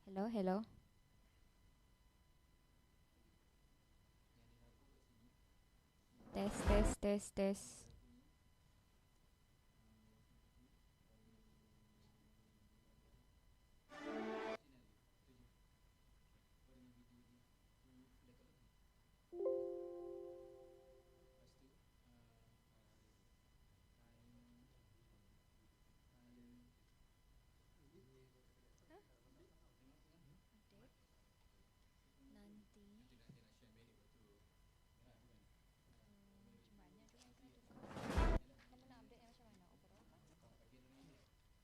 Hello, hello. Tes, tes, tes, tes. Nanti macam mana tu yang tengah tukar? Kamu nak update yang macam mana? Overall kah?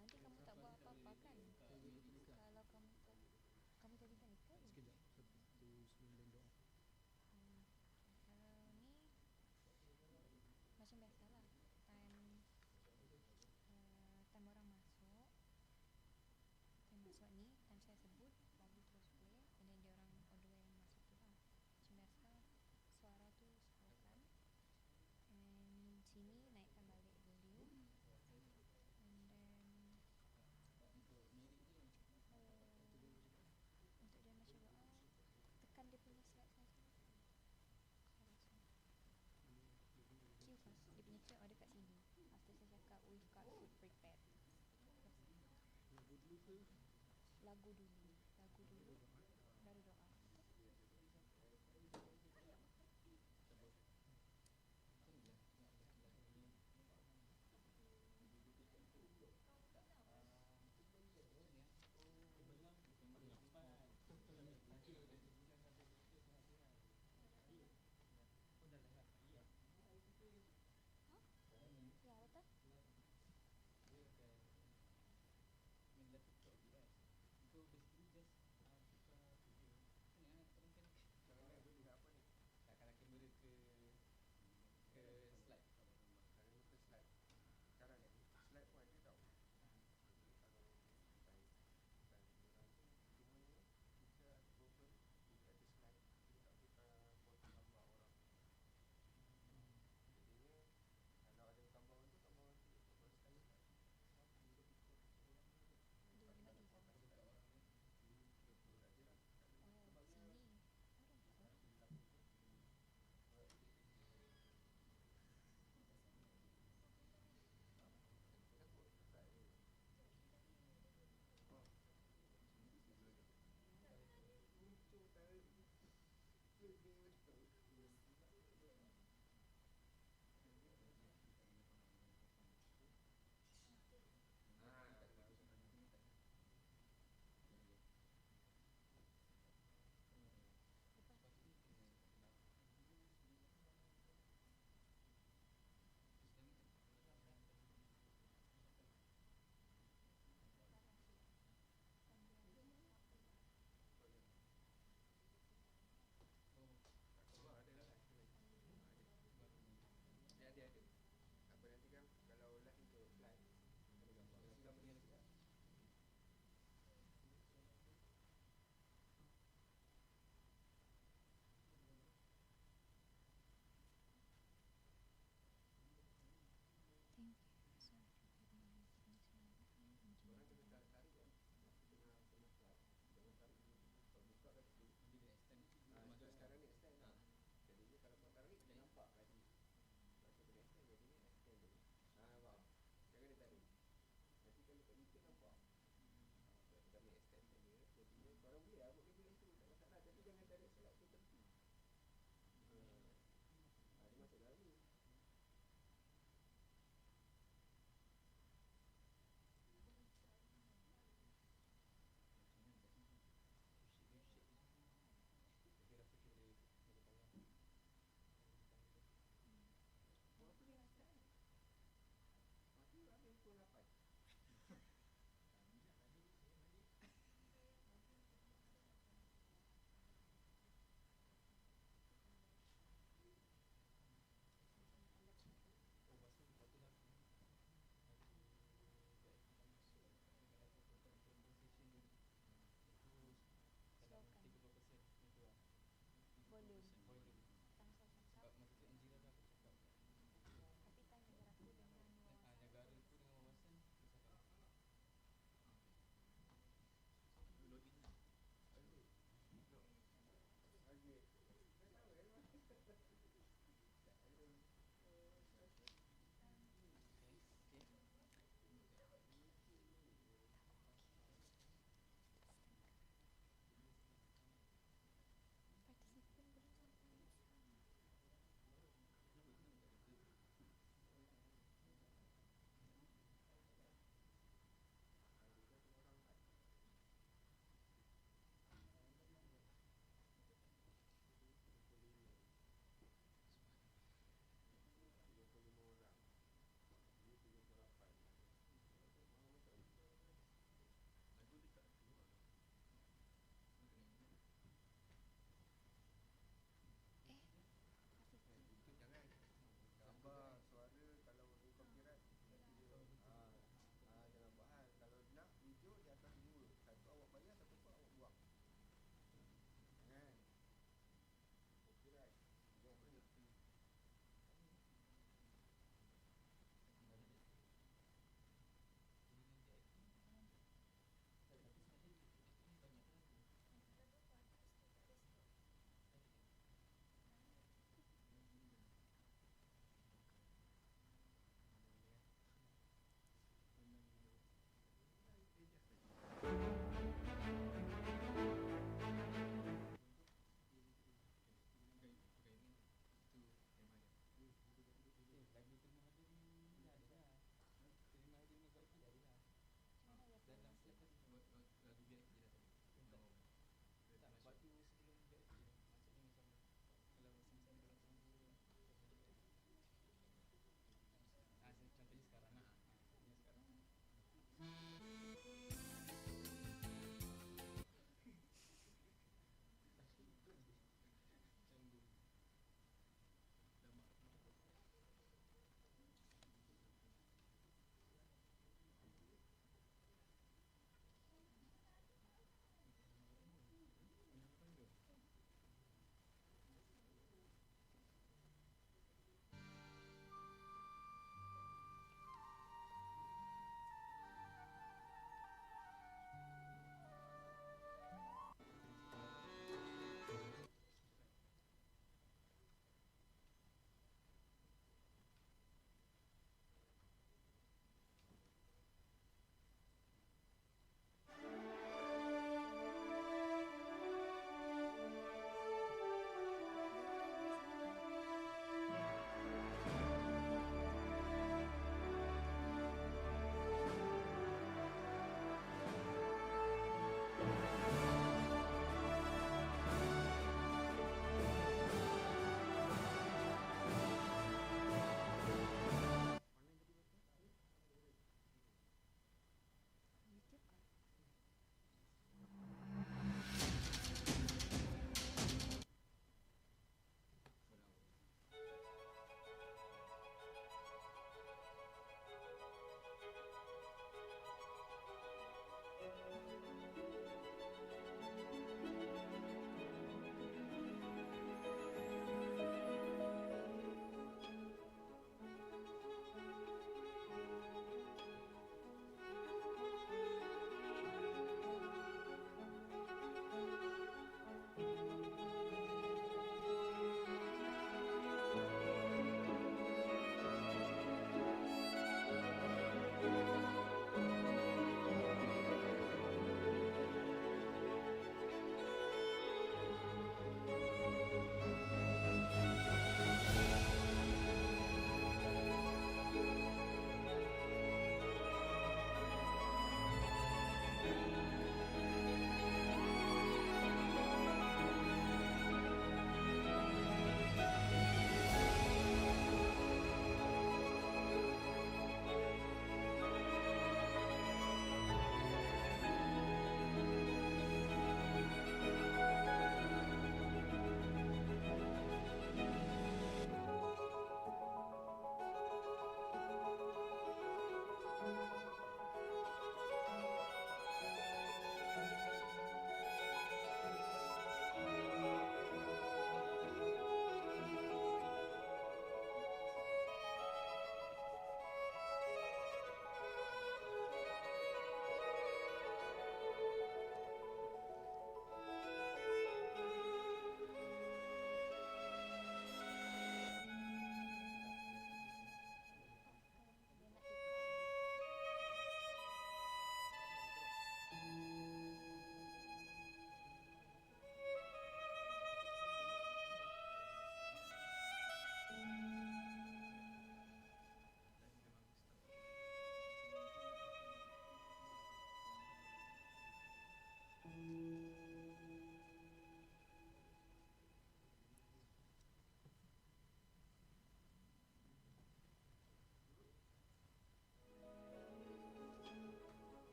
Nanti kamu tak buat apa-apa kan? Kalau kamu jadikan ikan. Hmm, kalau ni macam biasalah. Time orang masuk, ni time saya sebut lagu terus play, and then dia orang all the way masuk tu lah. Macam biasa, suara tu separuhkan, and sini naikkan balik volume, and then untuk dia macam tekan dia punya slide saja. Saya rasa cue first, dia punya cue ada kat sini. After saya cakap we've got food prepared. Lagu dulu baru doa. Ya, betul.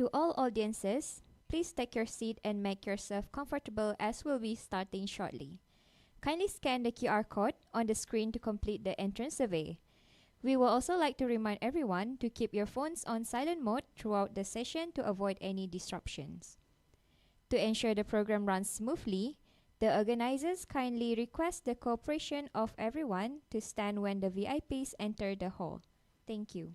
To all audiences, please take your seat and make yourself comfortable as we'll be starting shortly. Kindly scan the QR code on the screen to complete the entrance survey. We would also like to remind everyone to keep your phones on silent mode throughout the session to avoid any disruptions. To ensure the program runs smoothly, the organizers kindly request the cooperation of everyone to stand when the VIPs enter the hall. Thank you.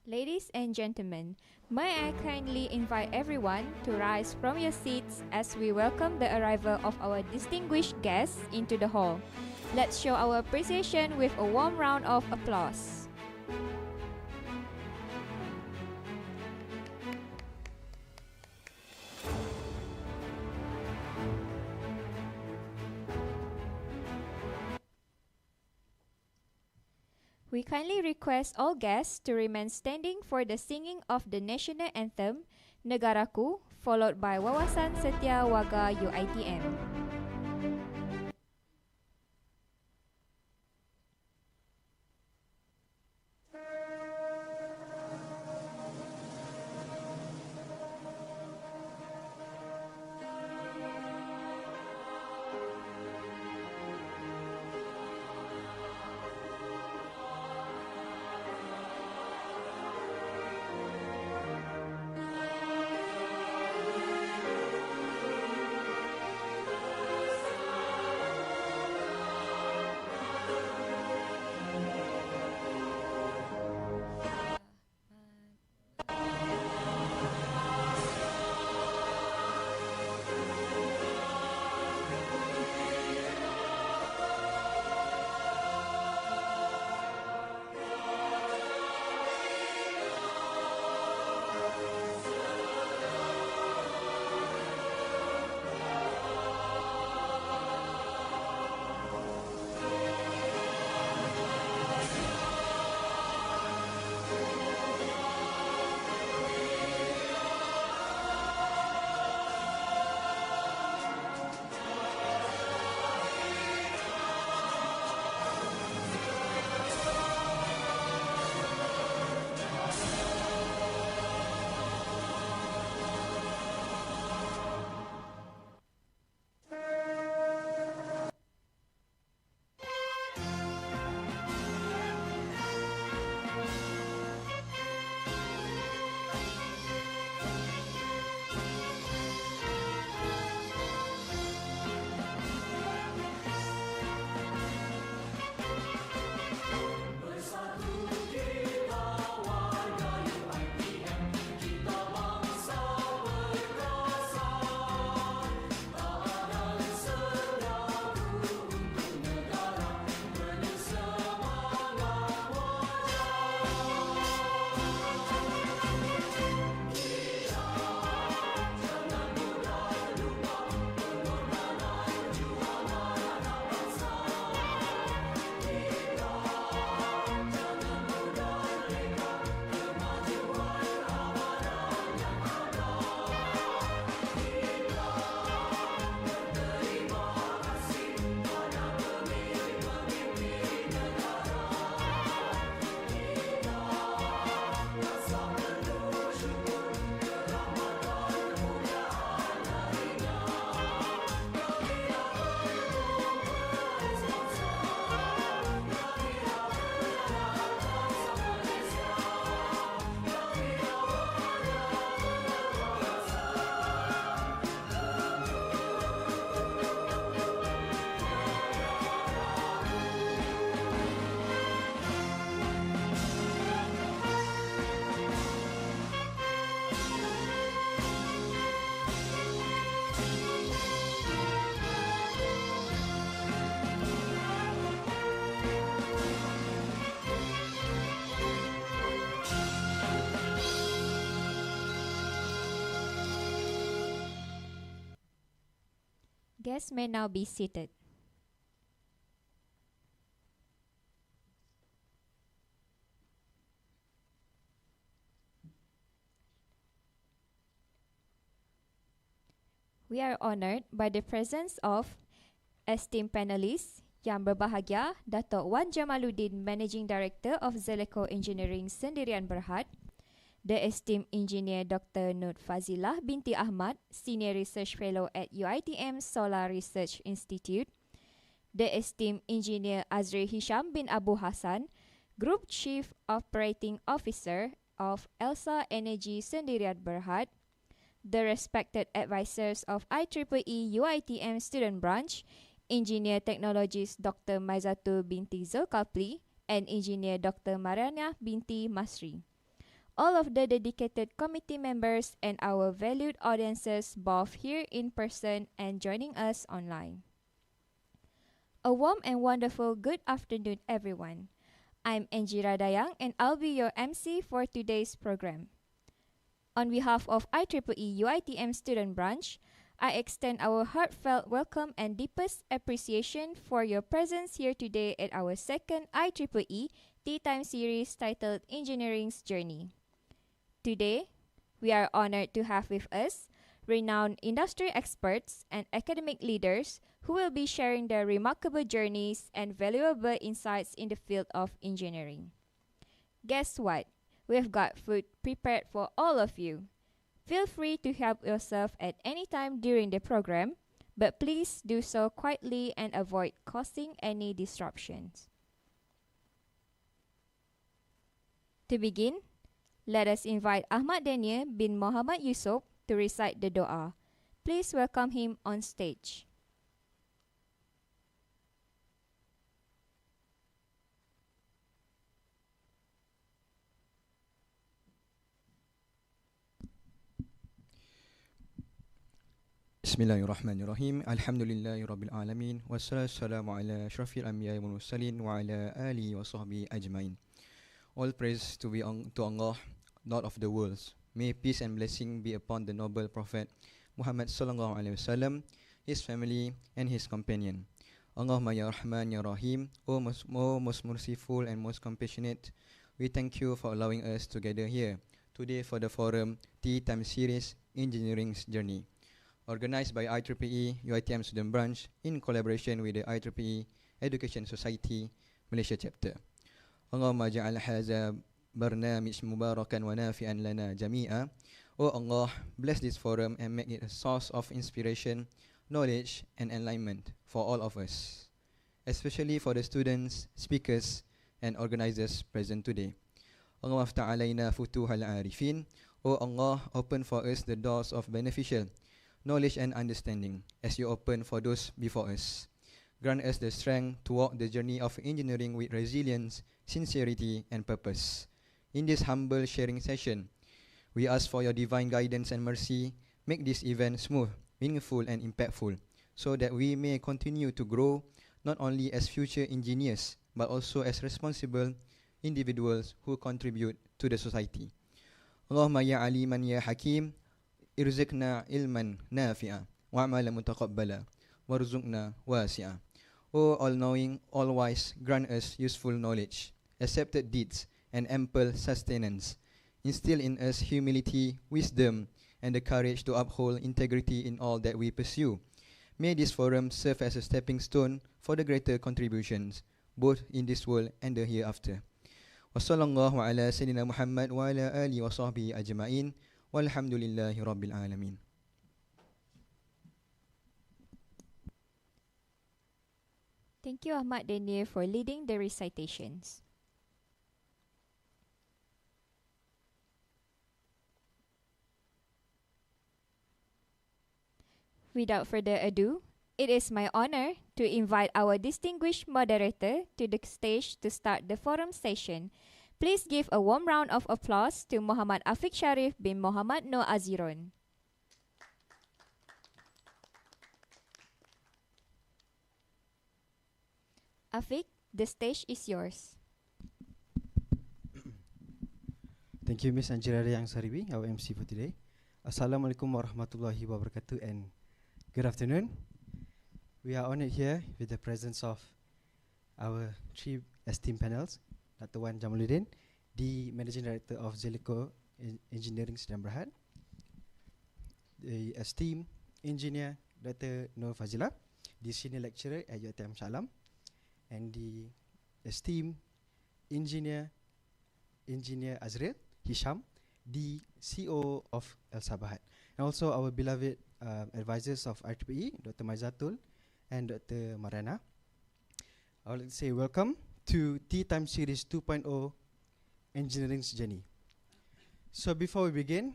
Ladies and gentlemen, may I kindly invite everyone to rise from your seats as we welcome the arrival of our distinguished guests into the hall. Let's show our appreciation with a warm round of applause. We kindly request all guests to remain standing for the singing of the national anthem, Negaraku, followed by Wawasan Setia Waga UiTM. Guests may now be seated. We are honored by the presence of esteemed panelists yang berbahagia, Datuk Wan Jamaluddin, Managing Director of Zeleco Engineering Sendirian Berhad, the esteemed engineer Dr. Nur Fazilah binti Ahmad, Senior Research Fellow at UiTM Solar Research Institute, the esteemed engineer Azri Hisham bin Abu Hassan, Group Chief Operating Officer of Elsa Energy Sendirian Berhad, the respected advisors of IEEE UiTM Student Branch, Engineer Technologist Dr. Maizatul binti Zulkafli, and Engineer Dr. Mariana binti Masri. All of the dedicated committee members and our valued audiences both here in person and joining us online. A warm and wonderful good afternoon, everyone. I'm Anjira Dayang and I'll be your MC for today's program. On behalf of IEEE UiTM Student Branch, I extend our heartfelt welcome and deepest appreciation for your presence here today at our second IEEE Tea Time series titled Engineering's Journey. Today, we are honored to have with us renowned industry experts and academic leaders who will be sharing their remarkable journeys and valuable insights in the field of engineering. Guess what? We've got food prepared for all of you. Feel free to help yourself at any time during the program, but please do so quietly and avoid causing any disruptions. To begin, let us invite Ahmad Daniel bin Muhammad Yusof to recite the Doa. Please welcome him on stage. Bismillahirrahmanirrahim. Alhamdulillahi alamin. Wassalamu ala asyrafil anbiya'i wal mursalin wa ala alihi wa sahbihi ajmain. All praise to Allah, Lord of the worlds. May peace and blessing be upon the noble Prophet Muhammad sallallahu alaihi wasallam, his family and his companion. Allahumma ya Rahman ya Rahim, O most merciful and most compassionate, we thank you for allowing us to gather here today for the forum Tea Time series Engineering's Journey, organized by IEEE UiTM Student Branch in collaboration with the IEEE Education Society Malaysia Chapter. Allahumma ja'al hadha barnamij mubarakan wa nafi'an lana jami'a. Oh Allah, bless this forum and make it a source of inspiration, knowledge and enlightenment for all of us, especially for the students, speakers and organizers present today. Allahumma aftah alayna futuhal arifin. Oh Allah, open for us the doors of beneficial knowledge and understanding as you open for those before us. Grant us the strength to walk the journey of engineering with resilience, sincerity and purpose. In this humble sharing session, we ask for your divine guidance and mercy. Make this event smooth, meaningful and impactful so that we may continue to grow not only as future engineers but also as responsible individuals who contribute to the society. Allahumma ya aliman ya hakim, irzuqna ilman nafi'a wa amalan mutaqabbala warzuqna wasi'a. O all-knowing, all-wise, grant us useful knowledge, accepted deeds and ample sustenance. Instill in us humility, wisdom and the courage to uphold integrity in all that we pursue. May this forum serve as a stepping stone for the greater contributions both in this world and the hereafter. Wa sallallahu ala sayyidina Muhammad wa ala alihi wa sahbihi ajma'in. Walhamdulillahi Rabbil Alamin. Thank you, Ahmad Daniel, for leading the recitations. Without further ado, it is my honor to invite our distinguished moderator to the stage to start the forum session. Please give a warm round of applause to Muhammad Afiq Sharif bin Muhammad Noor Aziron. Afiq, the stage is yours. Thank you, Ms. Anjira Dayang Saribi, our MC for today. Assalamualaikum warahmatullahi wabarakatuh and good afternoon. We are honored here with the presence of our three esteemed panels, Dr. Wan Jamaluddin, the Managing Director of Zelico Engineering Sdn Bhd, the esteemed engineer Dr. Nur Fazila, the Senior Lecturer at UiTM Shah Alam, and the esteemed engineer Azril Hisham, the CEO of El Sabahat, and also our beloved advisors of IEEE, Dr. Maizatul and Dr. Marana. I would like to say welcome to Tea Time Series 2.0 Engineering's Journey. So before we begin,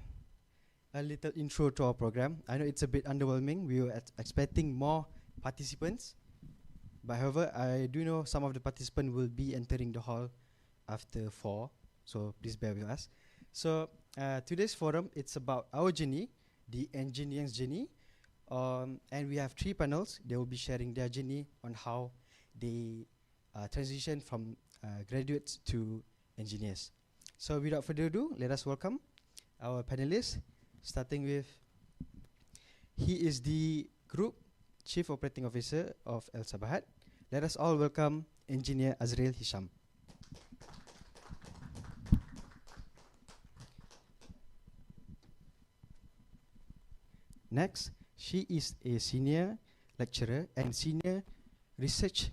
a little intro to our program. I know it's a bit underwhelming. We were expecting more participants, but however, I do know some of the participants will be entering the hall after 4, so please bear with us. So today's forum, it's about our journey, the engineering's journey, and we have 3 panels. They will be sharing their journey on how they transition from graduates to engineers. So without further ado, let us welcome our panelists, starting with, he is the Group Chief Operating Officer of El Sabahat. Let us all welcome Engineer Azril Hisham. Next, she is a Senior Lecturer and Senior Research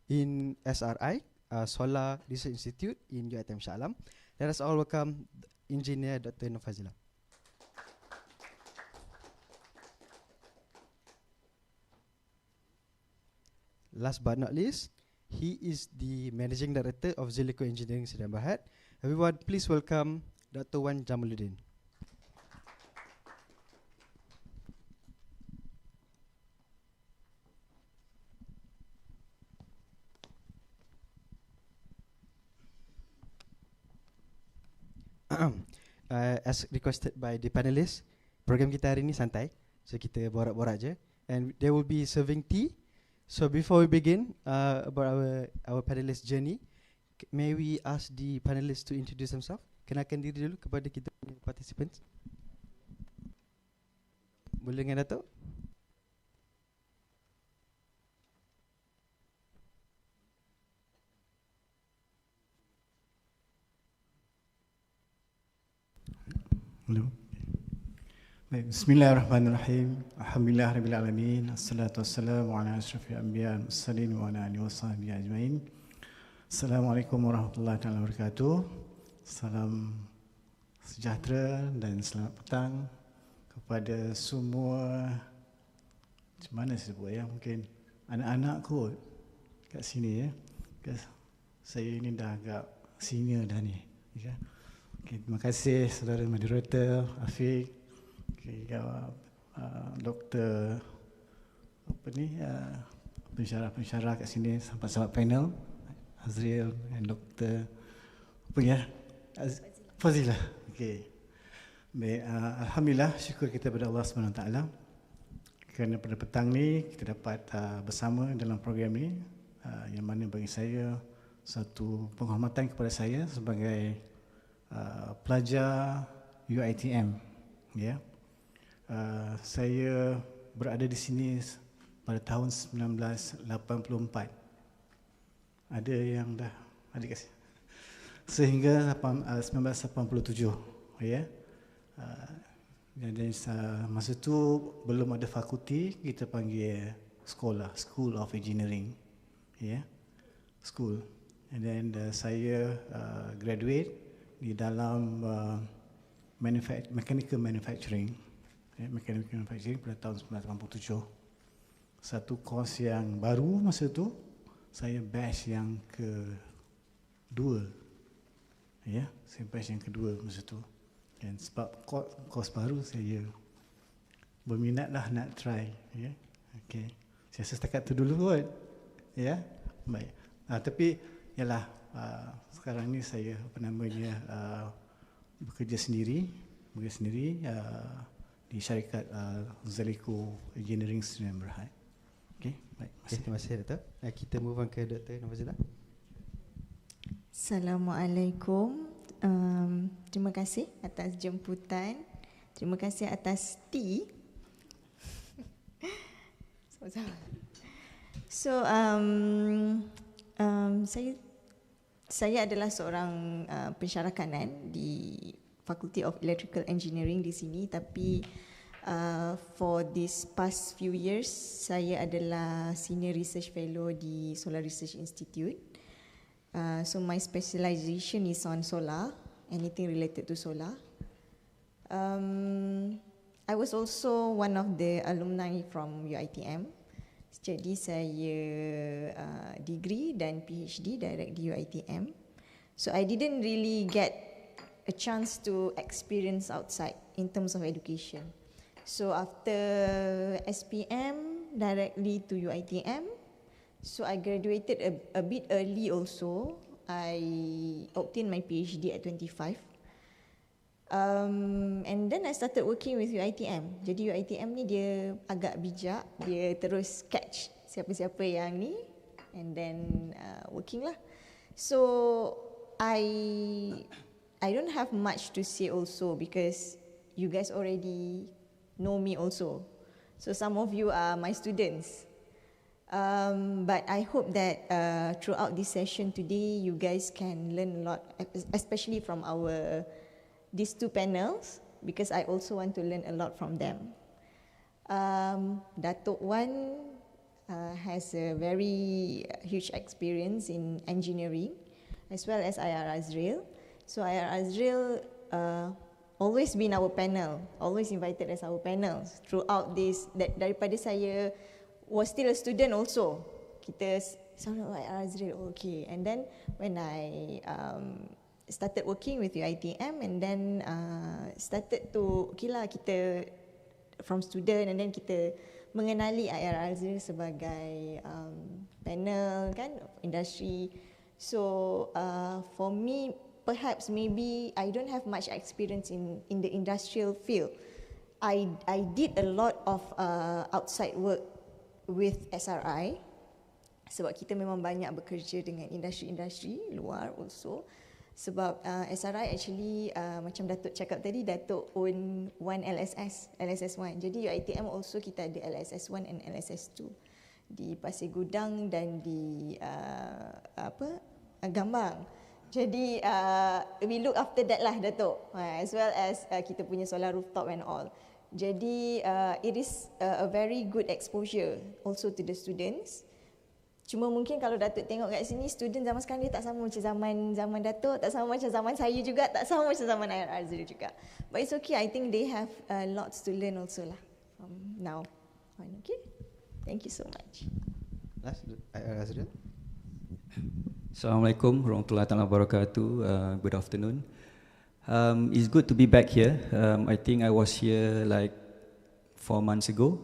in SRI, Solar Research Institute in UiTM Shah Alam. Let us all welcome Engineer Dr. Nur Fazila. Last but not least, he is the Managing Director of Zelico Engineering Sdn Bhd. Everyone, please welcome Dr. Wan Jamaluddin. As requested by the panelists, program kita hari ni santai, so kita borak-borak je, and they will be serving tea. So before we begin about our panelist journey, may we ask the panelists to introduce themselves? Kenalkan diri dulu kepada kita punya participants. Boleh dengan Datuk? Hello. Baik, bismillahirrahmanirrahim. Alhamdulillah rabbil alamin. Assalatu wassalamu ala asyrafil anbiya wal mursalin wa ala alihi wasahbihi ajmain. Assalamualaikum warahmatullahi wabarakatuh. Salam sejahtera dan selamat petang kepada semua, macam mana saya sebut ya, mungkin anak-anak kot kat sini ya. Saya ni dah agak senior dah ni ya. Okay, terima kasih saudara moderator Afiq, Doktor apa ni, pensyarah-pensyarah kat sini, sahabat-sahabat panel Azril dan Doktor apa ya, Fazila. Okey. Baik, alhamdulillah, syukur kita kepada Allah SWT kerana pada petang ni kita dapat bersama dalam program ni, yang mana bagi saya satu penghormatan kepada saya sebagai pelajar UiTM ya. Saya berada di sini pada tahun 1984. Ada yang dah ada kat sini. Sehingga 1987 ya. Dan masa tu belum ada fakulti, kita panggil sekolah, School of Engineering ya. School. And then saya graduate di dalam mechanical manufacturing, mechanical manufacturing pada tahun 1987. Satu course yang baru masa tu, saya batch yang kedua, ya, saya batch yang kedua masa tu. Dan sebab course baru, saya berminatlah nak try, ya. Okay, saya rasa setakat tu dulu kot, ya, baik. Tapi yalah, sekarang ni saya bekerja sendiri di syarikat Zelico Engineering Sdn Bhd. Okey, baik. Terima kasih Datuk. Kita move on ke Dr. Nur Fazila. Assalamualaikum. Terima kasih atas jemputan. Terima kasih atas tea. Sama-sama. So saya adalah seorang pensyarah kanan di Faculty of Electrical Engineering di sini, tapi for this past few years saya adalah Senior Research Fellow di Solar Research Institute. So my specialization is on solar, anything related to solar. I was also one of the alumni from UiTM. Jadi saya degree dan PhD direct di UiTM. So I didn't really get a chance to experience outside in terms of education. So after SPM directly to UiTM, so I graduated a bit early also. I obtained my PhD at 25. And then I started working with UiTM. Jadi UiTM ni dia agak bijak, dia terus catch siapa-siapa yang ni and then working lah. So I don't have much to say also because you guys already know me also. So some of you are my students. But I hope that throughout this session today you guys can learn a lot, especially from these two panels, because I also want to learn a lot from them. Datuk Wan has a very huge experience in engineering, as well as IR Azrael. So IR Azrael always been our panel, always invited as our panels throughout this. Daripada saya was still a student also, kita selalu IR Azrael, okay. And then when I started working with UiTM and then started to, okay lah, kita from student and then kita mengenali IR Azrael sebagai panel kan, industry. So for me, perhaps maybe I don't have much experience in the industrial field. I did a lot of outside work with SRI sebab kita memang banyak bekerja dengan industri-industri luar also. Sebab SRI actually macam Datuk cakap tadi, Datuk own one LSS1. Jadi UiTM also kita ada LSS1 and LSS2 di Pasir Gudang dan di Gambang. Jadi we look after that lah Datuk, as well as kita punya solar rooftop and all. Jadi it is a very good exposure also to the students. Cuma mungkin kalau Datuk tengok kat sini, student zaman sekarang dia tak sama macam zaman Datuk, tak sama macam zaman saya juga, tak sama macam zaman IR Azrael juga. But it's okay, I think they have lots to learn also lah from now on. Okay, thank you so much. Last, IR Azrael. Assalamualaikum warahmatullahi wabarakatuh. Good afternoon. It's good to be back here. I think I was here like 4 months ago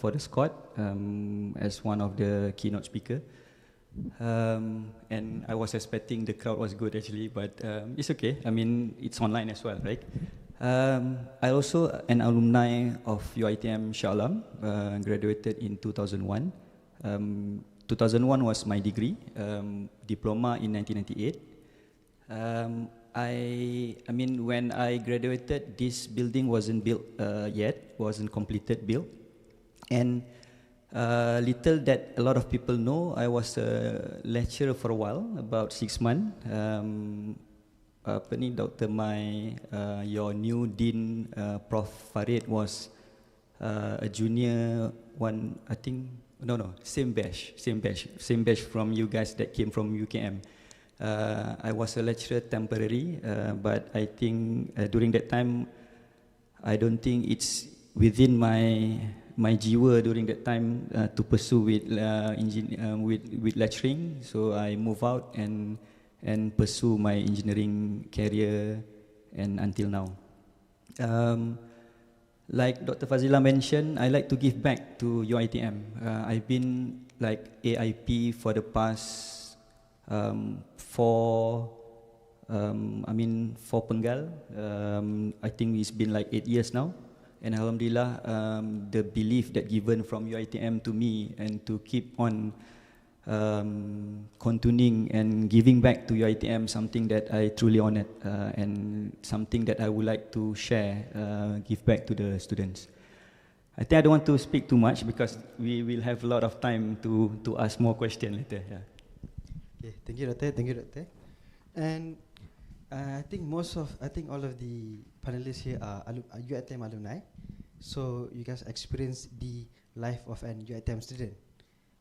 for the SCOT as one of the keynote speaker. And I was expecting the crowd was good actually, but it's okay. I mean, it's online as well, right? I also an alumni of UiTM Shah Alam, graduated in 2001. 2001 was my degree, diploma in 1998. I mean, when I graduated, this building wasn't built yet, wasn't completed built. And little that a lot of people know, I was a lecturer for a while, about 6 months. Dr. Mai, your new dean, Prof. Farid was a junior one, I think, no, same batch from you guys that came from UKM. I was a lecturer temporary, but I think during that time, I don't think it's within my jiwa during that time to pursue with lecturing. So I move out and pursue my engineering career, and until now. Like Dr. Fazila mentioned, I like to give back to UiTM. I've been like AIP for the past for Penggal. I think it's been like 8 years now, and Alhamdulillah, the belief that given from UiTM to me and to keep on continuing and giving back to UiTM, something that I truly honored and something that I would like to share, give back to the students. I think I don't want to speak too much because we will have a lot of time to ask more questions later. Yeah. Okay, thank you, Doctor. Thank you, Doctor. And I think all of the panelists here are UiTM alumni. So you guys experienced the life of an UiTM student.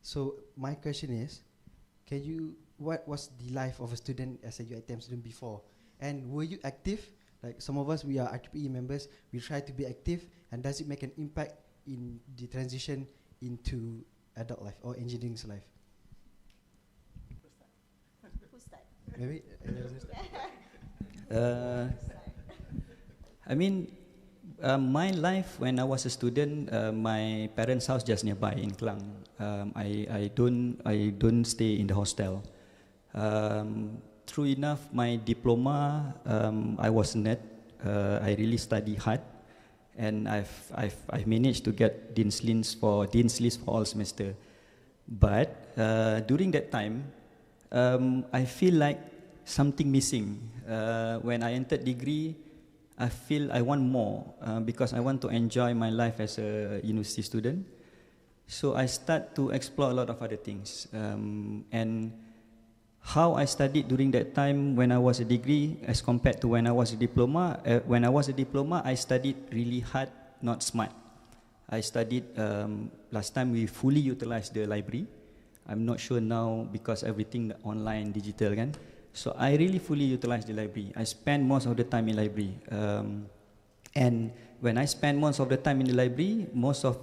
So my question is, what was the life of a student as a UiTM student before? And were you active? Like some of us, we are RTPE members. We try to be active, and does it make an impact in the transition into adult life or engineering's life? Who start? Maybe. I mean, my life when I was a student, my parents' house just nearby in Klang. I don't stay in the hostel. True enough, my diploma, I was a nerd. I really study hard, and I've managed to get Dean's List for all semester. But during that time, I feel like something missing. When I entered degree, I feel I want more because I want to enjoy my life as a university student. So I start to explore a lot of other things. And how I studied during that time when I was a degree as compared to when I was a diploma. When I was a diploma, I studied really hard, not smart. I studied, last time we fully utilized the library. I'm not sure now because everything online, digital kan. So I really fully utilized the library. I spend most of the time in library. And when I spend most of the time in the library, most of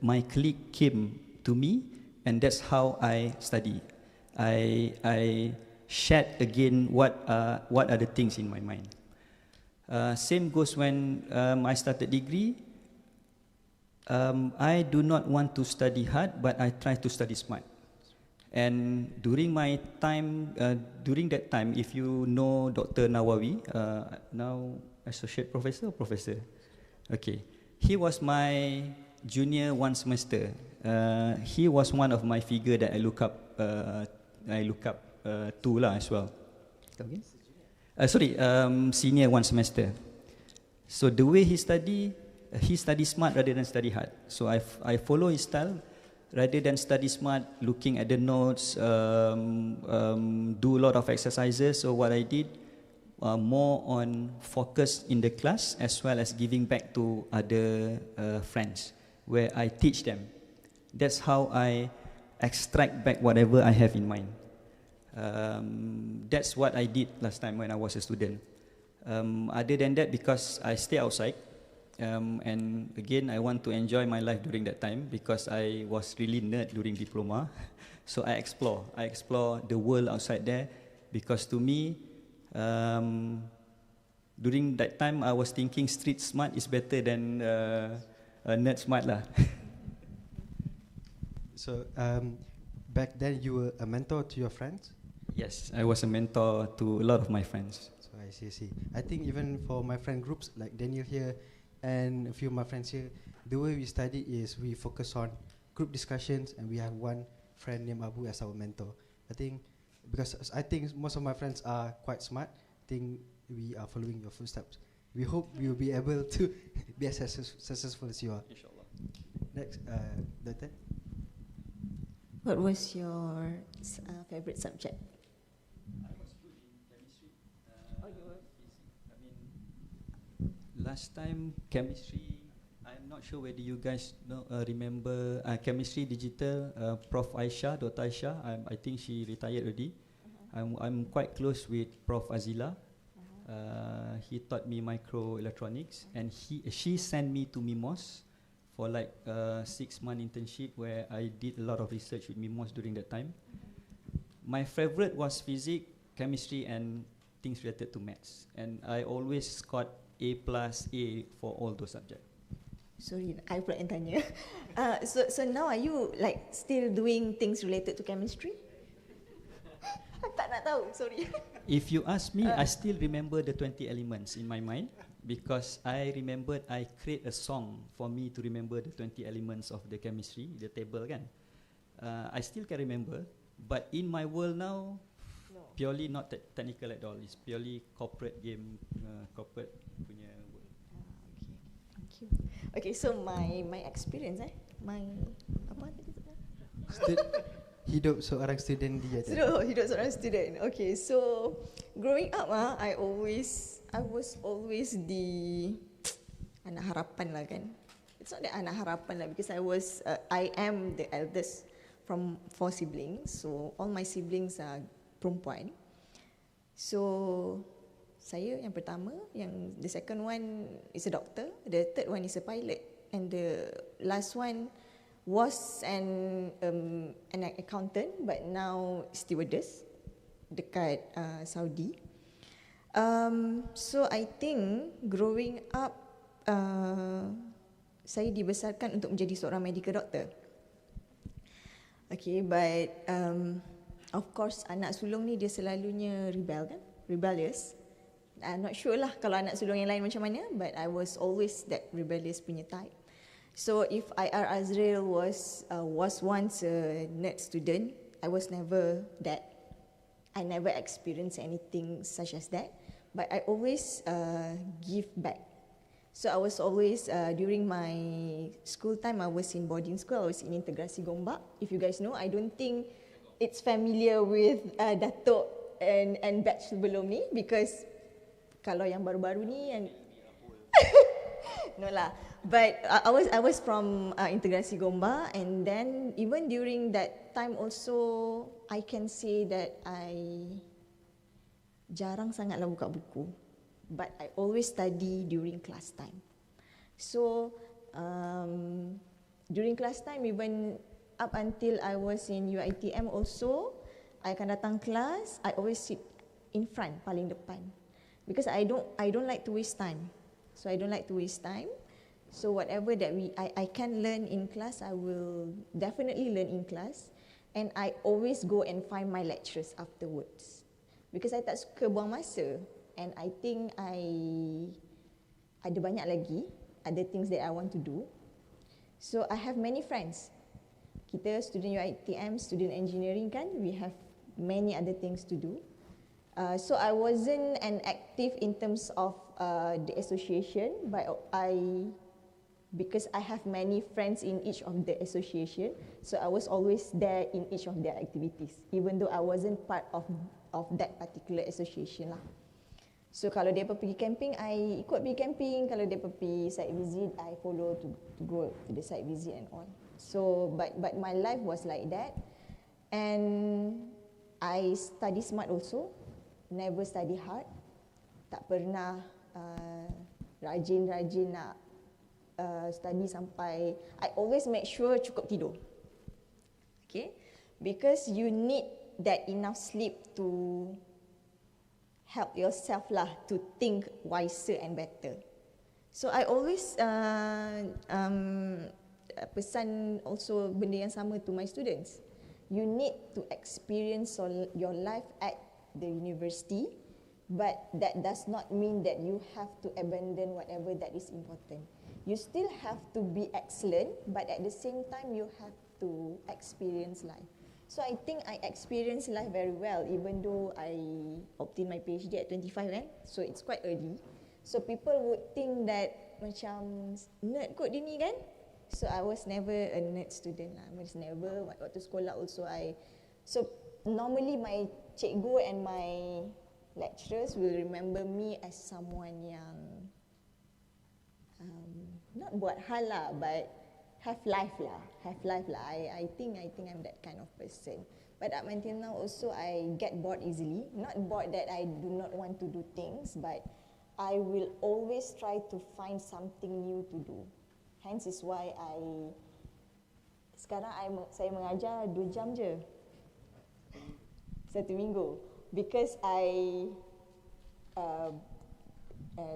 my colleague came to me, and that's how I study. I shared again what are the things in my mind. Same goes when I started degree. I do not want to study hard, but I try to study smart. And during my time, during that time, if you know Dr. Nawawi, now associate professor or professor? Okay, he was my junior one semester. He was one of my figure that I look up to lah as well. Senior one semester. So the way he study smart rather than study hard. So I follow his style. Rather than study smart, looking at the notes, do a lot of exercises. So what I did, more on focus in the class as well as giving back to other friends, where I teach them. That's how I extract back whatever I have in mind. That's what I did last time when I was a student. Other than that, because I stay outside, and again, I want to enjoy my life during that time because I was really nerd during diploma. So I explore the world outside there because to me, during that time, I was thinking street smart is better than nerd smart lah. So back then, you were a mentor to your friends? Yes, I was a mentor to a lot of my friends. So I see. I think even for my friend groups like Daniel here and a few of my friends here, the way we study is we focus on group discussions, and we have one friend named Abu as our mentor. Because I think most of my friends are quite smart, I think we are following your footsteps. We hope we will be able to be as successful as you are. Inshallah. Next, Doctor. What was your favorite subject? I was good in chemistry. Oh, you were? I mean, last time chemistry, I'm not sure whether you guys remember chemistry digital. Prof. Aisha, Dr. Aisha. I think she retired already. I'm quite close with Prof. Azila. He taught me microelectronics, and she sent me to MIMOS for like 6-month internship where I did a lot of research with MIMOS during that time. My favorite was physics, chemistry, and things related to maths. And I always scored A+ for all those subjects. Sorry, I pula yang tanya. So now are you like still doing things related to chemistry? Tak nak tahu, sorry. If you ask me, I still remember the 20 elements in my mind because I remembered I create a song for me to remember the 20 elements of the chemistry, the table kan. I still can remember, but in my world now, purely not technical at all. It's purely corporate game, corporate punya world. Okay, thank you. Okay, so my experience my apa tadi tu? Hidup seorang student dia tu. Hidup seorang student. Okay, so growing up I was always the anak harapan lah kan. It's not that anak harapan lah because I am the eldest from 4 siblings. So all my siblings are perempuan. So saya yang pertama, the second one is a doctor, the third one is a pilot, and the last one was an accountant but now stewardess dekat Saudi. So I think growing up saya dibesarkan untuk menjadi seorang medical doctor. Okay, but of course anak sulung ni dia selalunya rebellious. I'm not sure lah kalau anak sulung yang lain macam mana, but I was always that rebellious punya type. So if IR Azrael was once a nerd student, I was never that. I never experienced anything such as that, but I always give back. So I was always during my school time, I was in boarding school. I was in Integrasi Gombak. If you guys know, I don't think it's familiar with Datuk and batch sebelum ni, because kalau yang baru-baru ni yang no lah. But I was from Integrasi Gombak, and then even during that time also I can say that I jarang sangatlah buka buku, but I always study during class time. So during class time, even up until I was in UiTM also, I akan datang kelas, I always sit in front, paling depan, because I don't like to waste time. So I don't like to waste time. So whatever that I can learn in class, I will definitely learn in class, and I always go and find my lecturers afterwards, because I tak suka buang masa, and I think I ada banyak lagi other things that I want to do. So I have many friends. Kita student UiTM, student engineering kan, we have many other things to do. So I wasn't an active in terms of the association, but because I have many friends in each of the association, so I was always there in each of their activities, even though I wasn't part of that particular association lah. So kalau dia pergi camping, I ikut pergi camping. Kalau dia pergi site visit, I follow to go to the site visit and all. So but my life was like that, and I study smart also, never study hard. Tak pernah rajin-rajin nak study sampai, I always make sure cukup tidur. Okay, because you need that enough sleep to help yourself lah to think wiser and better. So I always pesan also benda yang sama to my students. You need to experience your life at the university, but that does not mean that you have to abandon whatever that is important. You still have to be excellent, but at the same time you have to experience life. So I think I experienced life very well, even though I obtained my PhD at 25 kan. So it's quite early. So people would think that macam nerd kot dia ni kan. So I was never a nerd student lah. I was never, waktu sekolah also so normally my cikgu and my lecturers will remember me as someone yang not buat hal lah, but have life lah. I think I'm that kind of person. But up until now also I get bored easily. Not bored that I do not want to do things, but I will always try to find something new to do. Hence is why sekarang saya mengajar 2 jam je satu minggu, because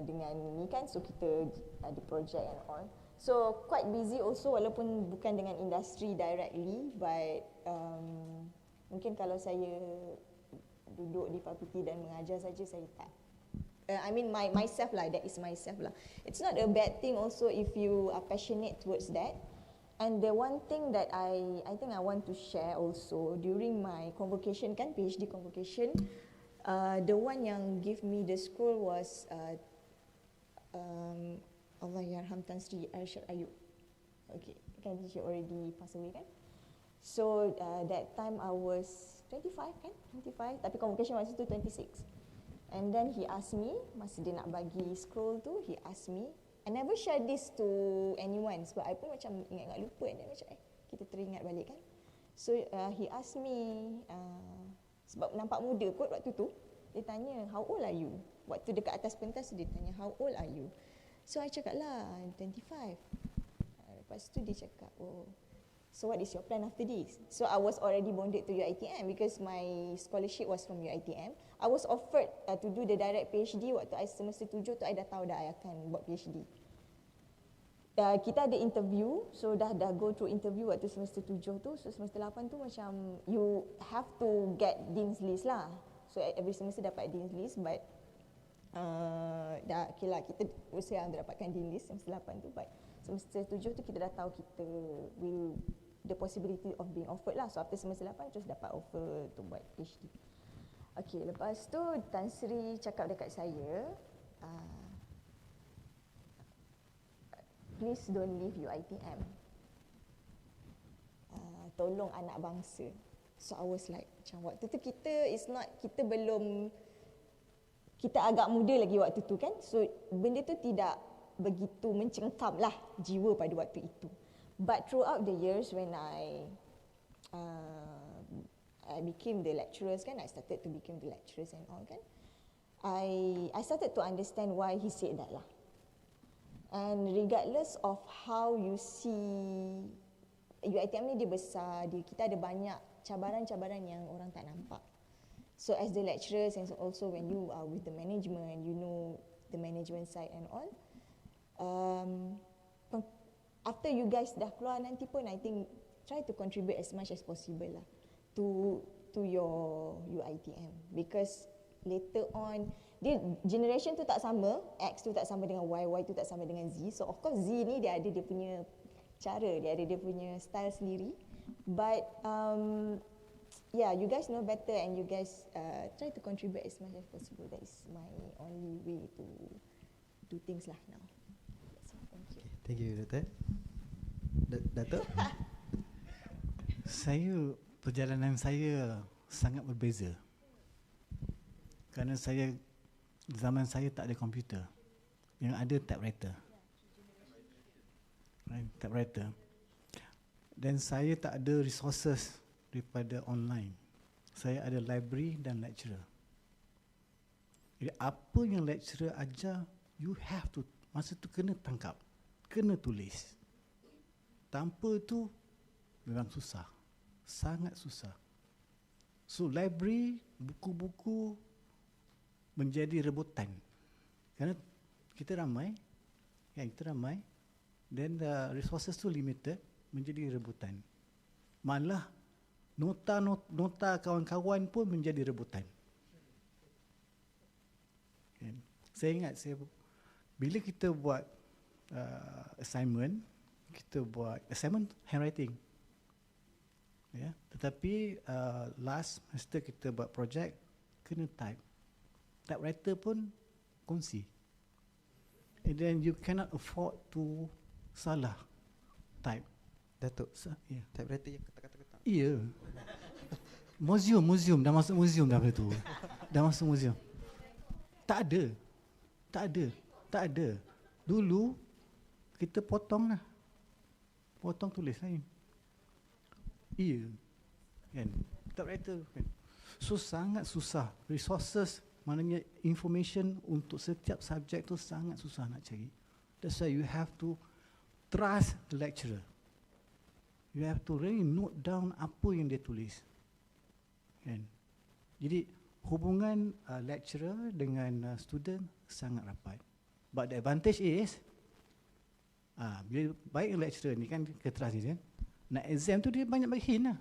dengan ni kan, so kita ada project and all, so quite busy also, walaupun bukan dengan industri directly, but mungkin kalau saya duduk di fakulti dan mengajar saja, saya tak I mean myself lah, that is myself lah. It's not a bad thing also if you are passionate towards that. And the one thing that I think I want to share also during my convocation kan, PhD convocation, the one yang give me the school was Allahyarham Tan Sri Arsyad Ayub. Okay, kan she already passed away kan. So that time I was 25 kan, 25. Tapi convocation masa tu 26. And then he asked me, masa dia nak bagi scroll tu, he asked me. I never share this to anyone sebab I pun macam ingat-ingat lupa. And then macam kita teringat balik kan. So he asked me, sebab nampak muda kot waktu tu, dia tanya, how old are you? Waktu dekat atas pentas dia tanya, how old are you? So I cakap lah, 25. Lepas tu dia cakap, oh, so what is your plan after this? So I was already bonded to UiTM because my scholarship was from UiTM. I was offered to do the direct PhD waktu I semester 7 tu. I dah tahu dah I akan buat PhD. Kita ada interview, so dah go through interview waktu semester 7 tu. So semester 8 tu macam you have to get Dean's List lah. So every semester dapat Dean's List, but dah okay lah, kita usaha untuk dapatkan Dean's List semester 8 tu. But semester 7 tu kita dah tahu kita will the possibility of being offered lah. So after semester 8 terus dapat offer untuk buat PhD. Okay, lepas tu Tan Sri cakap dekat saya, please don't leave UiTM. Tolong anak bangsa. So I was like, macam waktu tu kita agak muda lagi waktu tu kan. So benda tu tidak begitu mencengkam lah jiwa pada waktu itu. But throughout the years when I became the lecturers kan, I started to become the lecturers and all kan, I started to understand why he said that lah. And regardless of how you see, UiTM ni dia besar, kita ada banyak cabaran-cabaran yang orang tak nampak. So as the lecturers and also when you are with the management, you know the management side and all, after you guys dah keluar nanti pun I think try to contribute as much as possible lah to your UiTM, because later on dia generation tu tak sama, X tu tak sama dengan Y, Y tu tak sama dengan Z. So of course Z ni dia ada dia punya cara, dia ada dia punya style sendiri. But yeah, you guys know better and you guys try to contribute as much as possible. That is my only way to do things lah now. That's all. Thank you. Thank you, Dato'. Dato'? Perjalanan saya sangat berbeza. Kerana zaman saya tak ada komputer. Yang ada typewriter. Typewriter. Dan saya tak ada resources daripada online. Saya ada library dan lecturer. Jadi apa yang lecturer ajar, you have to, masa tu kena tangkap, kena tulis. Tanpa tu memang susah. Sangat susah. So library, buku-buku menjadi rebutan. Kerana kita ramai, then the resources tu limited, menjadi rebutan. Malah nota kawan-kawan pun menjadi rebutan. Saya ingat bila kita buat assignment handwriting. Ya, tetapi last semester kita buat project kena type. Typewriter pun kongsi. And then you cannot afford to salah type. Datuk, Yeah. typewriter yang ketak-ketak. Iya. Museum dah masuk museum dah benda tu. Dah masuk museum. Tak ada. Dulu kita potong lah. Potong tulis lain. Iya. Kan? Typewriter kan. So sangat susah. Resources, maknanya information untuk setiap subjek tu sangat susah nak cari. That's why you have to trust the lecturer. You have to really note down apa yang dia tulis. Kan? Jadi hubungan lecturer dengan student sangat rapat. But the advantage is bila baik lecturer ni kan keteras ni kan, nak exam tu dia banyak bagi hint lah,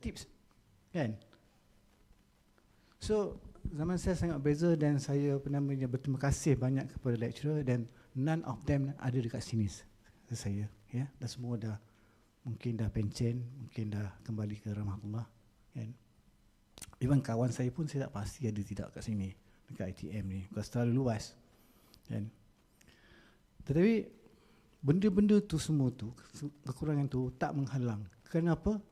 tips kan. So zaman saya sangat beza dan saya berterima kasih banyak kepada lecturer dan none of them ada dekat sini saya ya. Dah semua dah mungkin dah pencen, mungkin dah kembali ke rahmat Allah kan. Even kawan saya pun saya tak pasti ada tidak kat sini dekat ITM ni, bukan terlalu luas kan. Tetapi benda-benda tu semua tu, kekurangan tu tak menghalang. Kenapa?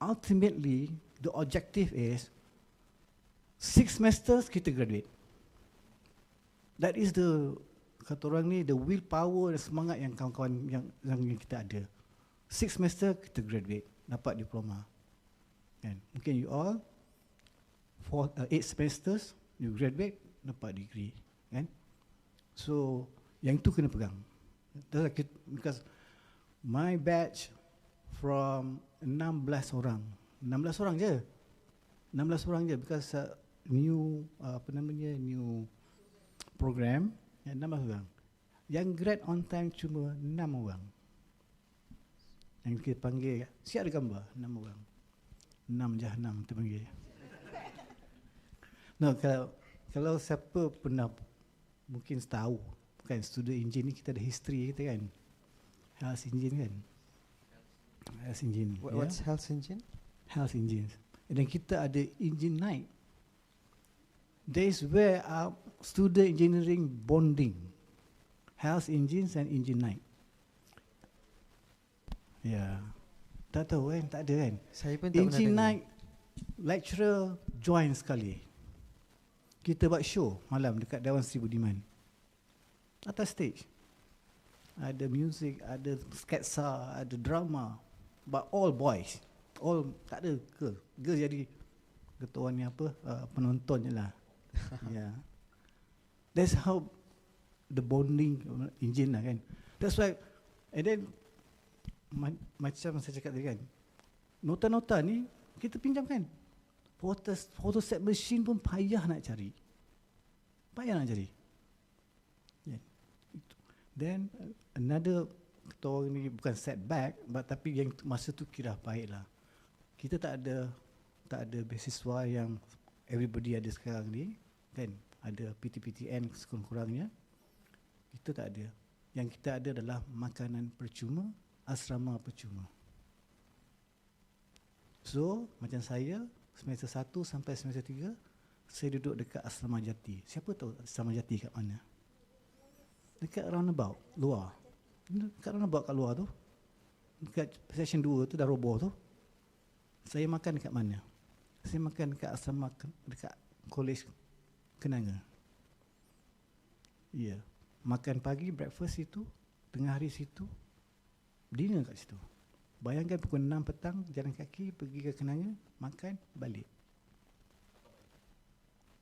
Ultimately, the objective is 6 semesters kita graduate. That is the, kata orang ni, the willpower dan semangat yang kawan-kawan yang kita ada. 6 semester kita graduate, dapat diploma. Kan? Mungkin you all 8 semesters you graduate, dapat degree. Kan? So yang itu kena pegang. Because my batch from 16 orang je. 16 orang je because new new program, 16 orang. Yang grad on time cuma 6 orang. Yang kita panggil, siap ada gambar, 6 orang. 6 jahanam kita panggil. No, kalau siapa pernah mungkin tahu, kan student engine ni kita ada history kita kan. Health engine kan. Health engine. What's health engine? Health engines. Dan kita ada engine night. That is where our student engineering bonding. Health engines and engine night. Ya. Tak tahu kan, tak ada kan. Saya pun tak pernah Engine dengar. night lecturer join sekali. Kita buat show malam dekat Dewan Sri Budiman. Atas stage. Ada music, ada sketsa, ada drama. But all boys. All, tak ada girl. Girl jadi ketua ni apa, penonton je lah. Yeah. That's how the bonding engine lah kan. That's why, and then macam saya cakap tadi kan, nota-nota ni kita pinjam kan. Photoset machine pun payah nak cari. Yeah. Then another, kita ni bukan setback, but tapi yang masa tu kira baik lah. Kita tak ada beasiswa yang everybody ada sekarang ni kan. Ada PTPTN sekurang-kurangnya. Kita tak ada. Yang kita ada adalah makanan percuma, asrama percuma. So macam saya semester 1 sampai semester 3 saya duduk dekat Asrama Jati. Siapa tahu Asrama Jati kat mana? Dekat roundabout luar. Dekat roundabout kat luar tu. Dekat section 2 tu dah roboh tu. Saya makan dekat mana? Saya makan dekat asrama, dekat College Kenanga. Ya. Yeah. Makan pagi breakfast situ, tengah hari situ, dinner kat situ. Bayangkan pukul 6 petang jalan kaki pergi ke Kenanga, makan, balik.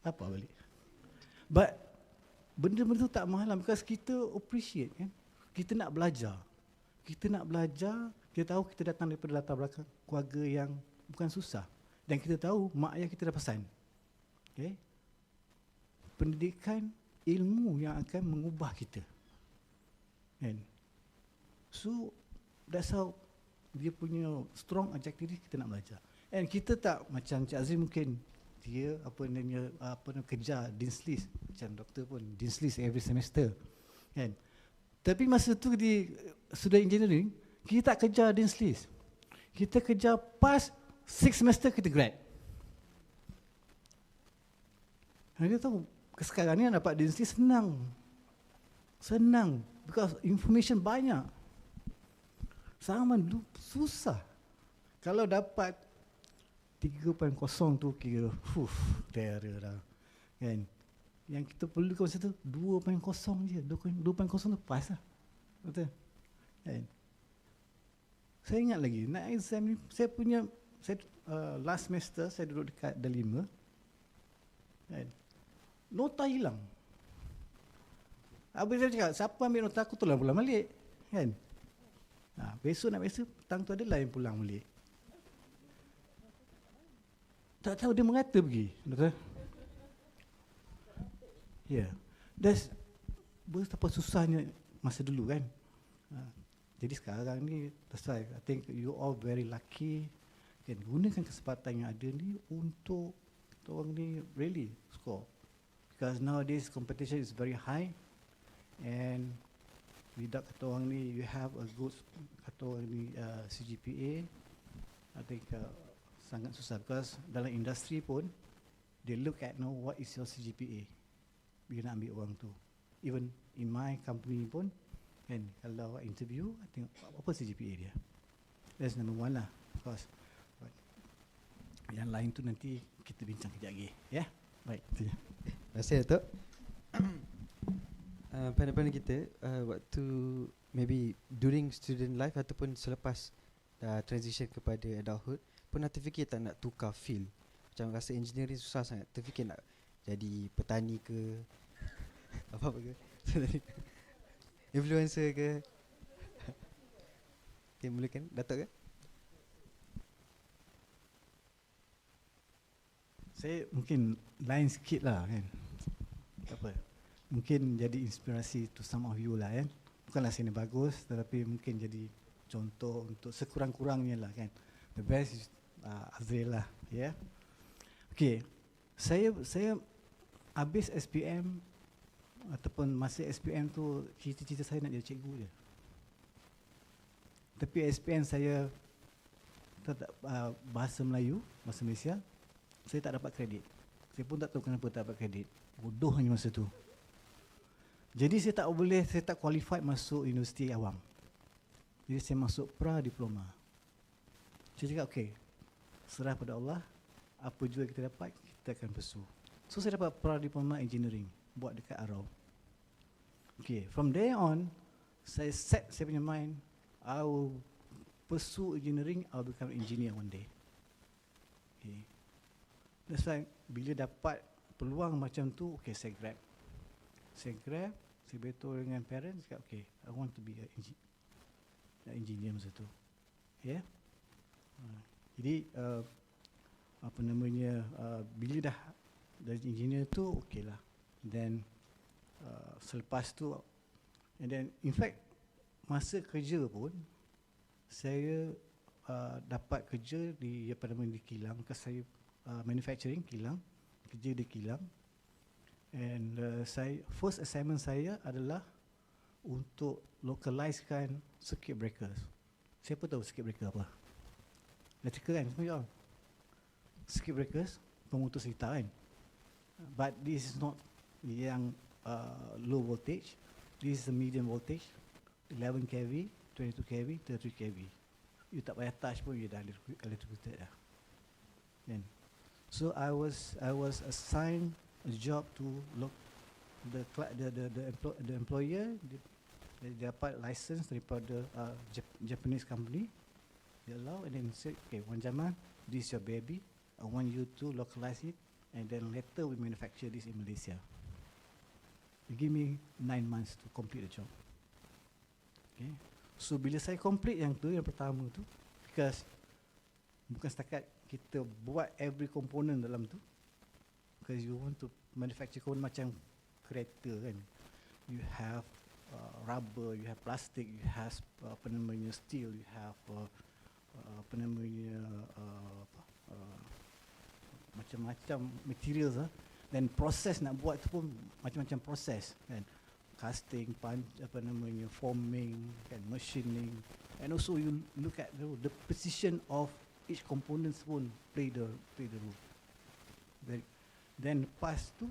Apa balik? But benda-benda tu tak mahal because kita appreciate kan. Kita nak belajar. Kita tahu kita datang daripada latar belakang keluarga yang bukan susah. Dan kita tahu mak ayah kita dah pesan. Okay? Pendidikan ilmu yang akan mengubah kita. Kan? So that's how dia punya strong objective kita nak belajar. And kita tak macam Cik Azri mungkin dia kejar Dean's List. Macam doktor pun Dean's List every semester. Kan? Tapi masa tu di student engineering, kita tak kejar Dean's List. Kita kejar pass 6 semester kita grad. Dia tahu sekarang ni dapat Dean's List senang. Because information banyak. Zaman dulu susah. Kalau dapat 3.0 tu kira terror dah. Kan? Yang kita perlu masa tu 2.0 je. 2.0 tu pas lah. Betul? Kan? Saya ingat lagi nak exam ni last semester saya duduk dekat D5. Kan? Nota hilang. Habis saya cakap, siapa ambil nota aku tolong pulang balik. Kan? Besok petang tu adalah yang pulang balik. Tak tahu dia mengata pergi. Betul? Ya. That's betapa susahnya masa dulu kan. Jadi sekarang ni, that's why I think you all very lucky. Kan, gunakan kesempatan yang ada ni untuk orang ni really score. Because nowadays competition is very high and without kata orang ni you have a good kata orang ni CGPA, I think sangat susah because dalam industri pun they look at what is your CGPA bila nak ambil orang tu. Even in my company pun Kan, kalau awak interview, tengok apa sih GPA dia. That's number one lah, of course. But yang lain tu nanti kita bincang kejap lagi. Ya, yeah? Baik. Terima Terima kasih Datuk. Pandangan kita waktu maybe during student life ataupun selepas transition kepada adulthood, pernah terfikir tak nak tukar field? Macam rasa engineering susah sangat, terfikir nak jadi petani ke apa ke influencer ke? Okay, mulakan Datuk ke? Saya mungkin lain sikit lah kan. Tak apa. Mungkin jadi inspirasi to some of you lah kan. Bukanlah sini bagus, tetapi mungkin jadi contoh untuk sekurang-kurangnya lah kan. The best is Azril lah, ya. Yeah? Okay, saya habis SPM ataupun masa SPM tu cita-cita saya nak jadi cikgu je. Tapi SPM saya tak bahasa Melayu, bahasa Malaysia, saya tak dapat kredit. Saya pun tak tahu kenapa tak dapat kredit. Bodohnya masa tu. Jadi saya tak qualified masuk universiti awam. Jadi saya masuk pra-diploma. Saya cakap okay, serah pada Allah, apa jua kita dapat, kita akan pursue. So saya dapat pra-diploma engineering, buat dekat Arau. Okay, from there on, saya set saya punya mind, I will pursue engineering, I will become engineer one day. Okay. That's why bila dapat peluang macam tu, okay, saya grab. Saya betul dengan parents, cakap okay, I want to be an engineer masa tu. Ya. Yeah? Jadi apa namanya, bila dah dari engineer tu, okay lah. Then selepas tu, and then in fact masa kerja pun saya dapat kerja di apa namanya di kilang, because saya manufacturing kilang, kerja di kilang. And first assignment saya adalah untuk localizekan circuit breakers. Siapa tahu circuit breaker apa? Electrical kan, semua tahu. Circuit breakers, pemutus litar kan. But this is not yang low voltage. This is a medium voltage, 11 kV, 22 kV, 33 kV. You tak payah touch pun, you dah electrocuted dah. Then, so I was assigned a job to look the employer dia dapat license daripada Japanese company. They allow, and then say, okay, Wan Jamal, this is your baby. I want you to localize it, and then later we manufacture this in Malaysia. They give me 9 months to complete the job. Okay. So bila saya complete yang pertama tu, because bukan setakat kita buat every component dalam tu, because you want to manufacture component macam kereta kan. You have rubber, you have plastic, you have apa namanya steel, you have apa namanya macam-macam materials lah. Dan proses nak buat tu pun macam-macam proses kan. Casting, apa namanya, forming, kan, machining, and also you look at the precision of each components pun play the role. Then lepas tu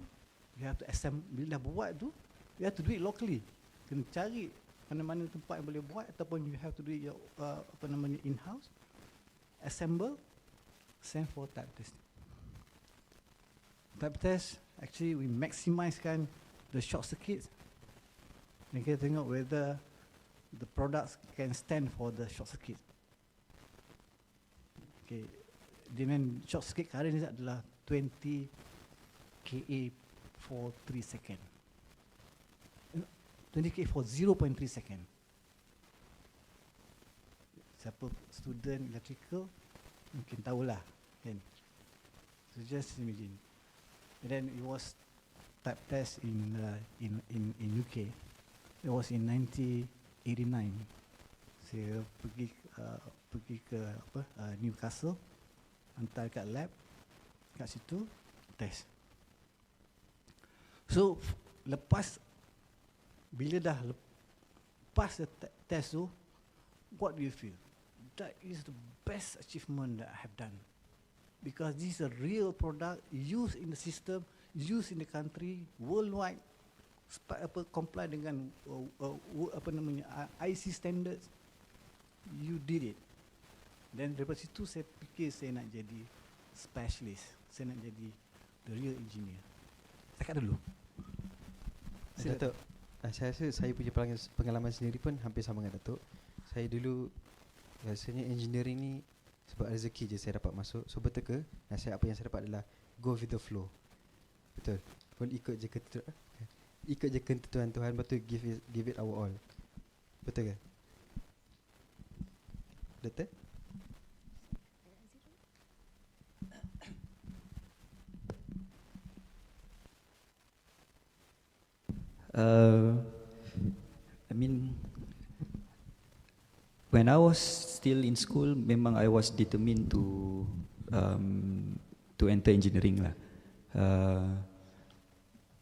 you have to assemble. Bila dah buat tu, you have to do it locally. Kena cari mana-mana tempat yang boleh buat, ataupun you have to do it your, apa namanya, in-house. Assemble, send for type testing. Type test, actually we maximizekan the short circuits. Dan kita tengok whether the products can stand for the short circuit. Okay, dengan short circuit current ni adalah 20 kA for 3 second. 20 kA for 0.3 second. Siapa student electrical mungkin tahulah kan. So just imagine. And then it was type test in UK. It was in 1989. Saya pergi ke Newcastle, hantar kat lab, kat situ test. So lepas bila dah lepas test tu, what do you feel? That is the best achievement that I have done, because this is a real product used in the system, used in the country, worldwide, comply dengan IC standards, you did it. Dan daripada situ saya fikir saya nak jadi specialist, saya nak jadi the real engineer. Cakap dulu. Datuk, saya rasa saya punya pengalaman sendiri pun hampir sama dengan Datuk. Saya dulu rasanya engineering ni sebab rezeki je saya dapat masuk. So betul ke? Nasihat apa yang saya dapat adalah go with the flow. Betul. Pun ikut je ketentuan Tuhan, betul, give it our all. Betul ke? Betul? I mean, when I was still in school, memang I was determined to enter engineering lah.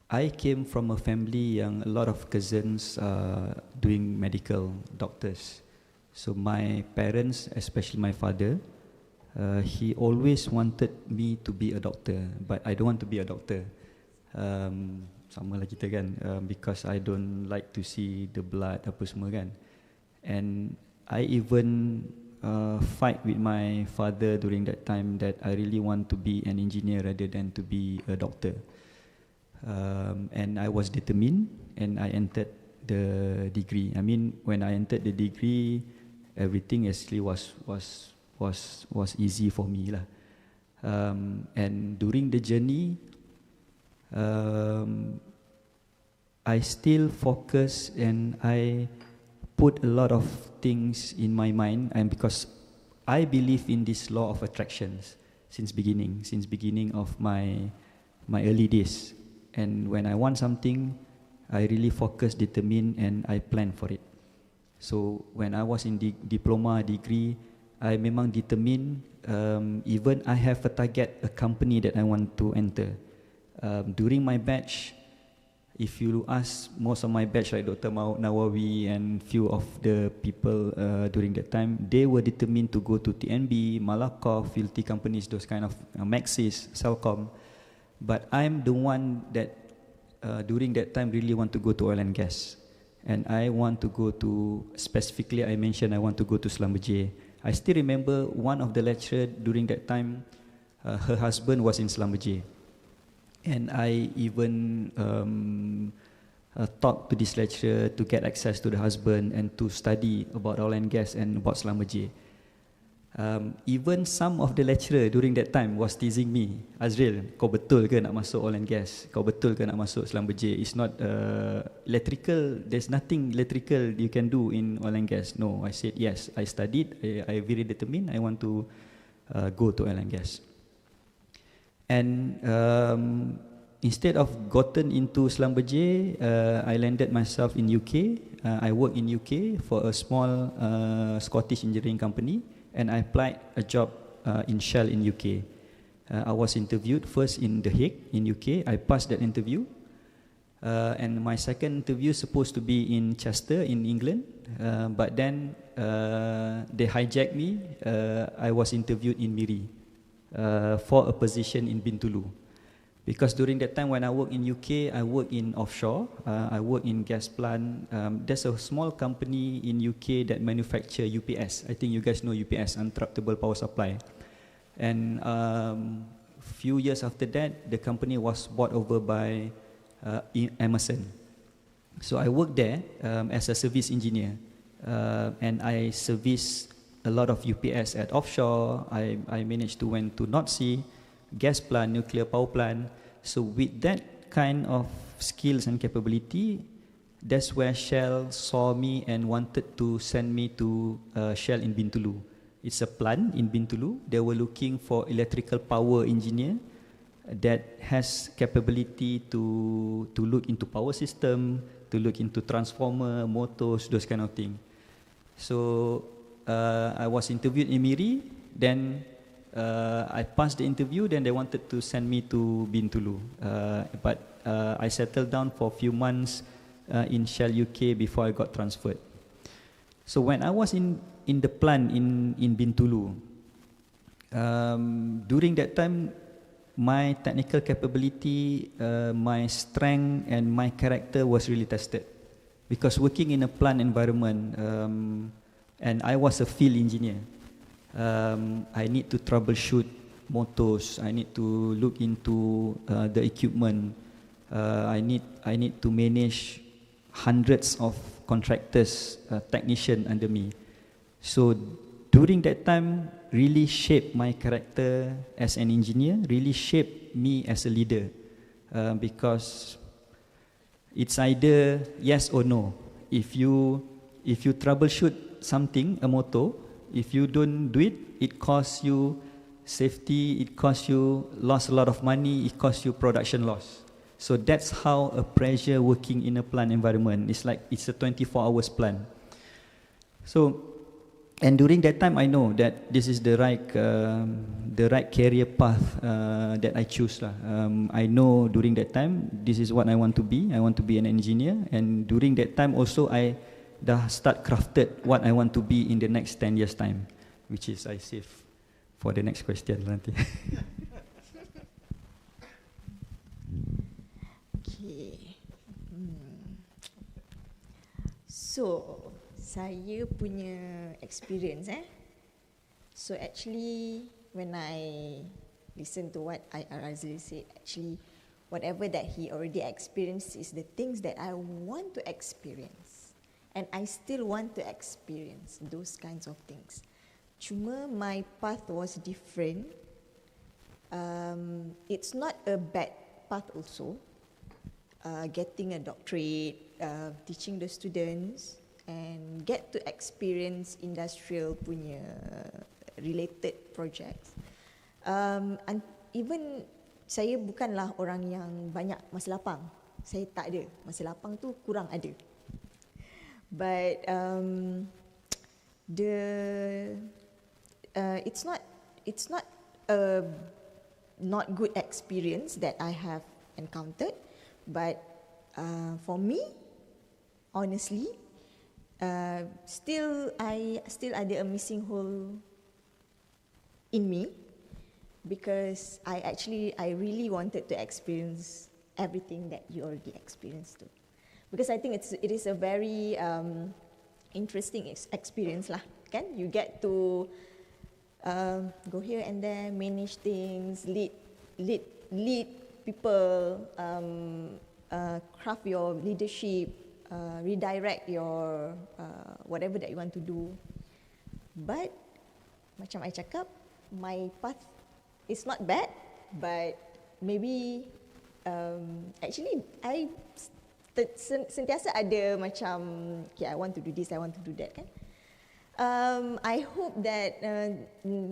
I came from a family yang a lot of cousins doing medical doctors. So my parents, especially my father, he always wanted me to be a doctor, but I don't want to be a doctor. Sama lah kita kan, because I don't like to see the blood apa semua kan. And I even fight with my father during that time that I really want to be an engineer rather than to be a doctor. And I was determined, and I entered the degree. I mean, when I entered the degree, everything actually was easy for me lah. And during the journey, I still focus and I put a lot of things in my mind, and because I believe in this law of attractions since beginning of my early days. And when I want something, I really focus, determine, and I plan for it. So when I was in diploma degree, I memang determine, even I have a target, a company that I want to enter. During my batch, if you ask most of my batch like Dr. Nawawi and few of the people during that time, they were determined to go to TNB, Malakoff, Filthy companies, those kind of Maxis, Celcom. But I'm the one that during that time really want to go to oil and gas. And I want to go to, specifically I mentioned I want to go to Selambejir. I still remember one of the lecturer during that time, her husband was in Selambejir. And I even talked to this lecturer to get access to the husband and to study about oil and gas and about Selambejir. Even some of the lecturer during that time was teasing me, Azril, kau betul ke nak masuk oil and gas? Kau betul ke nak masuk Selambejir? It's not electrical, there's nothing electrical you can do in oil and gas. No, I said yes, I studied, I very determined, I want to go to oil and gas. And instead of gotten into Selambejir, I landed myself in UK. I worked in UK for a small Scottish engineering company, and I applied a job in Shell in UK. I was interviewed first in The Hague in UK. I passed that interview, and my second interview supposed to be in Chester in England, but then they hijacked me. I was interviewed in Miri for a position in Bintulu. Because during that time when I work in UK, I work in offshore, I work in gas plant. There's a small company in UK that manufacture UPS. I think you guys know UPS, uninterruptible power supply. And few years after that, the company was bought over by Emerson. So I worked there as a service engineer, and I serviced a lot of UPS at offshore. I managed to went to North Sea, gas plant, nuclear power plant. So with that kind of skills and capability, that's where Shell saw me and wanted to send me to Shell in Bintulu. It's a plant in Bintulu. They were looking for electrical power engineer that has capability to look into power system, to look into transformer, motors, those kind of things. So I was interviewed in Miri, then I passed the interview, then they wanted to send me to Bintulu. But I settled down for a few months in Shell UK before I got transferred. So when I was in the plant in Bintulu, during that time, my technical capability, my strength and my character was really tested. Because working in a plant environment, and I was a field engineer, I need to troubleshoot motors, I need to look into the equipment, I need to manage hundreds of contractors, technicians under me. So during that time, really shaped my character as an engineer, really shaped me as a leader, because it's either yes or no. If you troubleshoot something, a motor, if you don't do it, it costs you safety, it costs you lost a lot of money, it costs you production loss. So that's how a pressure working in a plant environment. It's like it's a 24 hours plant. So, and during that time, I know that this is the right career path that I choose lah. I know during that time, this is what I want to be. I want to be an engineer. And during that time also, I dah start crafted what I want to be in the next 10 years time, which is I save for the next question nanti. Okay. So, saya punya experience So actually when I listen to what IR Azril said, actually whatever that he already experienced is the things that I want to experience. And I still want to experience those kinds of things. Cuma my path was different. It's not a bad path also. Getting a doctorate, teaching the students and get to experience industrial punya related projects. And even saya bukanlah orang yang banyak masa lapang. Saya tak ada. Masa lapang tu kurang ada. But it's not a not good experience that I have encountered, but for me, honestly, still ada a missing hole in me, because I really wanted to experience everything that you already experienced too. Because I think it is a very interesting experience lah, kan? You get to go here and there, manage things, lead people, craft your leadership, redirect your whatever that you want to do. But macam I cakap, my path is not bad, but maybe actually I sentiasa ada macam, okay, I want to do this, I want to do that, kan? I hope that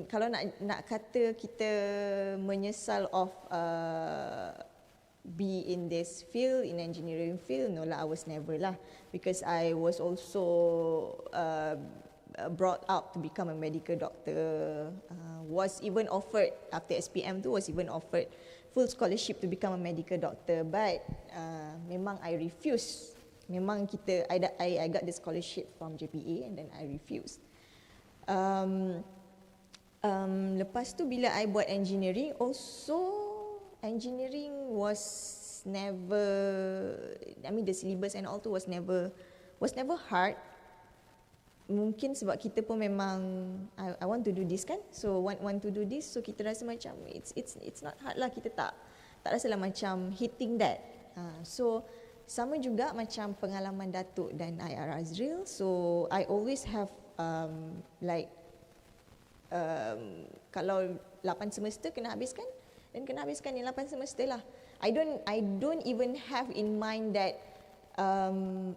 kalau nak kata kita menyesal of be in this field, in engineering field, no lah, I was never lah, because I was also brought up to become a medical doctor, was even offered after SPM tu, was even offered full scholarship to become a medical doctor, but memang I refused. Memang I got the scholarship from JPA and then I refused. Lepas tu bila I buat engineering, also engineering was never, I mean the syllabus and all tu was never hard. Mungkin sebab kita pun memang I want to do this, kan, so want to do this, so kita rasa macam it's not hard lah, kita tak rasalah macam hitting that. So sama juga macam pengalaman Datuk dan IR Azril, so I always have kalau 8 semester kena habiskan, dan kena habiskan ni 8 semester lah. I don't even have in mind that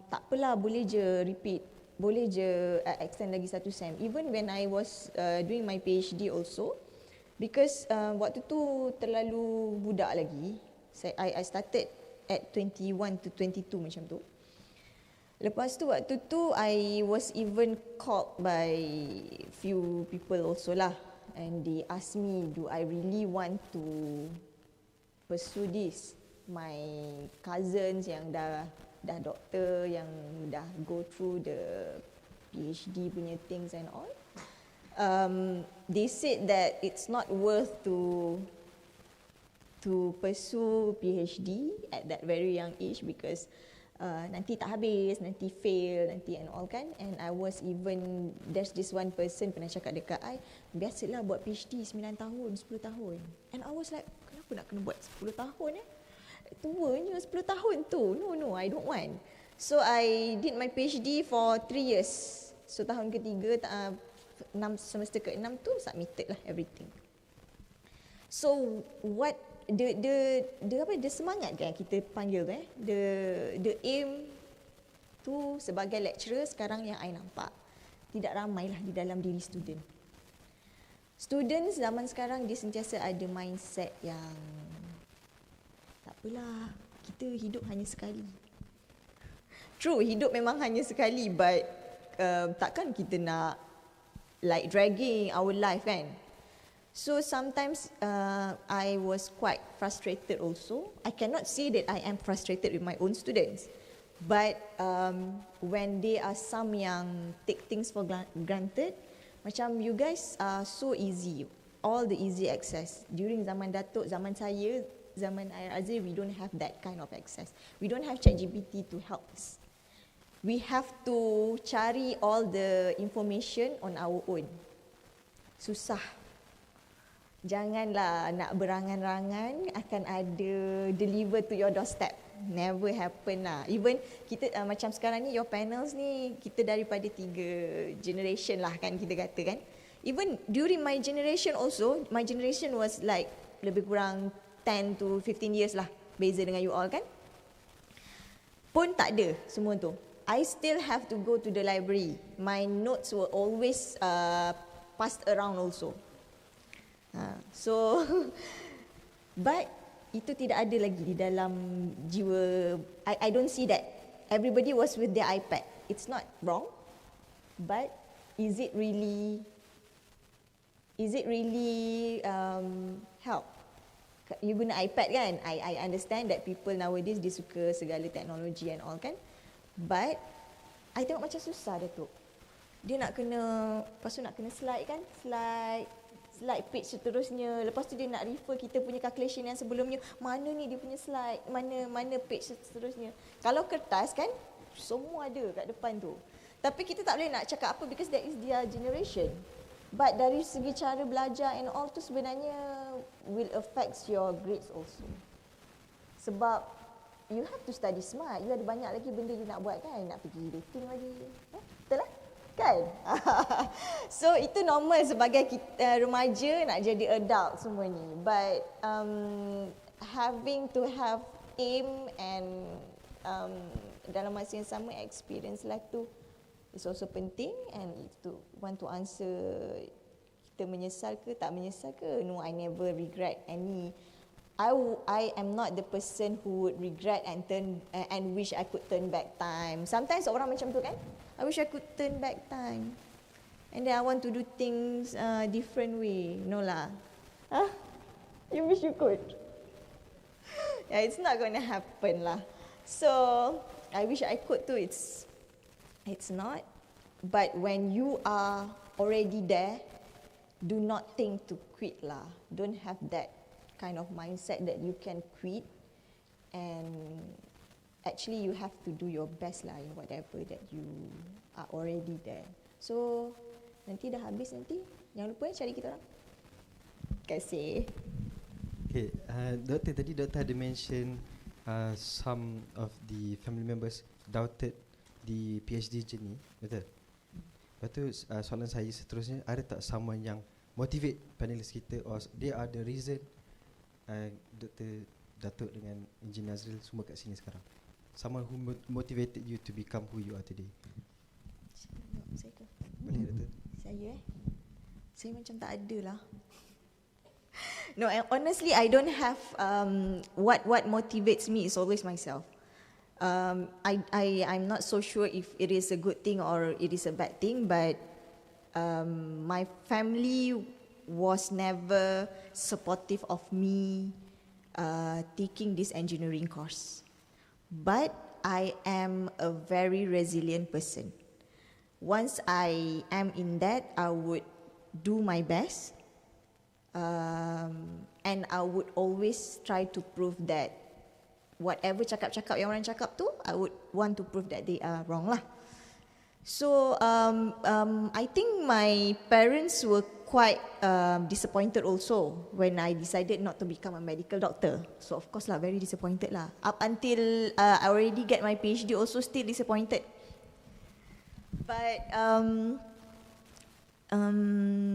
tak apalah, boleh je repeat, boleh je extend lagi 1 sem. Even when I was doing my PhD also, because waktu tu terlalu budak lagi. I started at 21 to 22 macam tu. Lepas tu waktu tu I was even called by few people also lah, and they asked me, do I really want to pursue this? My cousins yang dah doktor, yang dah go through the PhD punya things and all, they said that it's not worth to to pursue PhD at that very young age because nanti tak habis, nanti fail, nanti and all kan. And I was even, there's this one person pernah cakap dekat I, biasalah buat PhD 9 tahun, 10 tahun. And I was like, kenapa nak kena buat 10 tahun Tuanya 10 tahun tu. No, I don't want. So I did my PhD for 3 years. So tahun ketiga, semester ke-6 tu submitted lah everything. So what the semangat kan kita panggil tu the aim tu sebagai lecturer sekarang yang I nampak tidak ramai lah di dalam diri student. Students zaman sekarang dia sentiasa ada mindset yang tak apalah, kita hidup hanya sekali. True, hidup memang hanya sekali, but takkan kita nak like dragging our life kan. So sometimes I was quite frustrated also. I cannot say that I am frustrated with my own students. But when there are some yang take things for granted, macam you guys are so easy, all the easy access. During zaman Datuk, zaman saya, zaman Ayar Azri, we don't have that kind of access. We don't have ChatGPT to help us. We have to cari all the information on our own. Susah. Janganlah nak berangan-rangan akan ada deliver to your doorstep. Never happen lah. Even kita macam sekarang ni, your panels ni, kita daripada 3 generation lah kan kita kata kan. Even during my generation also, my generation was like lebih kurang 10 to 15 years lah beza dengan you all kan. Pun tak ada semua tu. I still have to go to the library. My notes were always passed around also. So, but itu tidak ada lagi di dalam jiwa. I don't see that. Everybody was with their iPad. It's not wrong, but is it really help? You guna iPad kan? I understand that people nowadays dia suka segala teknologi and all kan. But I tengok macam susah Datuk. Dia nak kena, lepas tu nak kena slide kan? Slide page seterusnya. Lepas tu dia nak refer kita punya calculation yang sebelumnya. Mana ni dia punya slide, mana page seterusnya. Kalau kertas kan, semua ada kat depan tu. Tapi kita tak boleh nak cakap apa because that is their generation. But dari segi cara belajar and all tu sebenarnya will affects your grades also. Sebab you have to study smart. You ada banyak lagi benda you nak buat kan. Nak pergi dating lagi. Betul lah? Kan? So itu normal sebagai kita, remaja nak jadi adult semua ni. But having to have aim and dalam masa yang sama experience lah tu is also penting. And itu want to answer, kita menyesal ke tak menyesal ke? No, I never regret any. I am not the person who would regret and wish I could turn back time. Sometimes orang macam tu kan? I wish I could turn back time. And then I want to do things different way. No lah. You wish you could? Yeah, it's not going to happen lah. So, I wish I could too. It's not. But when you are already there, do not think to quit lah. Don't have that kind of mindset that you can quit, and actually you have to do your best lah in whatever that you are already there. So nanti dah habis nanti, jangan lupa cari kita orang. Terima kasih. Okay, doktor ada mention some of the family members doubted the PhD journey, betul? Lepas tu soalan saya seterusnya, ada tak someone yang motivate panelis kita, or they are the reason Dr. Datuk dengan Engineer Azril semua kat sini sekarang? Someone who motivated you to become who you are today? Saya ke? Boleh Datuk? Saya macam tak ada lah. No, honestly I don't have what motivates me is always myself. I'm not so sure if it is a good thing or it is a bad thing, but my family was never supportive of me taking this engineering course. But I am a very resilient person. Once I am in that, I would do my best. and I would always try to prove that whatever cakap-cakap yang orang cakap tu, I would want to prove that they are wrong lah. So I think my parents were quite disappointed also when I decided not to become a medical doctor. So of course lah, very disappointed lah. Up until I already get my PhD, also still disappointed. But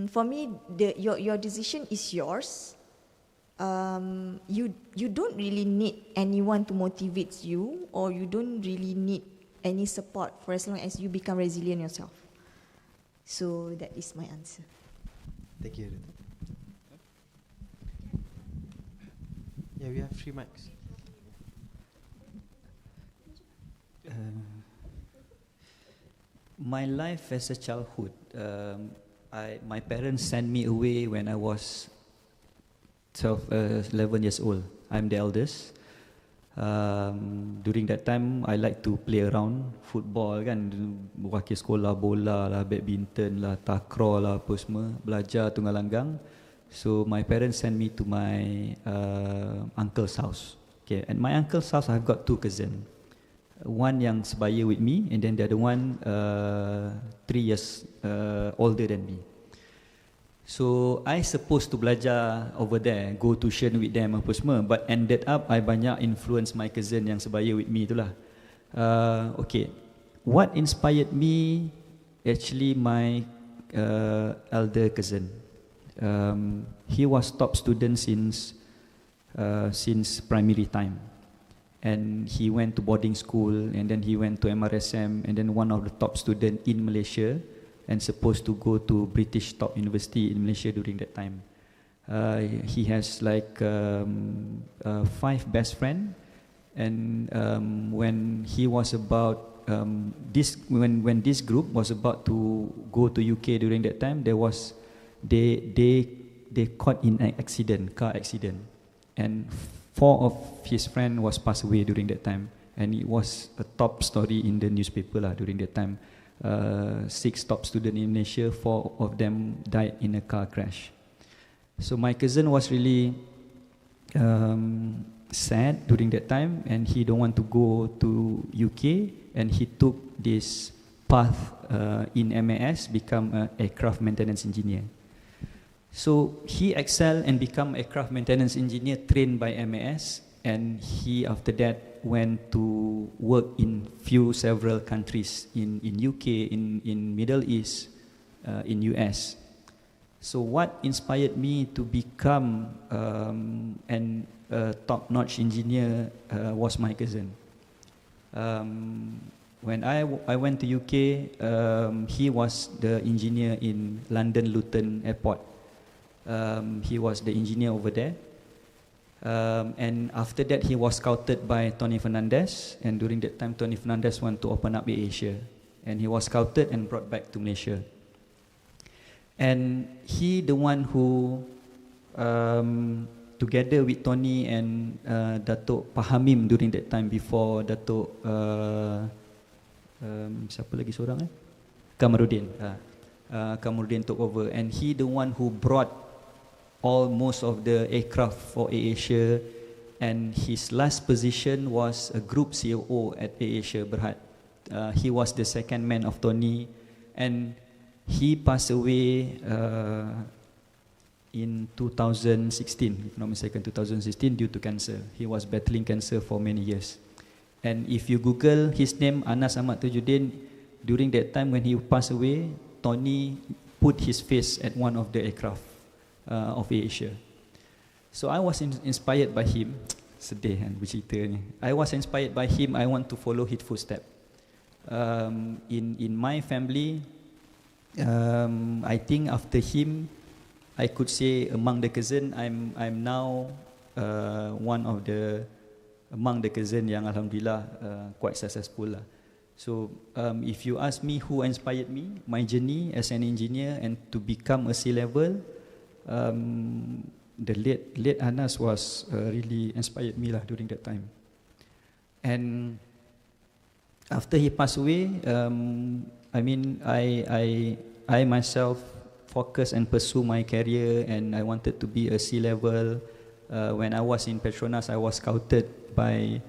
for me, your decision is yours. You don't really need anyone to motivate you, or you don't really need any support for as long as you become resilient yourself. So that is my answer. Thank you. Yeah, we have 3 mics. My life as a childhood, my parents sent me away when I was 11 years old. I'm the eldest. During that time, I like to play around football kan, wakil sekolah, bola lah, badminton lah, takraw lah, apa semua, belajar tunggal langgang. So my parents sent me to my uncle's house. Okay, at my uncle's house, I've got 2 cousins. One yang sebaya with me, and then the other one 3 years older than me. So I supposed to belajar over there, go tuition with them apa semua, but ended up I banyak influence my cousin yang sebaya with me itulah. Okay, what inspired me actually my elder cousin. He was top student since primary time, and he went to boarding school, and then he went to MRSM, and then one of the top student in Malaysia, and supposed to go to British top university in Malaysia during that time. He has like 5 best friend, and when he was about when this group was about to go to UK during that time, they caught in an accident, car accident, and 4 of his friend was passed away during that time, and it was a top story in the newspaper lah during that time. 6 top students in Malaysia, 4 of them died in a car crash. So my cousin was really sad during that time, and he don't want to go to UK, and he took this path in MAS, become an aircraft maintenance engineer. So he excelled and become aircraft maintenance engineer trained by MAS, and he after that went to work in several countries in UK, in Middle East, in US. So what inspired me to become an top-notch engineer was my cousin. When I went to UK, he was the engineer in London Luton Airport. He was the engineer over there. And after that, he was scouted by Tony Fernandez, and during that time, Tony Fernandez wanted to open up Asia, and he was scouted and brought back to Malaysia. And he the one who, together with Tony and Datuk Pahamim during that time, before Datuk siapa lagi seorang Kamarudin, Kamarudin took over, and he the one who brought most of the aircraft for AirAsia, and his last position was a group COO at AirAsia Berhad. He was the second man of Tony, and he passed away in 2016, if not mistaken, 2016, due to cancer. He was battling cancer for many years. And if you Google his name, Anas Ahmad Tajuddin, during that time when he passed away, Tony put his face at one of the aircraft of AirAsia. So I was inspired by him. Sedih kan bercerita ni. I was inspired by him. I want to follow his footsteps. In my family, I think after him, I could say among the cousin, I'm now one of the among the cousin yang alhamdulillah quite successful lah. So if you ask me who inspired me, my journey as an engineer and to become a C-level, the late Anas was really inspired me lah during that time. And after he passed away, I mean I myself focus and pursue my career, and I wanted to be a C-level. when I was in Petronas, I was scouted by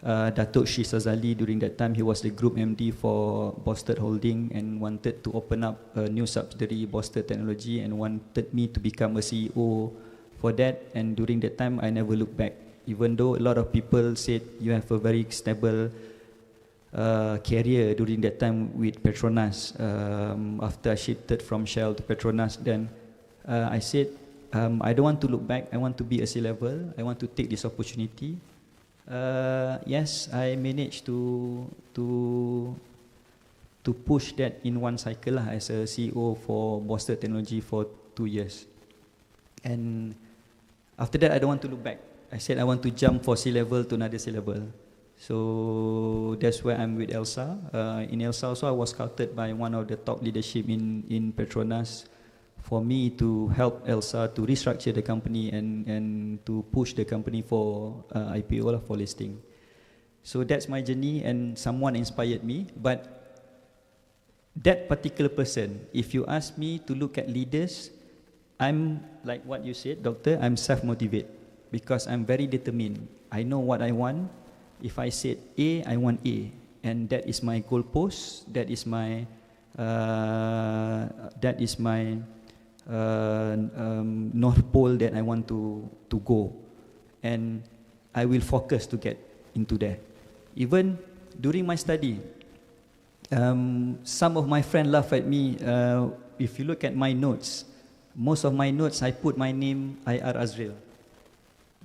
Datuk Shri Sazali. During that time, he was the group MD for Boston Holding and wanted to open up a new subsidiary, Boston Technology, and wanted me to become a CEO for that. And during that time, I never looked back. Even though a lot of people said you have a very stable career during that time with Petronas. After I shifted from Shell to Petronas, then I said, I don't want to look back. I want to be a C-level. I want to take this opportunity. Yes, I managed to push that in one cycle as a CEO for Boston Technology for 2 years. And after that, I don't want to look back. I said I want to jump for C-level to another C-level. So that's where I'm with Elsa. In Elsa also, I was scouted by one of the top leadership in Petronas for me to help Elsa to restructure the company and to push the company for IPO, for listing. So that's my journey, and someone inspired me. But that particular person, if you ask me to look at leaders, I'm like what you said, doctor, I'm self-motivated because I'm very determined. I know what I want. If I said A, I want A, and that is my goalpost. That is my North Pole that I want to go, and I will focus to get into that. Even during my study, some of my friends laugh at me. If you look at my notes, most of my notes I put my name IR Azrael,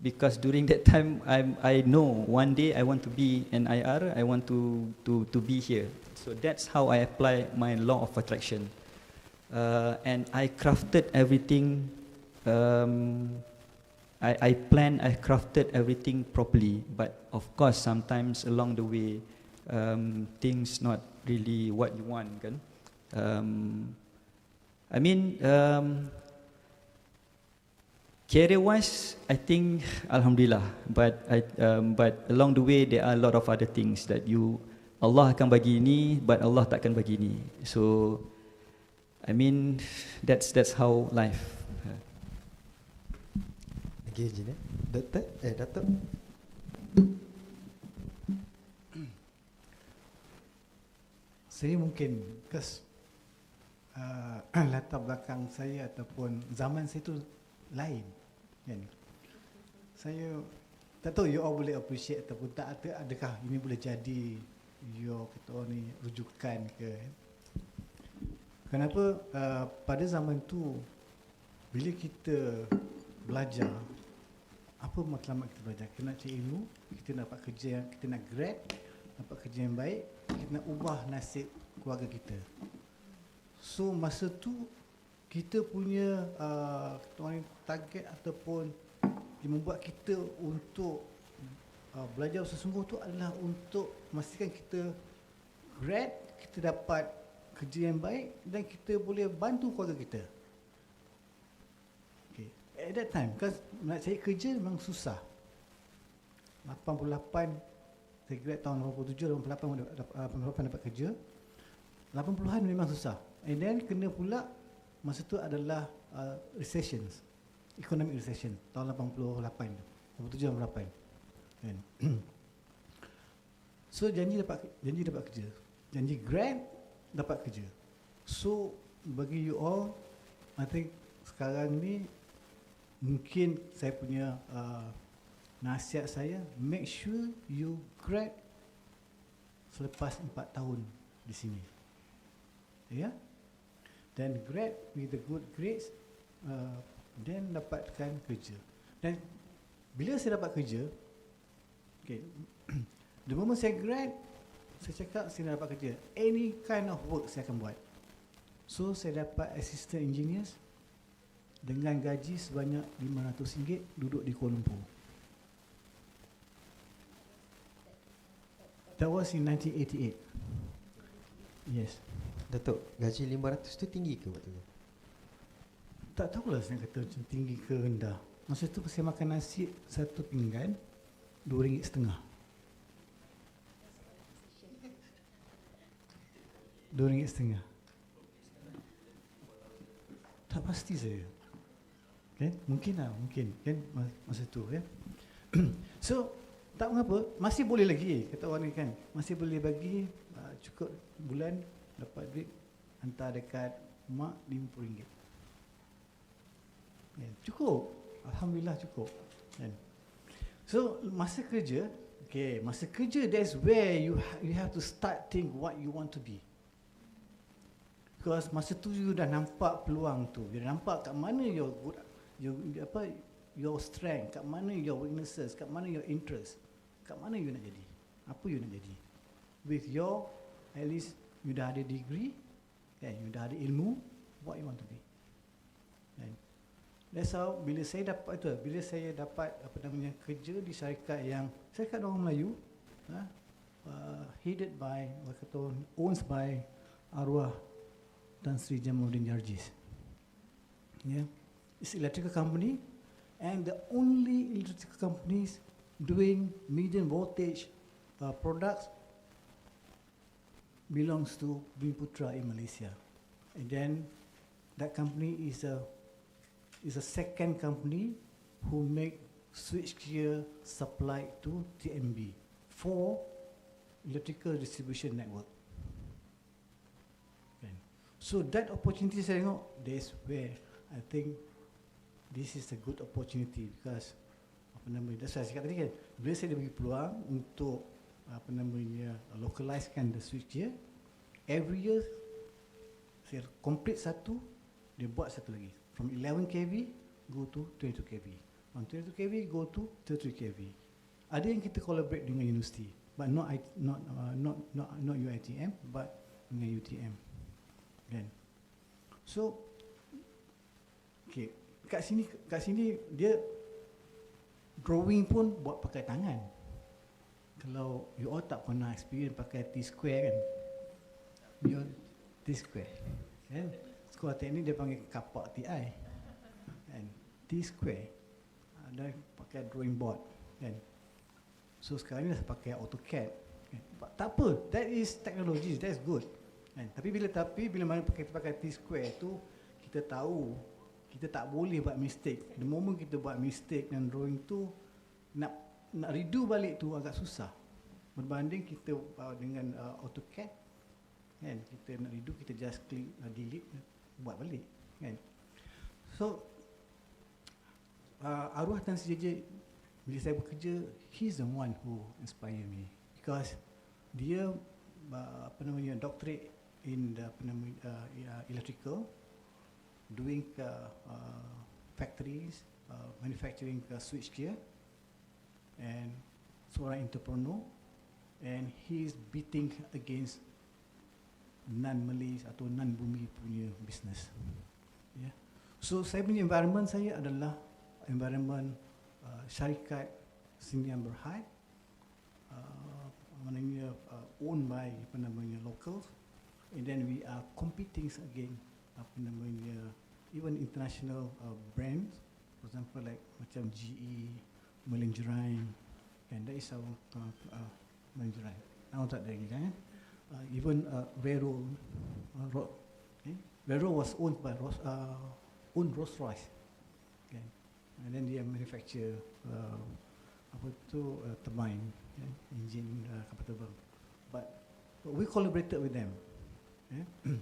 because during that time I know one day I want to be an IR. I want to be here. So that's how I apply my law of attraction. And I crafted everything. I planned, I crafted everything properly. But of course, sometimes along the way, things not really what you want, kan? I mean, career-wise, I think Alhamdulillah. But along the way, there are a lot of other things that Allah akan bagi ini, but Allah takkan bagi ini. So, I mean, that's how life. Okay, Engineer. Datuk. Saya mungkin, because latar belakang saya ataupun zaman saya tu lain, kan? Saya tak tahu you all boleh appreciate ataupun tak, adakah ini boleh jadi your kata orang ni rujukan ke? Kenapa pada zaman tu bila kita belajar, apa matlamat kita belajar? Kita nak cari ilmu, kita nak dapat kerja, kita nak grad, dapat kerja yang baik, kita nak ubah nasib keluarga kita. So masa tu kita punya target ataupun yang membuat kita untuk belajar sesungguh tu adalah untuk memastikan kita grad, kita dapat kerja yang baik dan kita boleh bantu keluarga kita. Okay. At that time, kan nak cari kerja memang susah. 88, saya grad tahun 87, 88 dapat kerja. 80-an memang susah. And then kena pula masa tu adalah recessions, economic recession tahun 88, 87, 88. Kan? So janji dapat kerja, janji grad dapat kerja. So bagi you all, I think sekarang ni mungkin saya punya nasihat saya, make sure you grad selepas 4 tahun di sini, ya. Dan grad with the good grades, then dapatkan kerja. Dan bila saya dapat kerja, okay, the moment saya grad, saya cakap saya nak dapat kerja, any kind of work saya akan buat. So saya dapat assistant engineers dengan gaji sebanyak RM500 duduk di Kuala Lumpur. That was in 1988. Yes. Datuk, gaji 500 tu tinggi ke waktu tu? Tak tahulah saya kata macam tinggi ke rendah. Masa tu saya makan nasi satu pinggan RM2.50. RM2.50. Tak pasti saya. Kan? Mungkin kan masa tu kan. So tak mengapa, masih boleh lagi kata orang ni kan, masih boleh bagi cukup bulan dapat duit hantar dekat mak RM50. Kan? Cukup, alhamdulillah cukup kan. So masa kerja, masa kerja that's where you have to start think what you want to be. Because masa tu you dah nampak peluang tu, you dah nampak kat mana your strength, kat mana your weaknesses, kat mana your interest, kat mana you nak jadi, apa you nak jadi. With your, at least you dah ada degree, kan, you dah ada ilmu, what you want to be. Kan. That's how bila saya dapat kerja di syarikat orang Melayu, headed by, owns by arwah Tan Sri Jamaluddin Jarjis. Yeah. It's electrical company, and the only electrical companies doing medium voltage products belongs to Bumiputera in Malaysia. And then that company is a second company who make switchgear supplied to TMB for electrical distribution network. Okay. So that opportunity saya tengok, that's where I think this is a good opportunity, because that's why saya cakap tadi kan, bila saya bagi peluang untuk localizekan the switchgear, every year saya complete satu, dia buat satu lagi, from 11 kV go to 22 kV, from 22 kV go to 33 kV. Ada yang kita collaborate dengan university, but not UiTM, but dengan UTM. Kan? So kat sini dia drawing pun buat pakai tangan. Kalau you all tak pernah experience pakai T-square kan, T-square kan, sekolah teknik dia panggil kapak TI kan, T-square ada pakai drawing board kan. So sekarang ni dah pakai AutoCAD kan. Tak apa, that is technology, that's good kan. Tapi bila mana pakai T-square tu, kita tahu kita tak boleh buat mistake. The moment kita buat mistake dan drawing tu, nak redo balik tu agak susah. Berbanding kita dengan AutoCAD kan, kita nak redo, kita just klik delete, buat balik kan. So arwah Tan Sri JJ, bila saya bekerja, he's the one who inspire me, because dia doctorate in the electrical, doing factories, manufacturing switchgear, and seorang entrepreneur, and he's beating against non-Malays atau non-bumi punya business. Yeah. So saya punya environment saya adalah environment syarikat Sdn Bhd, owned by locals, and then we are competing against even international brands, for example like macam GE, Melingerine, and that is our Melingerine. Now tak ada lagi kan? Even Vero, Vero was owned by Rolls-Royce, okay? And then dia manufacture turbine, engine kapal terbang. But we collaborated with them. Yeah?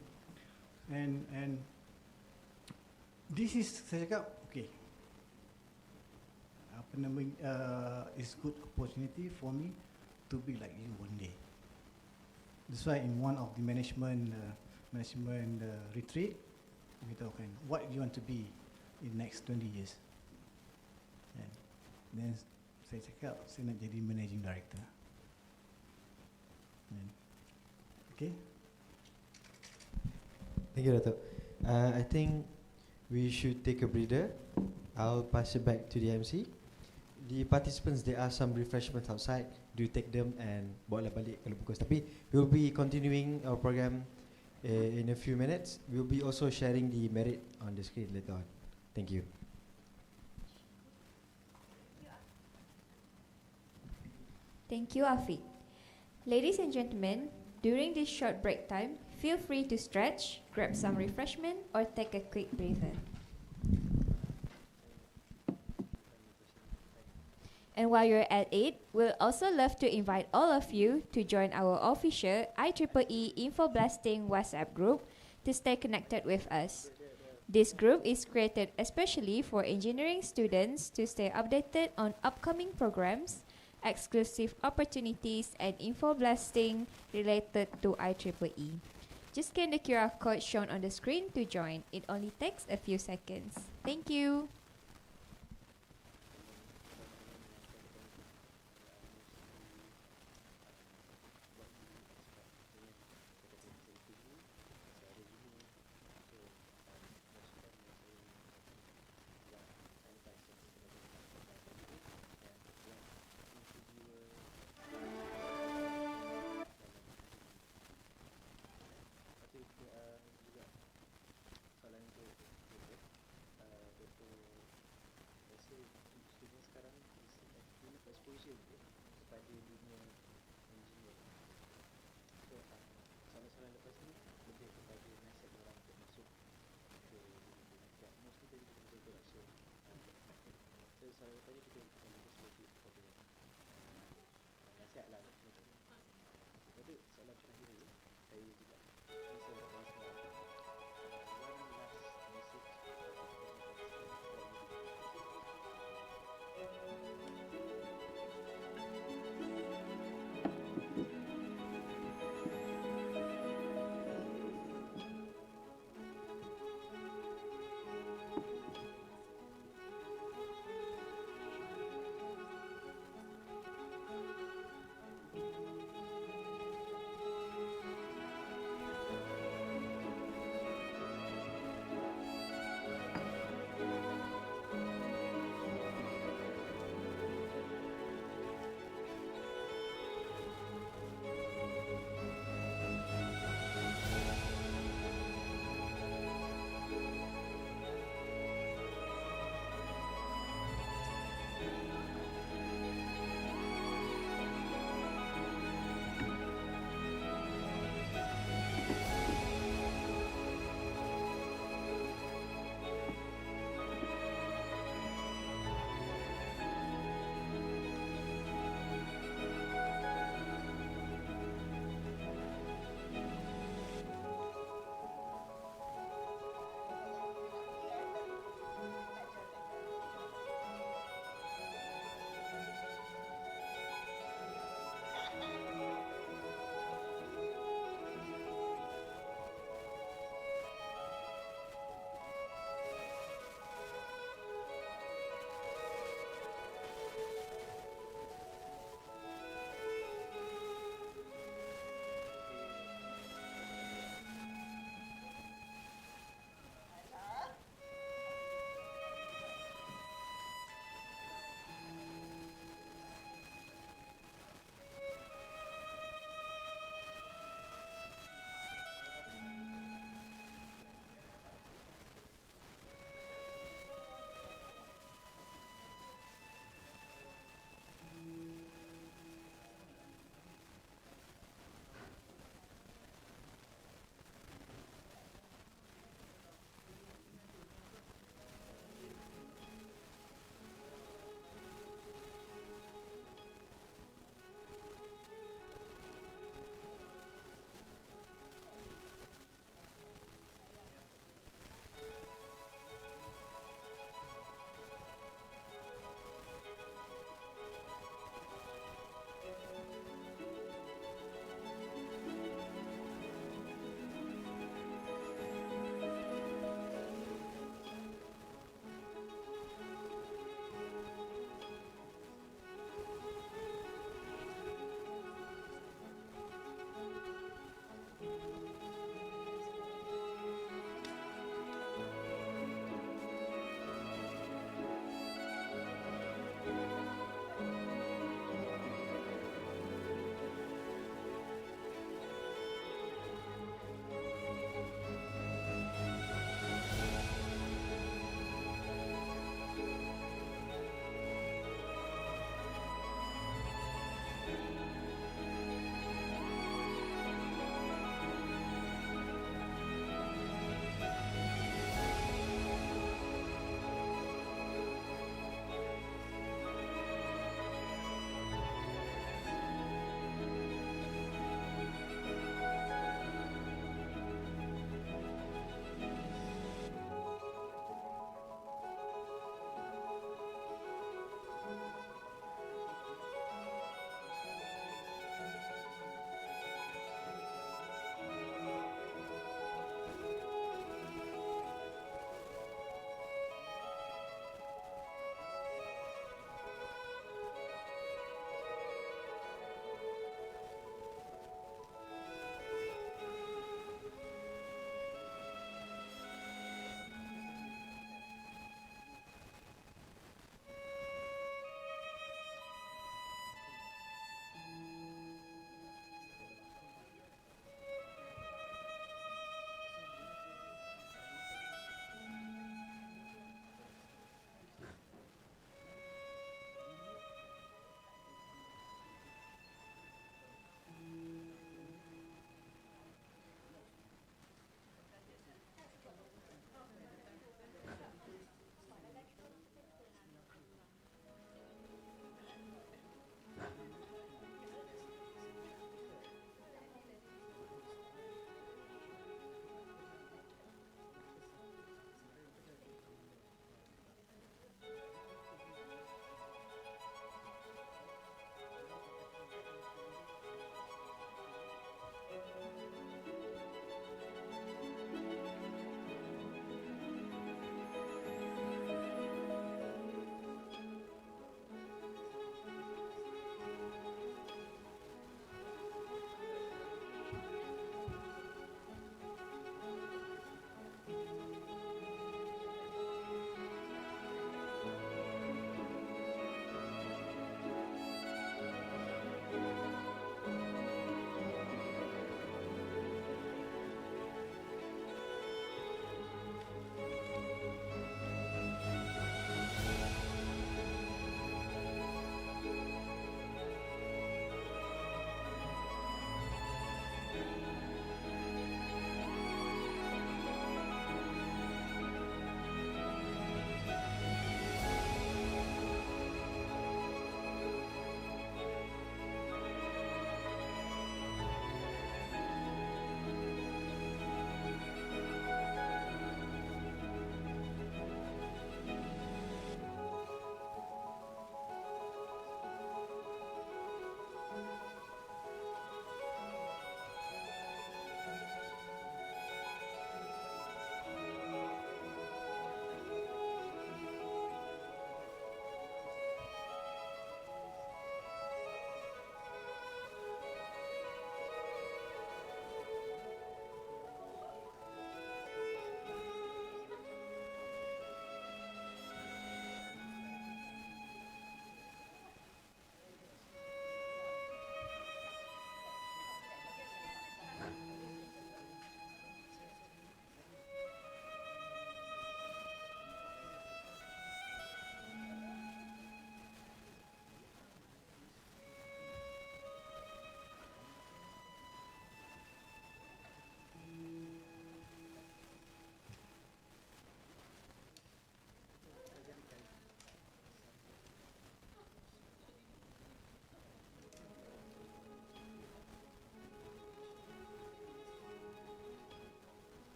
And this is, saya cakap, okay, it's good opportunity for me to be like you one day. That's why in one of the management retreat, we talk what you want to be in next 20 years. And then saya cakap, saya nak jadi managing director. And, okay. Thank you, Dato'. I think we should take a breather. I'll pass it back to the MC. The participants, there are some refreshments outside. Do take them and bawa balik kalau bagus. Tapi we'll be continuing our program in a few minutes. We'll be also sharing the merit on the screen later on. Thank you. Thank you, Afiq. Ladies and gentlemen, during this short break time, feel free to stretch, grab some refreshment, or take a quick breather. And while you're at it, we'll also love to invite all of you to join our official IEEE Info Blasting WhatsApp group to stay connected with us. This group is created especially for engineering students to stay updated on upcoming programs, exclusive opportunities, and info blasting related to IEEE. Just scan the QR code shown on the screen to join. It only takes a few seconds. Thank you.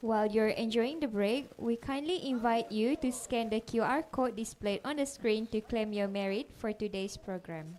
While you're enjoying the break, we kindly invite you to scan the QR code displayed on the screen to claim your merit for today's program.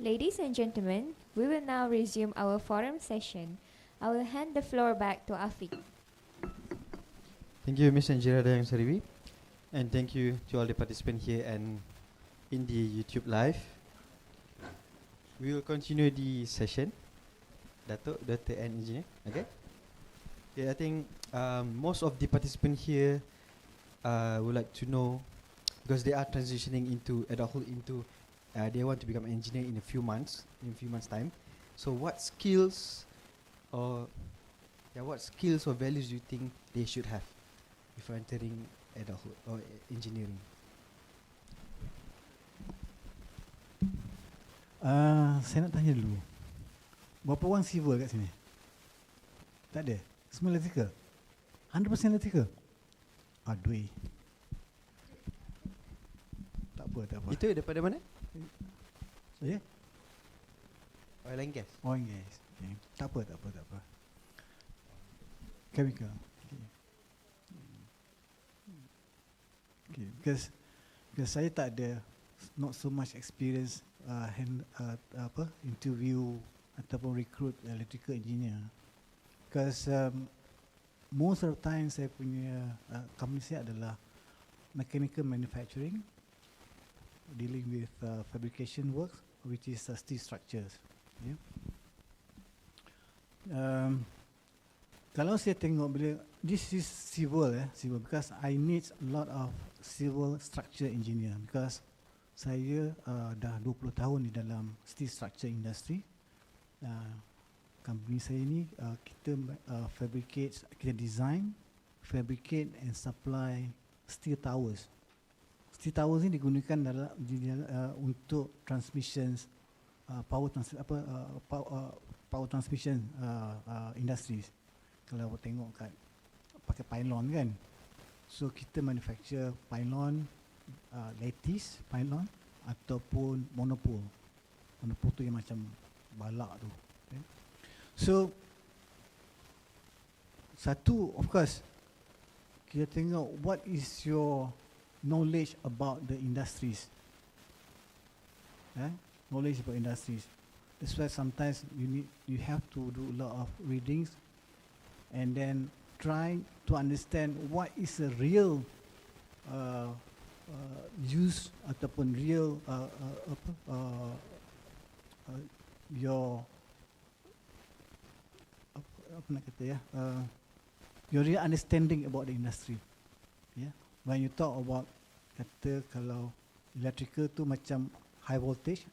Ladies and gentlemen, we will now resume our forum session. I will hand the floor back to Afiq. Thank you, Ms. Anjira Dayang Sariwi. And thank you to all the participants here and in the YouTube live. We will continue the session. Datuk and Engineer. Okay? Yeah, I think most of the participants here would like to know, because they are transitioning into adulthood, into they want to become an engineer in a few months time. So what skills or values do you think they should have before entering adulthood or engineering? Saya nak tanya dulu, berapa orang civil kat sini? Tak ada? Semua electrical? 100% electrical? Aduh. Tak apa. Itu daripada mana? Saya? Oil and gas. Oil and gas. Okay. Tak apa. Chemical. Okay. Because saya tak ada, not so much experience interview ataupun recruit electrical engineer. Because most of the time saya punya company saya adalah mechanical manufacturing, dealing with fabrication work, which is steel structures. Yeah. Kalau saya tengok bila this is civil, because I need a lot of civil structure engineer, because saya dah 20 tahun di dalam steel structure industry. company saya ni kita kita design, fabricate and supply steel towers. Steel towers ni digunakan untuk transmissions power transmission industries. Kalau tengok kat pakai pylon kan. So kita manufacture pylon, lattice pylon ataupun monopole. Monopole tu yang macam balak tu. Okay. So satu, of course, kita tengok what is your knowledge about the industries. Knowledge about industries. That's why sometimes you have to do a lot of readings and then try to understand what is a real use ataupun real your apa nak kata ya, your real understanding about the industry. Yeah, when you talk about kata kalau electrical tu macam high voltage,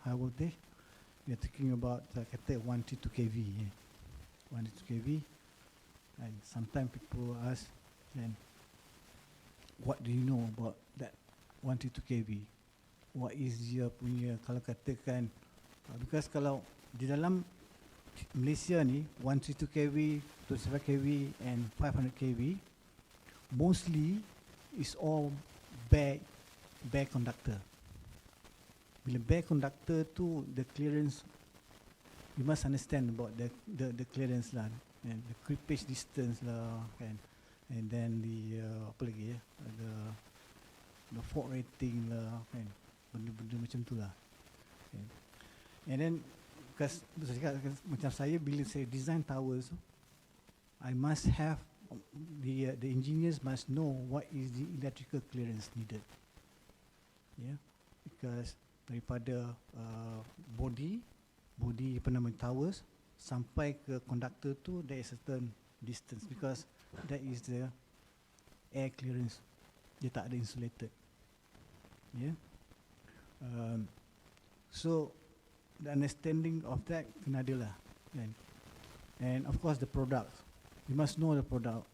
high voltage, we are talking about kata 132 kV, 132 kV, and sometimes people ask, then what do you know about that 132 kV? What is your punya, kalau katakan, because kalau di dalam Malaysia ni 132 kV, 27 kV and 500 kV mostly is all bare conductor. Bila bare conductor tu, the clearance, you must understand about the clearance lah, and the creepage distance lah, and then the apa lagi ya, the fault rating lah, kan, benda-benda macam tu lah. Okay. And then because macam saya bila saya design towers, I must have the engineers must know what is the electrical clearance needed. Yeah, because daripada body apa nama towers sampai ke conductor tu there is a certain distance, because that is the air clearance. Dia tak ada insulated. Yeah. So the understanding of that kena ada lah, kan? And of course the product, you must know the product,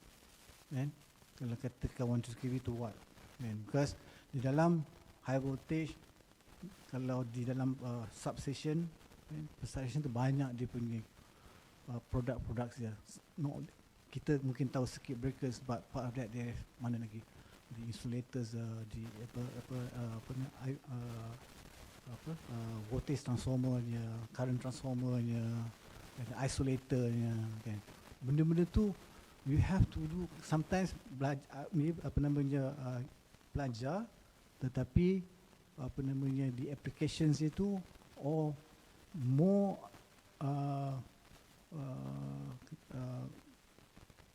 kan? Kalau katakan 120 kV to what, kan? Because di dalam high voltage, kalau di dalam substation, kan? Substation tu banyak dia punya produk dia. No, kita mungkin tahu circuit breakers, but part of that there mana lagi? The insulators, di voltage transformernya, current transformernya, isolatornya, kan. Benda-benda tu you have to do sometimes belajar, tetapi the applications itu or more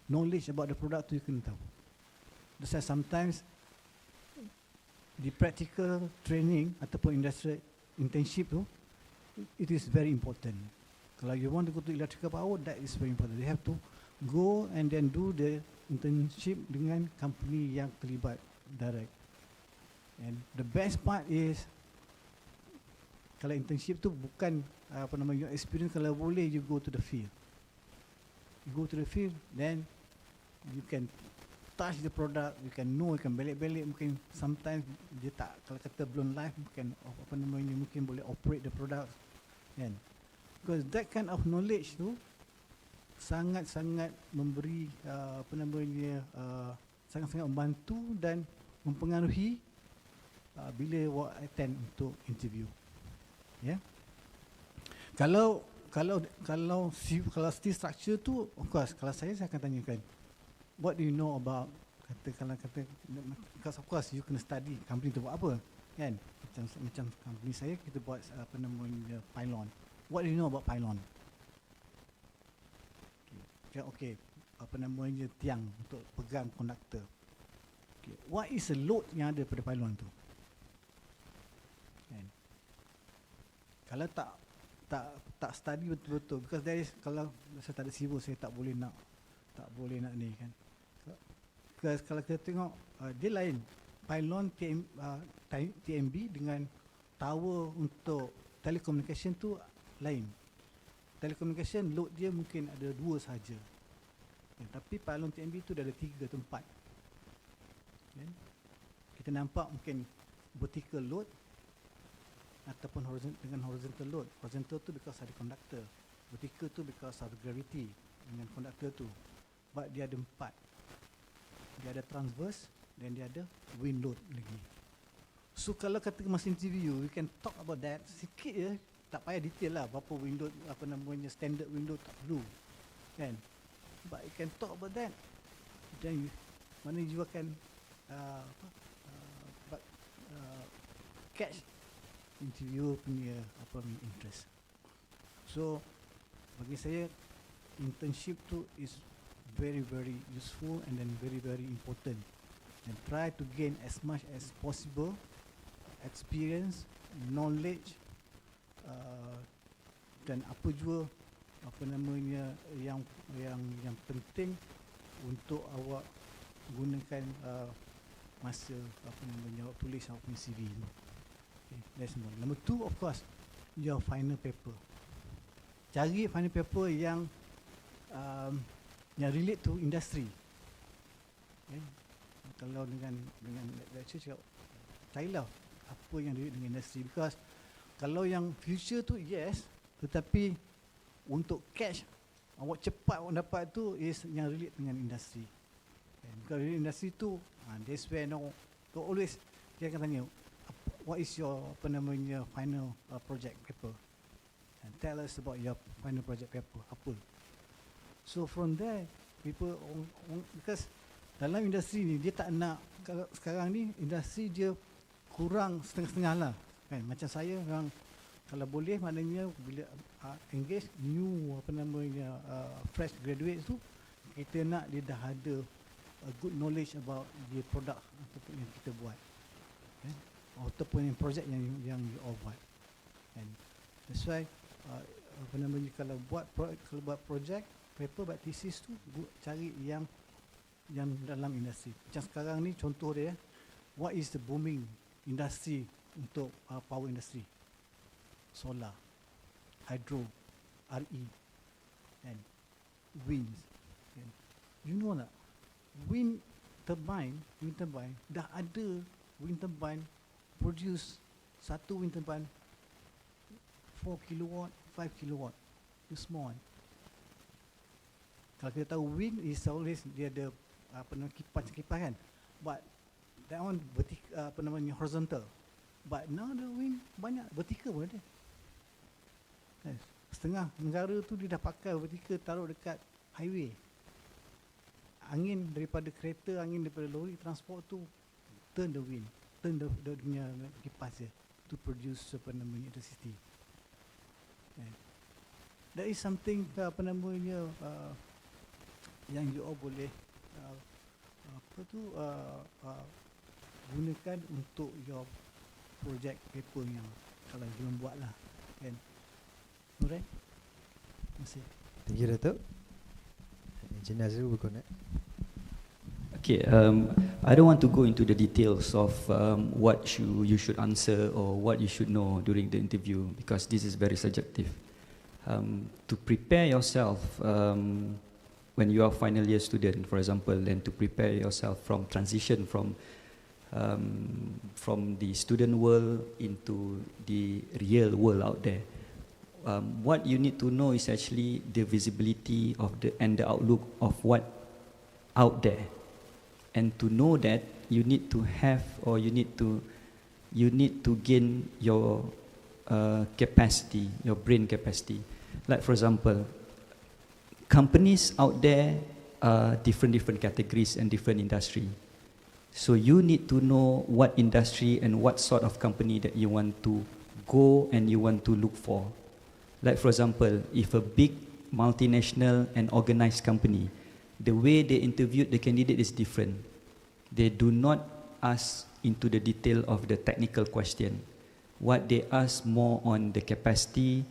knowledge about the product tu you kena tahu. That's why sometimes the practical training ataupun industrial internship tu, it is very important. Kalau you want to go to electrical power, that is very important. You have to go and then do the internship dengan company yang terlibat direct. And the best part is, kalau internship tu bukan your experience, kalau boleh you go to the field. You go to the field, then you can touch the product, you can know, you can balik-balik, mungkin sometimes dia tak, kalau kata belum live, mungkin mungkin boleh operate the product, kan? Because that kind of knowledge tu sangat-sangat memberi sangat-sangat membantu dan mempengaruhi bila awak attend untuk interview. Ya. Yeah? Kalau steel structure tu, of course, kalau saya akan tanyakan, what do you know about, because of course you kena study company tu buat apa, kan? Macam company saya, kita buat pylon. What do you know about pylon? Okay, tiang untuk pegang konduktor. Okay. What is the load yang ada pada pylon tu? Kan? Kalau tak study betul-betul, because there is, kalau saya tak ada civil, saya tak boleh nak ni, kan? Because kalau kita tengok dia lain, pylon TMB dengan tower untuk telecommunication tu lain. telecommunication load dia mungkin ada 2 sahaja. Tapi pylon TMB tu dah ada 3 atau 4. Kita nampak mungkin vertical load ataupun dengan horizontal load. Horizontal tu because ada conductor, vertical tu because of gravity dengan conductor tu. But dia ada 4. Dia ada transverse dan dia ada wind load lagi. So kalau kata masa interview, we can talk about that sikit je, tak payah detail lah berapa wind load, apa namanya standard wind load, tak perlu kan. But you can talk about that, then you, mana you akan catch interviewer punya apa interest. So bagi saya internship tu is very useful and then very important, and try to gain as much as possible experience, knowledge, dan apa jua apa namanya yang penting untuk awak gunakan masa apa namanya awak tulis awak punya CV tu. Okay, that's one. Number 2, of course, your final paper. Cari final paper yang relate to industry. Okay. Kalau dengan lecture cakap, carilah apa yang relate dengan industri, because kalau yang future tu yes, tetapi untuk catch awak cepat awak dapat tu is yang relate dengan industri. Kalau relate industri tu, that's where to always dia akan tanya, what is your apa namanya final project paper, and tell us about your final project paper apa. So from there people because dalam industri ni dia tak nak, kalau sekarang ni industri dia kurang setengah-setengah lah kan. Macam saya memang kalau boleh maknanya bila engage new apa namanya fresh graduates tu, kita nak dia dah ada a good knowledge about the product ataupun yang kita buat kan, ataupun yang project yang you all buat. And that's why apa namanya kalau buat project paper buat thesis tu cari yang dalam industri. Macam sekarang ni contoh dia, what is the booming industry untuk power industry? Solar, hydro, RE, and wind. And you know tak, wind turbine dah ada wind turbine produce satu wind turbine 4 kilowatt, 5 kilowatt, it's small. Kalau kita tahu wind is always dia ada apa namanya kipas kan, but that one apa namanya horizontal, but now the wind banyak vertical pun ada. Setengah negara tu dia dah pakai vertical, taruh dekat highway. Angin daripada kereta, angin daripada lori transport tu turn the wind, turn the punya kipas dia to produce apa namanya electricity. That is something apa namanya yang you all boleh gunakan untuk your project paper yang kalau you buat lah kan. Alright. Terima kasih. Thank you, Datuk. Engineer Azril will connect. Okay, I don't want to go into the details of what you should answer or what you should know during the interview, because this is very subjective. To prepare yourself when you are final year student, for example, and to prepare yourself from transition from the student world into the real world out there. What you need to know is actually the visibility of and the outlook of what out there, and to know that you need to have, or you need to gain your capacity, your brain capacity. Like for example, companies out there are different categories and different industry. So you need to know what industry and what sort of company that you want to go and you want to look for. Like for example, if a big multinational and organized company, the way they interviewed the candidate is different. They do not ask into the detail of the technical question. What they ask more on the capacity.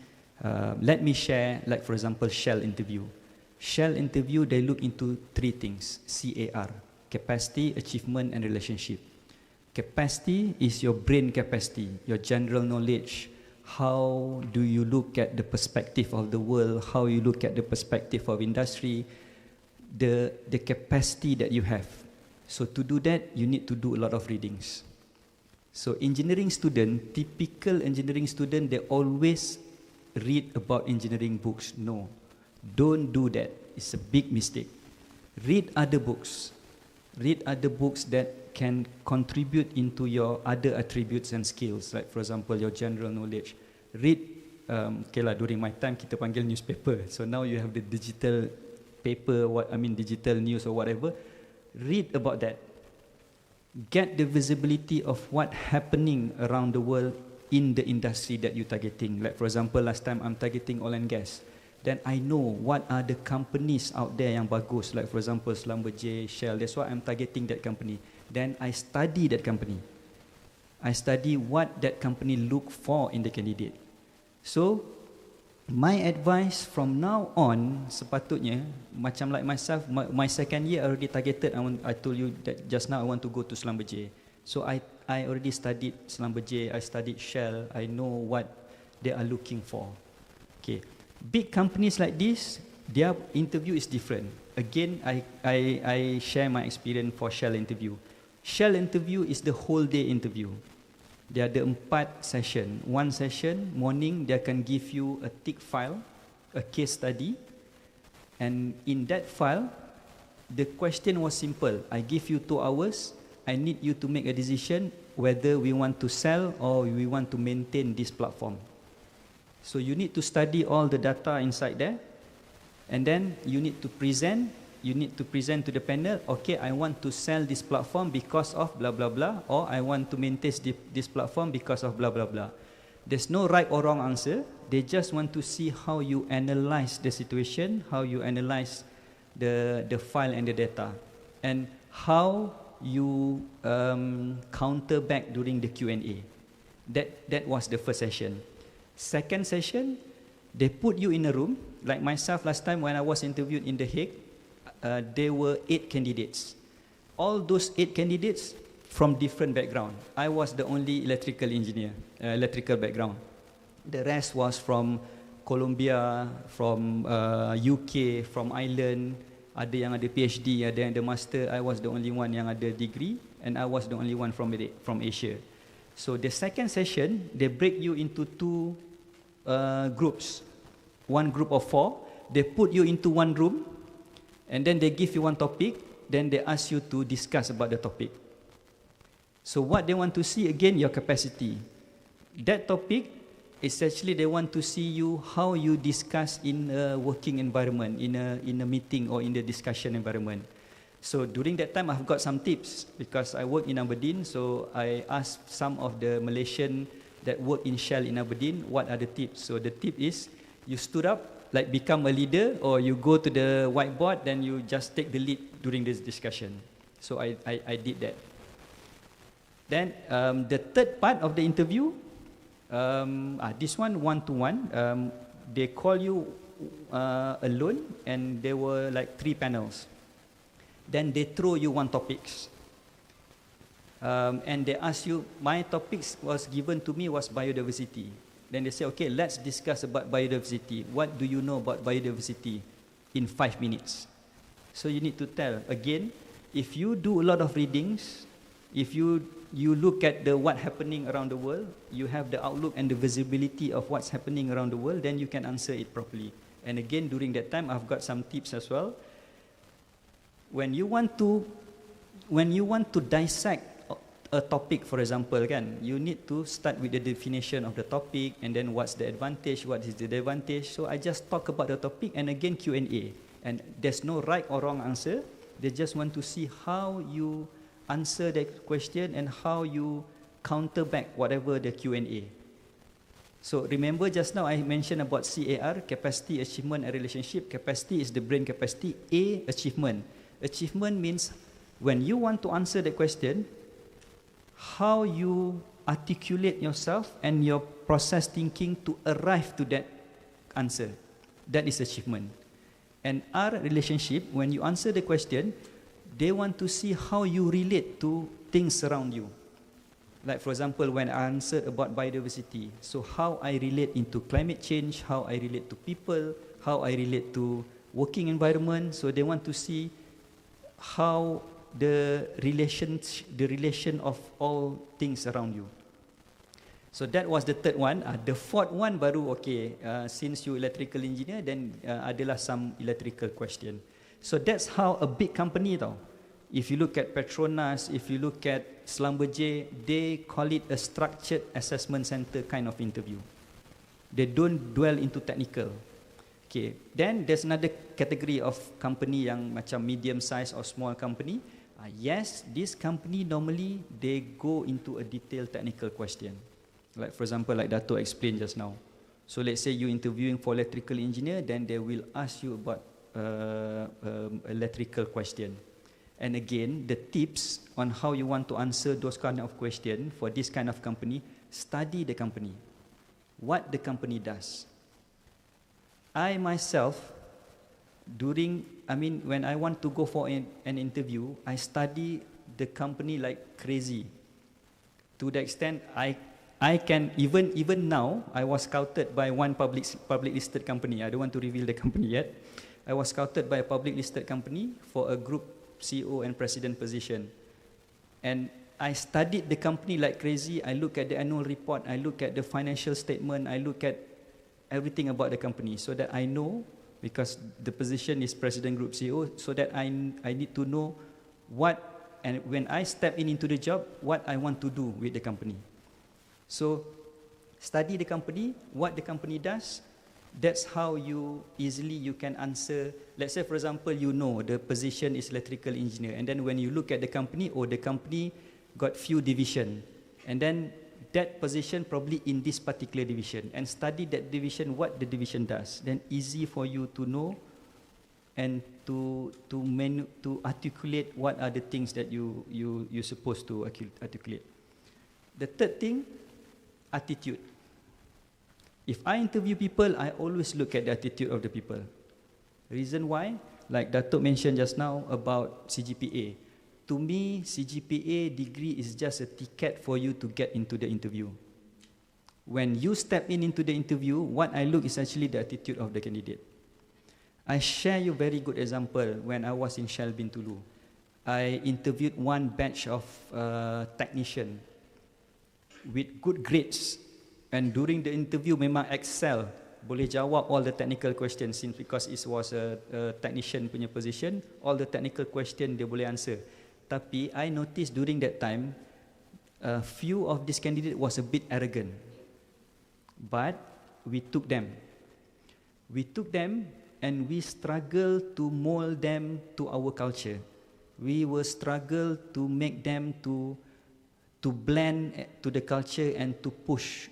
Let me share, like for example, Shell interview. Shell interview, they look into 3 things, CAR, capacity, achievement, and relationship. Capacity is your brain capacity, your general knowledge, how do you look at the perspective of the world, how you look at the perspective of industry, the capacity that you have. So to do that, you need to do a lot of readings. So engineering student, typical engineering student, they always read about engineering books. No, don't do that. It's a big mistake. Read other books. Read other books that can contribute into your other attributes and skills. Like for example, your general knowledge. Read, okay lah, during my time kita panggil newspaper. So now you have the digital paper, digital news or whatever. Read about that. Get the visibility of what happening around the world in the industry that you're targeting. Like for example, last time I'm targeting oil and gas. Then I know what are the companies out there yang bagus. Like for example, Schlumberger, Shell. That's why I'm targeting that company. Then I study that company. I study what that company look for in the candidate. So, my advice from now on, sepatutnya, macam like myself, my second year I already targeted, I told you that just now I want to go to Schlumberger. So I already studied Schlumberger, I studied Shell, I know what they are looking for. Okay, big companies like this, their interview is different. Again, I share my experience for Shell interview. Shell interview is the whole day interview. Dia ada 4 session. One session, morning, dia akan give you a thick file, a case study. And in that file, the question was simple. I give you 2 hours. I need you to make a decision whether we want to sell or we want to maintain this platform. So you need to study all the data inside there. And then you need to present. You need to present to the panel, okay, I want to sell this platform because of blah, blah, blah, or I want to maintain this platform because of blah, blah, blah. There's no right or wrong answer. They just want to see how you analyze the situation, how you analyze the file and the data, and how you counter back during the Q&A. That was the first session. Second session, they put you in a room. Like myself last time when I was interviewed in The Hague, there were 8 candidates. All those 8 candidates from different background. I was the only electrical engineer, electrical background. The rest was from Colombia, from UK, from Ireland. Ada yang ada PhD, ada yang ada master. I was the only one yang ada degree, and I was the only one from Asia. So the second session, they break you into 2 groups. One group of 4. They put you into one room, and then they give you one topic. Then they ask you to discuss about the topic. So what they want to see, again, your capacity. That topic is actually they want to see you how you discuss in a working environment, in a meeting or in the discussion environment. So during that time, I've got some tips because I work in Aberdeen. So I asked some of the Malaysian that work in Shell in Aberdeen, what are the tips? So the tip is, you stood up, like become a leader, or you go to the whiteboard, then you just take the lead during this discussion. So I did that. Then the third part of the interview, this one-to-one, they call you alone, and there were like 3 panels. Then they throw you one topics. And they ask you, my topics was given to me was biodiversity. Then they say, okay, let's discuss about biodiversity. What do you know about biodiversity in 5 minutes? So you need to tell. Again, if you do a lot of readings, if you look at what happening around the world, you have the outlook and the visibility of what's happening around the world, then you can answer it properly. And again, during that time, I've got some tips as well. When you want to dissect a topic, for example, you need to start with the definition of the topic, and then what's the advantage, what is the disadvantage. So I just talk about the topic, and again Q&A. And there's no right or wrong answer. They just want to see how you answer that question and how you counter back whatever the Q&A. So remember just now I mentioned about CAR, capacity, achievement, and relationship. Capacity is the brain capacity. A, achievement. Achievement means when you want to answer the question, how you articulate yourself and your process thinking to arrive to that answer. That is achievement. And our relationship, when you answer the question, they want to see how you relate to things around you. Like for example, when I answered about biodiversity, so how I relate into climate change, how I relate to people, how I relate to working environment. So they want to see how the relation of all things around you. So that was the third one. The fourth one baru okay. Since you electrical engineer, then adalah some electrical question. So that's how a big company tau. If you look at Petronas, if you look at Schlumberger, they call it a structured assessment center kind of interview. They don't dwell into technical. Okay, then there's another category of company yang macam medium size or small company. Yes, this company normally they go into a detailed technical question. Like for example, like Dato explained just now. So let's say you interviewing for electrical engineer, then they will ask you about electrical question. And again, the tips on how you want to answer those kind of questions for this kind of company, study the company. What the company does. I myself, when I want to go for an interview, I study the company like crazy. To the extent I can, even now, I was scouted by one public listed company. I don't want to reveal the company yet. I was scouted by a public listed company for a group CEO and president position. And I studied the company like crazy. I look at the annual report, I look at the financial statement, I look at everything about the company so that I know, because the position is president group CEO, so that I need to know what, and when I step into the job, what I want to do with the company. So study the company, what the company does. That's how you can answer. Let's say for example, you know the position is electrical engineer, and then when you look at the company, or the company got few division, and then that position probably in this particular division, and study that division, what the division does, then easy for you to know and to articulate what are the things that you're supposed to articulate. The third thing, attitude. If I interview people, I always look at the attitude of the people. Reason why? Like Dato' mentioned just now about CGPA. To me, CGPA degree is just a ticket for you to get into the interview. When you step into the interview, what I look is actually the attitude of the candidate. I share you very good example when I was in Shell Bintulu. I interviewed one batch of technician with good grades. And during the interview memang excel, boleh jawab all the technical questions, since because it was a technician punya position, all the technical question dia boleh answer. Tapi I noticed during that time, a few of this candidate was a bit arrogant. But we took them. We took them and we struggled to mold them to our culture. We will struggle to make them to blend to the culture and to push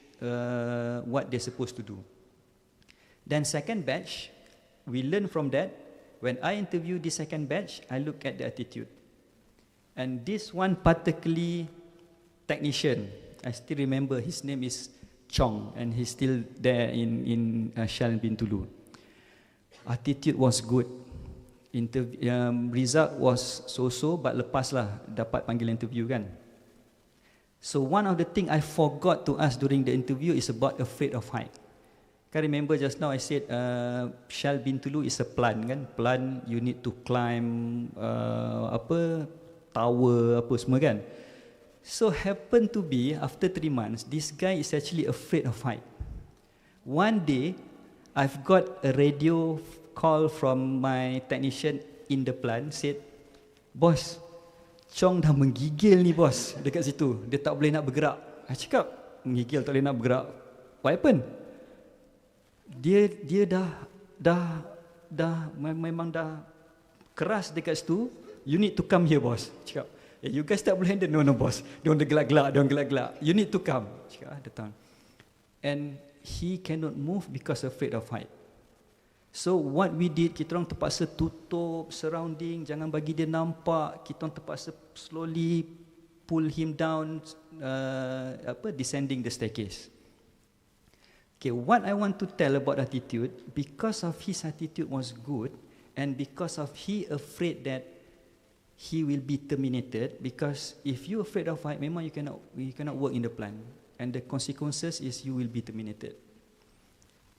what they're supposed to do. Then second batch, we learn from that. When I interview the second batch, I look at the attitude. And this one particularly technician, I still remember his name is Chong, and he's still there in Shell Bintulu. Attitude was good. Result was so-so, but lepas lah dapat panggil interview kan. So one of the things I forgot to ask during the interview is about afraid of height. Can remember just now I said Shell Bintulu is a plant kan. Plant you need to climb tower apa semua kan. So happen to be after 3 months, this guy is actually afraid of height. One day, I've got a radio call from my technician in the plant, said, "Boss, Chong dah menggigil ni bos dekat situ. Dia tak boleh nak bergerak." I cakap, menggigil tak boleh nak bergerak. What happened? Dia memang dah keras dekat situ. You need to come here boss. Cakap, you guys tak boleh handle. No boss. Dia orang gelak-gelak. You need to come. Cakap, datang. And he cannot move because afraid of height. So what we did, kita orang terpaksa tutup surrounding, jangan bagi dia nampak. Kita orang terpaksa slowly pull him down, descending the staircase. Okay, what I want to tell about attitude, because of his attitude was good, and because of he afraid that he will be terminated, because if you afraid of height, memang you cannot work in the plant, and the consequences is you will be terminated.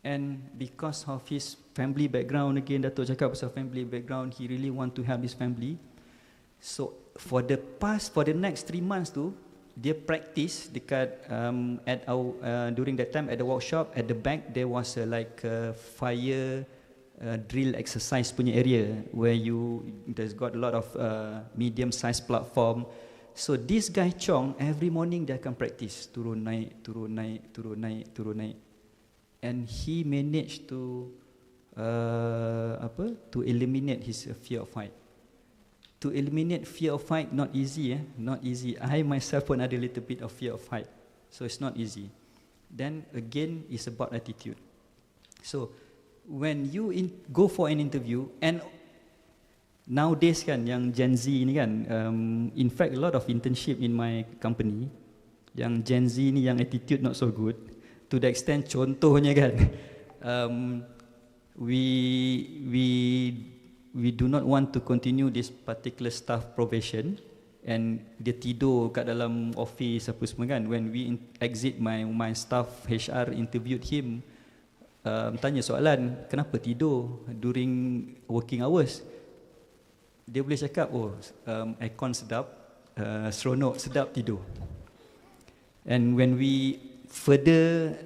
And because of his family background, again Datuk cakap pasal family background, he really want to help his family. So for the next 3 months tu, dia practice dekat at our during that time at the workshop, at the back there was like a fire drill exercise punya area where there's got a lot of medium sized platform. So this guy Chong every morning dia akan practice turun naik, and he managed to eliminate his fear of height. To eliminate fear of height, not easy, not easy. I myself pun ada a little bit of fear of height, so it's not easy. Then again, it's about attitude. So when you go for an interview, and nowadays kan, yang Gen Z ni kan, in fact a lot of internship in my company, yang Gen Z ni yang attitude not so good, to the extent contohnya kan, we do not want to continue this particular staff probation, and dia tidur kat dalam office apa semua kan. When we exit, my staff HR interviewed him, tanya soalan, kenapa tidur during working hours? Dia boleh cakap, aircon sedap, seronok, sedap tidur. And when we further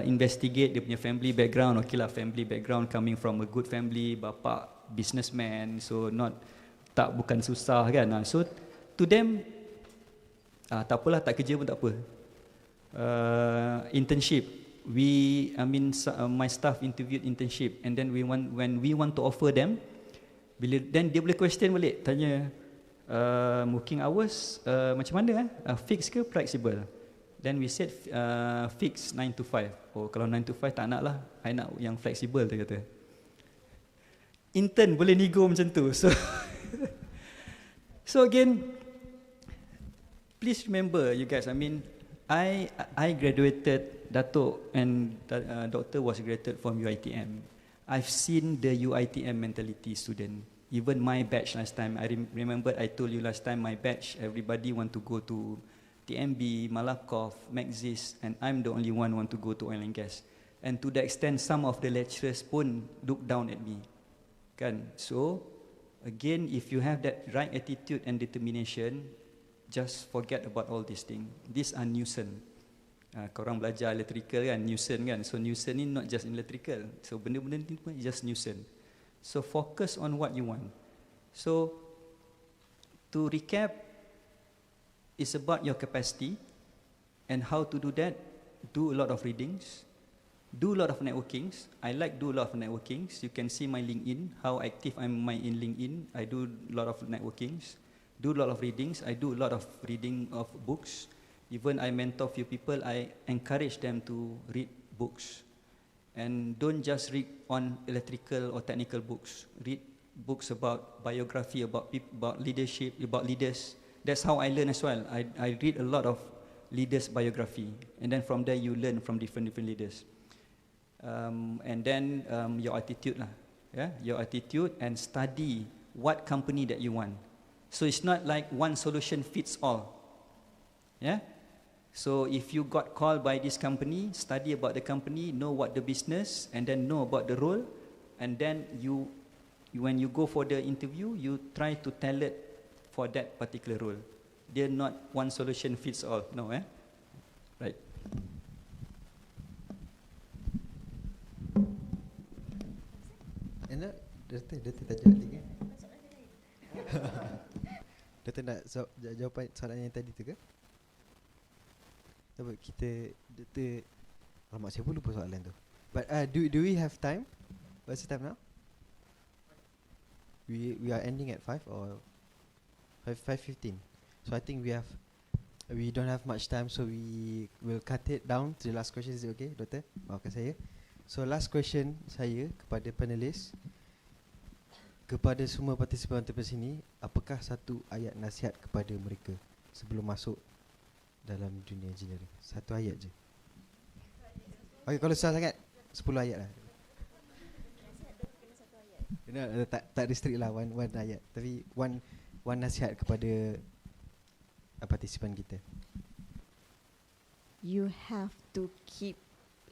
investigate dia punya family background, okay lah, family background coming from a good family, bapa businessman, so bukan susah kan. So to them, tak apalah, tak kerja pun tak apa. Internship, my staff interviewed internship, and then when we want to offer them, then dia boleh question balik, tanya working hours macam mana, fix ke flexible? Then we said fix 9 to 5. Kalau 9 to 5 tak nak lah, I nak yang flexible, dia kata. Intern boleh nego macam tu. So again, please remember you guys, I graduated, Datuk and Doctor was graduated from UiTM. I've seen the UiTM mentality student. Even my batch last time, I remember I told you last time, my batch, everybody want to go to TMB, Malakoff, Maxis, and I'm the only one want to go to oil and gas. And to the extent some of the lecturers pun look down at me. Kan? So, again, if you have that right attitude and determination, just forget about all these things. These are nuisance. Korang belajar electrical kan, nuisance kan. So nuisance ni not just in electrical. So benda-benda ni pun just nuisance. So focus on what you want. So to recap, it's about your capacity, and how to do that. Do a lot of readings, do a lot of networkings. I like do a lot of networkings. You can see my LinkedIn, how active I'm in LinkedIn. I do a lot of networkings, do a lot of readings. I do a lot of reading of books. Even I mentor few people, I encourage them to read books. And don't just read on electrical or technical books. Read books about biography, about people, about leadership, about leaders. That's how I learn as well. I read a lot of leaders' biography, and then from there you learn from different leaders. And then your attitude lah, yeah, your attitude, and study what company that you want. So it's not like one solution fits all. Yeah. So if you got called by this company, study about the company, know what the business, and then know about the role, and then when you go for the interview, you try to tailor for that particular role. They're not one solution fits all. No, right. Enak, Dato' tak jawab lagi. Dato' nak jawapan soalan yang tadi tu ke? Sebab kita alamak, saya pun lupa soalan tu. But do we have time? What's the time now? We are ending at 5 or 5:15. So I think we don't have much time, so we will cut it down to the last question. Is it okay, Doktor? Maafkan saya. So last question saya kepada panelis, kepada semua partisipan sini, apakah satu ayat nasihat kepada mereka sebelum masuk dalam dunia engineering? Satu ayat je. Okay, kalau susah sangat 10 ayat lah. Tak restrict lah one ayat. Tapi one one nasihat kepada partisipan kita? You have to keep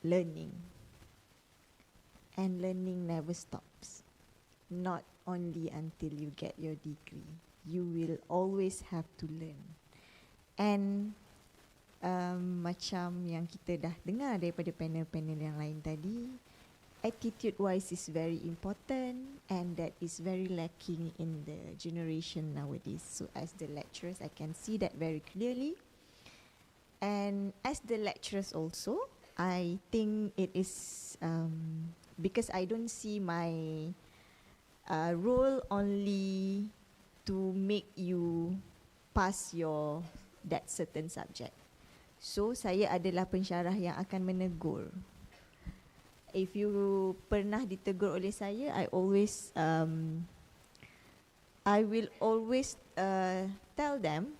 learning. And learning never stops. Not only until you get your degree. You will always have to learn. And macam yang kita dah dengar daripada panel-panel yang lain tadi, attitude wise is very important, and that is very lacking in the generation nowadays. So as the lecturers, I can see that very clearly. And as the lecturers also, I think it is because I don't see my role only to make you pass your that certain subject. So saya adalah pensyarah yang akan menegur. If you pernah ditegur oleh saya, I will always tell them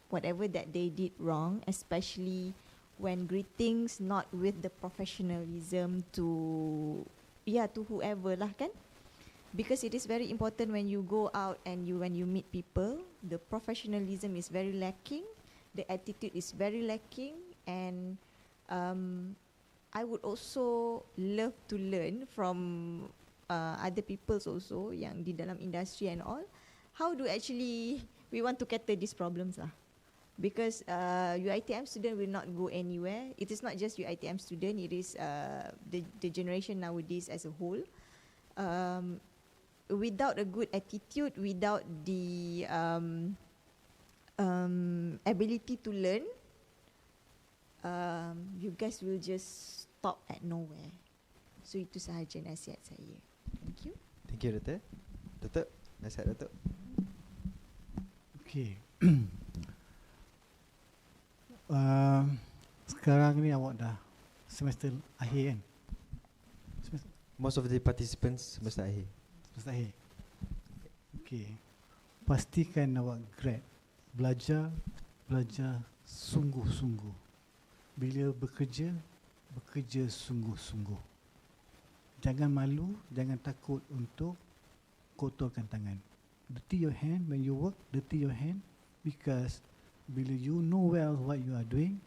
whatever that they did wrong, especially when greetings not with the professionalism to whoever lah kan. Because it is very important when you go out and when you meet people, the professionalism is very lacking, the attitude is very lacking, and I would also love to learn from other peoples also yang di dalam industry and all, how do actually we want to cater these problems lah. Because UiTM student will not go anywhere. It is not just UiTM student, it is the generation nowadays as a whole. Without a good attitude, without the ability to learn, you guys will just stop at nowhere. So itu sahaja nasihat saya. Thank you. Thank you, Datuk. Datuk, nasihat Datuk. Okay. Sekarang ni awak dah semester akhir kan? Most of the participants semester akhir. Semester akhir. Okay. Pastikan awak grad. Belajar sungguh-sungguh. Bila bekerja sungguh-sungguh. Jangan malu, jangan takut untuk kotorkan tangan. Dirty your hand when you work, dirty your hand, because bila you know well what you are doing,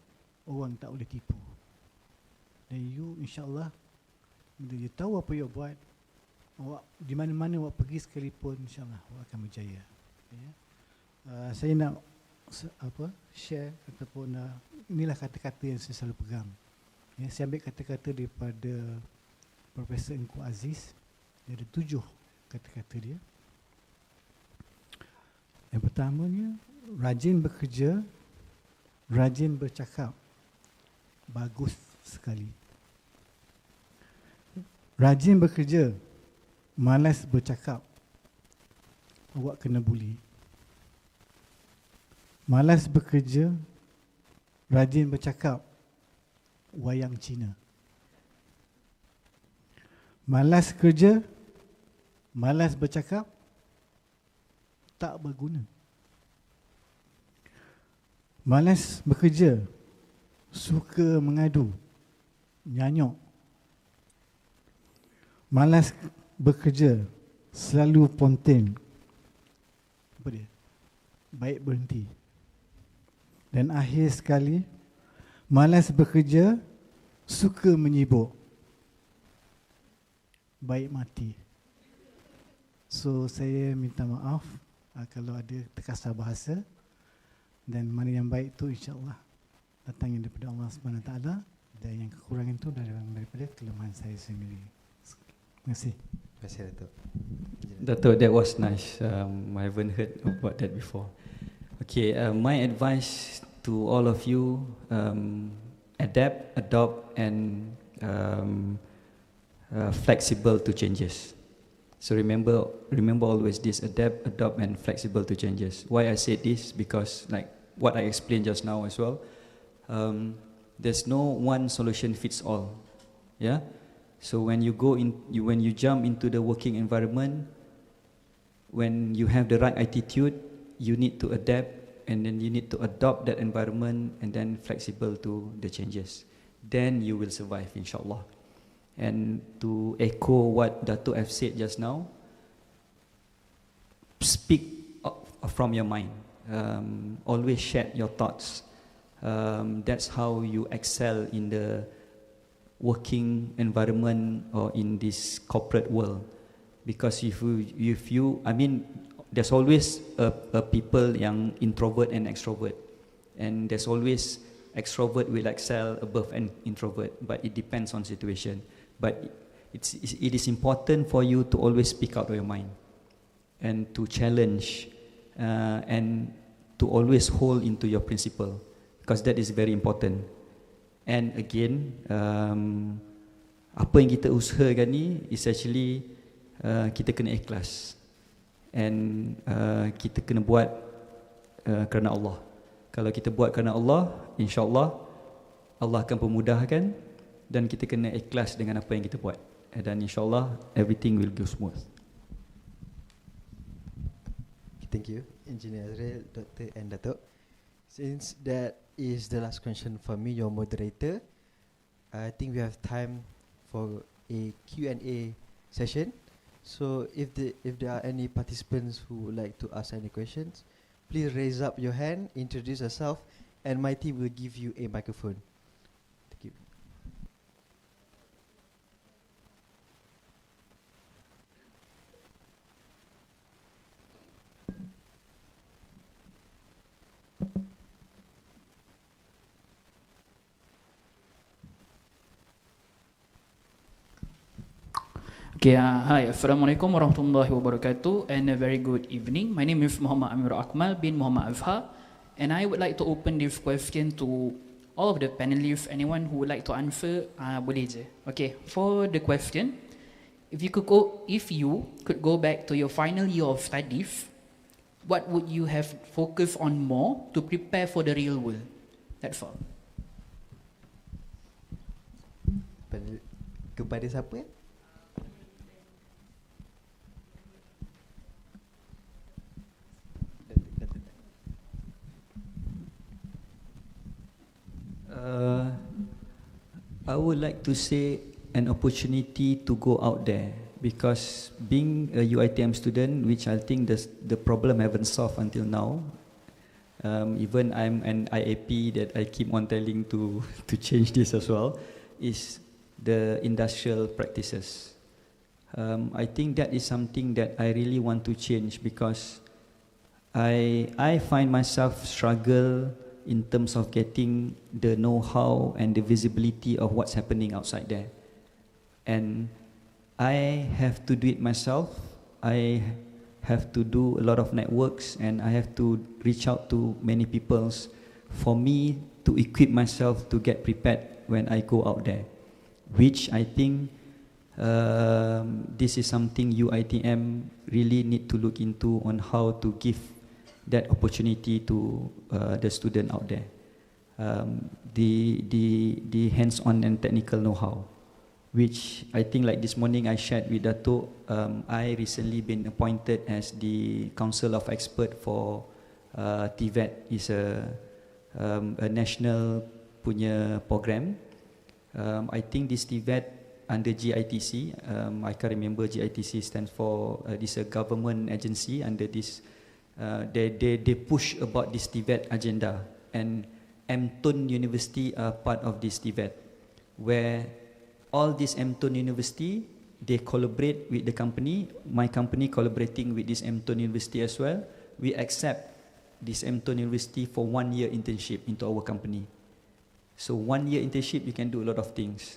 orang tak boleh tipu. Dan you insyaAllah, bila you tahu apa you buat, awak di mana-mana awak pergi sekalipun, insyaAllah awak akan berjaya. Ya. Saya nak share ataupun inilah kata-kata yang saya selalu pegang. Ya, saya ambil kata-kata daripada Profesor Engku Aziz. Dia ada 7 kata-kata dia. Yang pertamanya, rajin bekerja, rajin bercakap. Bagus sekali. Rajin bekerja, malas bercakap. Awak kena buli. Malas bekerja, rajin bercakap. Wayang Cina. Malas kerja, malas bercakap, tak berguna. Malas bekerja, suka mengadu, nyanyok. Malas bekerja, selalu ponten. Apa dia? Baik berhenti. Dan akhir sekali, malas bekerja, suka menyibuk. Baik mati. So saya minta maaf kalau ada terkasar bahasa, dan mana yang baik tu insya-Allah datangnya daripada Allah Subhanahu Wa Taala, dan yang kekurangan tu daripada kelemahan saya sendiri. Terima kasih. Terima kasih, Datuk. Datuk, that was nice. I haven't heard about that before. Okay, my advice to all of you, adapt, adopt, and flexible to changes. So remember always this: adapt, adopt, and flexible to changes. Why I said this? Because like what I explained just now as well, there's no one solution fits all. Yeah. So when you when you jump into the working environment, when you have the right attitude, you need to adapt, and then you need to adopt that environment, and then flexible to the changes. Then you will survive, inshallah. And to echo what Datuk have said just now, speak from your mind. Always share your thoughts. That's how you excel in the working environment or in this corporate world. Because if you, I mean, there's always a people yang introvert and extrovert, and there's always extrovert will excel above an introvert, but it depends on situation. But it is important for you to always speak out of your mind and to challenge and to always hold into your principle, because that is very important. And again, apa yang kita usahakan ni is actually kita kena ikhlas, and kita kena buat kerana Allah. Kalau kita buat kerana Allah, insyaAllah Allah akan pemudahkan, dan kita kena ikhlas dengan apa yang kita buat, dan insyaAllah everything will go smooth. Thank you, Engineer Azril, Dr. and Datuk. Since that is the last question for me, your moderator, I think we have time for a Q&A session. So if there are any participants who would like to ask any questions, please raise up your hand, introduce yourself, and my team will give you a microphone. Thank you. Okay, hi, Assalamualaikum warahmatullahi wabarakatuh, and a very good evening. My name is Muhammad Amir Akmal bin Muhammad Afha, and I would like to open this question to all of the panelists. Anyone who would like to answer, boleh je. Okay, for the question, if you could go back to your final year of studies, what would you have focused on more to prepare for the real world? That's all. Kepada siapa? I would like to say an opportunity to go out there, because being a UiTM student, which I think the problem haven't solved until now, even I'm an IAP that I keep on telling to change this as well, is the industrial practices. I think that is something that I really want to change, because I find myself struggle in terms of getting the know-how and the visibility of what's happening outside there. And I have to do it myself. I have to do a lot of networks, and I have to reach out to many people for me to equip myself to get prepared when I go out there, which I think this is something UiTM really need to look into, on how to give that opportunity to the student out there. The hands-on and technical know-how, which I think like this morning I shared with Dato', I recently been appointed as the Council of Expert for TVET. Is a national punya program. I think this TVET under GITC, I can't remember GITC stands for, this a government agency under this. They push about this TVET agenda, and MTUN University are part of this TVET, where all this MTUN University, they collaborate with the company, my company collaborating with this MTUN University as well. We accept this MTUN University for 1 year internship into our company. So 1 year internship, you can do a lot of things.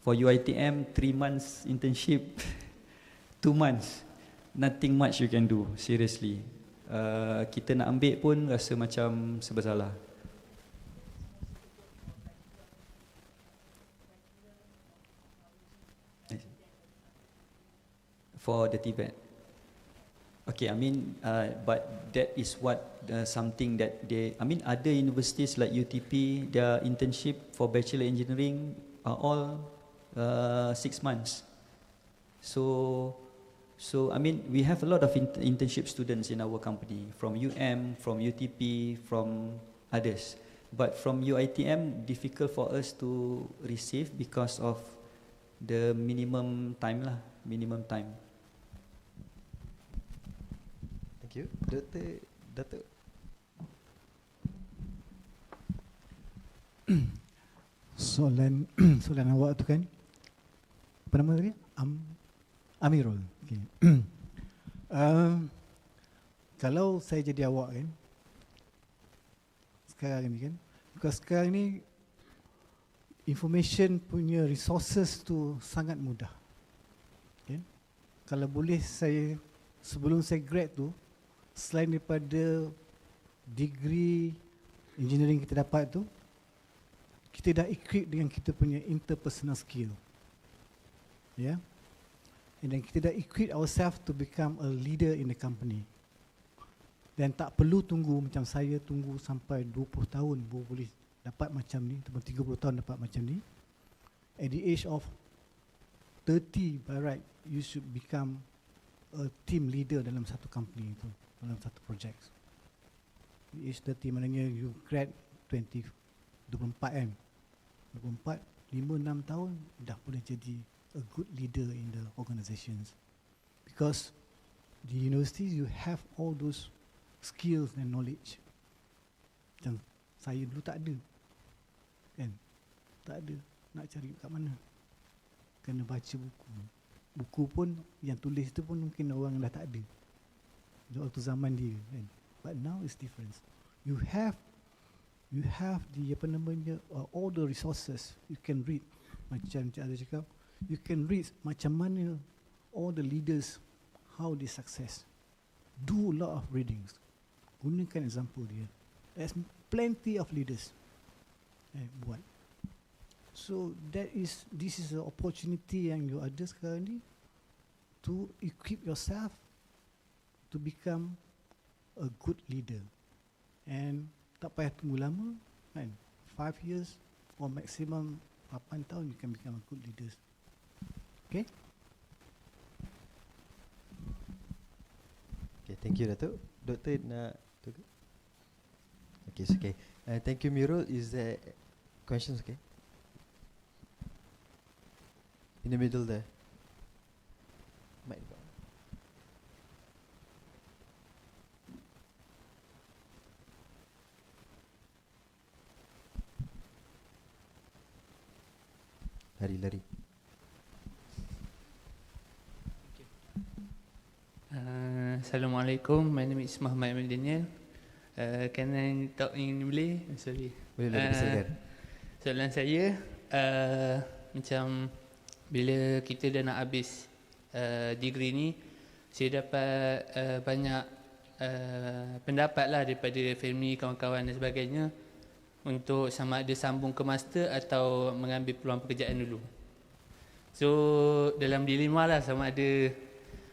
For UiTM, 3 months internship, 2 months, nothing much you can do, seriously. Kita nak ambil pun rasa macam serba salah. For the TVET. Okay, I mean, but that is what something that they, I mean, other universities like UTP, their internship for bachelor engineering are all 6 months. So I mean, we have a lot of internship students in our company, from UM, from UTP, from others. But from UiTM, difficult for us to receive because of the minimum time lah, minimum time. Thank you. Datuk. Soalan soalan awak tu kan, apa nama tadi? Amirul. Okay. Kalau saya jadi awak kan, sekarang ni kan, because sekarang ni information punya resources tu sangat mudah. Okay. Kalau boleh saya, sebelum saya grad tu, selain daripada degree engineering kita dapat tu, kita dah equip dengan kita punya interpersonal skill. Yeah. And then kita dah equip ourselves to become a leader in the company. Dan tak perlu tunggu macam saya tunggu sampai 20 tahun baru boleh dapat macam ni, ataupun 30 tahun dapat macam ni. At the age of 30 by right, you should become a team leader dalam satu company itu, dalam satu project. Di age 30 maknanya you grad 24 kan. 24, 5-6 tahun dah boleh jadi a good leader in the organizations. Because the universities you have all those skills and knowledge. Macam saya dulu tak ada. Kan? Tak ada. Nak cari kat mana? Kena baca buku. Buku pun yang tulis tu pun mungkin orang dah tak ada. Waktu zaman dia kan. But now it's different. You have the apa namanya all the resources you can read. Macam Cik Azhar cakap, you can read macam mana all the leaders how they success. Do a lot of readings. Gunakan example dia. There's plenty of leaders buat. So this is an opportunity yang you ada sekarang ni to equip yourself to become a good leader. And tak payah tunggu lama kan, 5 years or maximum 8 tahun you can become a good leader. Okay? Okay, thank you Datuk. Doktor nak tukar? Okay, it's okay. Thank you Mirul. Is there questions? Okay. In the middle there. Mic. Lari. Assalamualaikum. My name is Muhammad Amin Daniel. Can I talk in Malay? Sorry. Boleh silakan. Soalan saya, macam bila kita dah nak habis degree ni, saya dapat banyak pendapat lah daripada family, kawan-kawan dan sebagainya untuk sama ada sambung ke master atau mengambil peluang pekerjaan dulu. So dalam dilema lah sama ada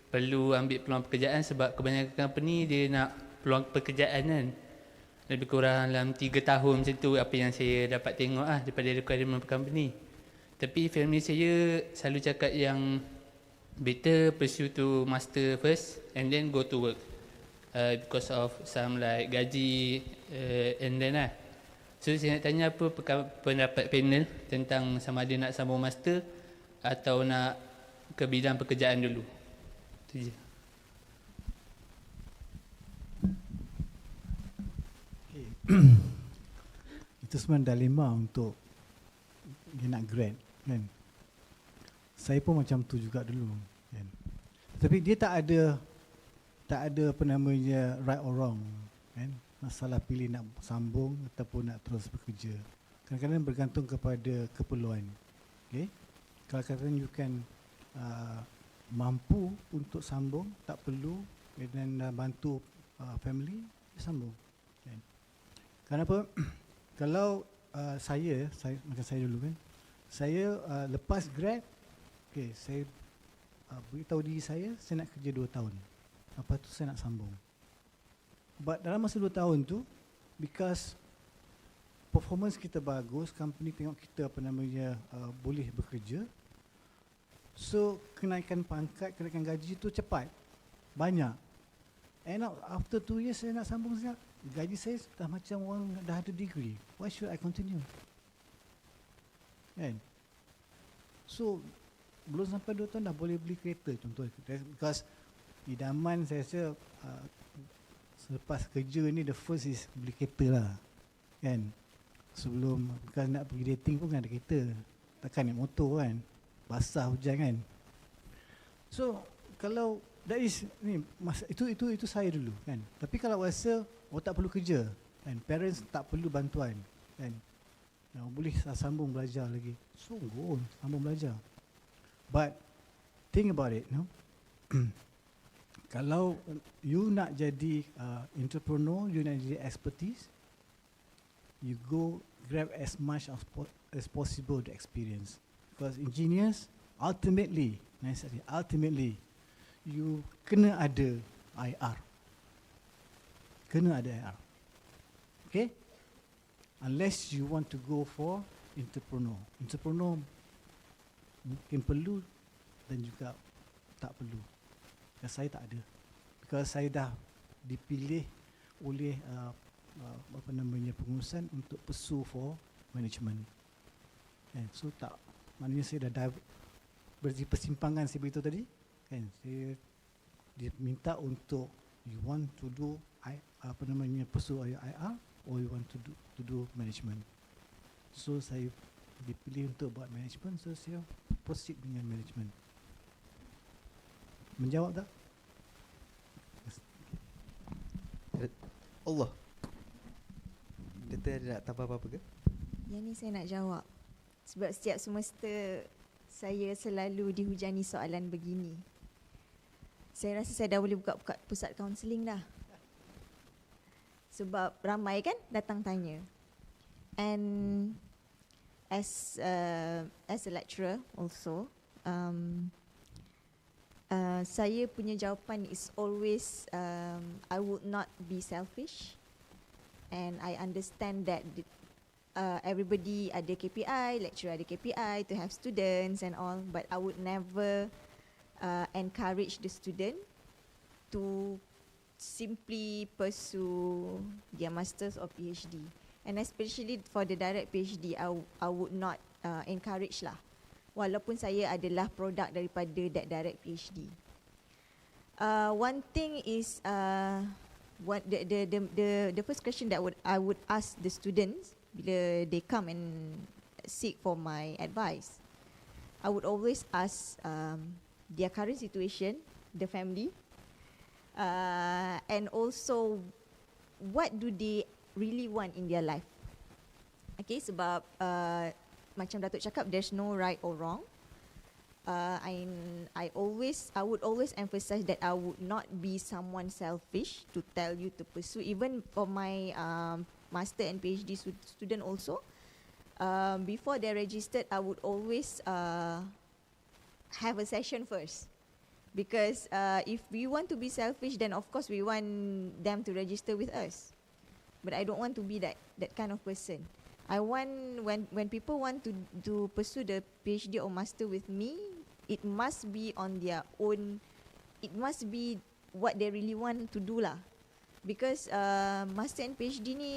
perlu ambil peluang pekerjaan sebab kebanyakan company dia nak peluang pekerjaan kan lebih kurang dalam 3 tahun macam tu, apa yang saya dapat tengok lah daripada requirement company. Tapi family saya selalu cakap yang better pursue to master first and then go to work because of some like gaji and then lah. So saya nak tanya apa pendapat panel tentang sama ada nak sambung master atau nak ke bidang pekerjaan dulu. Itu je. Okay. Itu sebenarnya dilema untuk dia nak grad kan. Saya pun macam tu juga dulu kan. Tapi dia tak ada apa namanya right or wrong kan. Masalah pilih nak sambung ataupun nak terus bekerja. Kadang-kadang bergantung kepada keperluan. Okay? Kalau katakan you can mampu untuk sambung, tak perlu dan bantu family, sambung. Okay. Kenapa? Kalau saya macam saya dulu kan, saya lepas grad, okay, saya beritahu diri saya nak kerja 2 tahun. Lepas tu saya nak sambung. But dalam masa 2 tahun tu, because performance kita bagus, company tengok kita apa namanya boleh bekerja, so kenaikan pangkat, kenaikan gaji tu cepat, banyak. And after 2 years saya nak sambung sekejap, gaji saya dah macam orang dah ada degree. Why should I continue? Kan? So belum sampai 2 tahun dah boleh beli kereta contohnya. Because idaman saya rasa selepas kerja ni the first is beli kereta lah, kan. Sebelum kalau nak pergi dating pun kan ada kereta, takkan naik motor kan, basah hujan kan. So kalau that is ni itu saya dulu kan. Tapi kalau rasa tak perlu kerja kan, parents tak perlu bantuan kan, boleh sambung belajar lagi, sungguh sambung belajar. But think about it, no? Kalau you nak jadi entrepreneur, you nak jadi expertise, you go grab as much as possible the experience. Because engineers ultimately you kena ada IR. Kena ada IR. Okay? Unless you want to go for entrepreneur. Entrepreneur mungkin perlu dan juga tak perlu. Dan saya tak ada. Because saya dah dipilih oleh pengurusan untuk pursue for management. So tak, maknanya saya dah berarti persimpangan saya beritahu tadi kan, saya diminta untuk you want to do pursue IR or you want to do management. So saya dipilih untuk buat management, so saya proceed dengan management. Menjawab tak? Allah, Doktor ada nak tambah apa-apa ke? Yang ni saya nak jawab. Sebab setiap semester saya selalu dihujani soalan begini. Saya rasa saya dah boleh buka pusat kaunseling dah. Sebab ramai kan datang tanya. And as a lecturer also, saya punya jawapan is always I would not be selfish, and I understand that everybody ada KPI, lecturer ada KPI to have students and all, but I would never encourage the student to simply pursue their masters or PhD, and especially for the direct PhD I would not encourage lah, walaupun saya adalah produk daripada that direct PhD. One thing is what the first question that I would ask the students bila they come and seek for my advice, I would always ask their current situation, the family, and also what do they really want in their life. Okay, sebab macam Datuk cakap, there's no right or wrong. I would always emphasize that I would not be someone selfish to tell you to pursue. Even for my master and PhD student also, before they're registered, I would always have a session first. Because if we want to be selfish, then of course we want them to register with us. But I don't want to be that kind of person. I want, when people want to pursue the PhD or master with me, it must be on their own. It must be what they really want to do lah. Because master and PhD ni,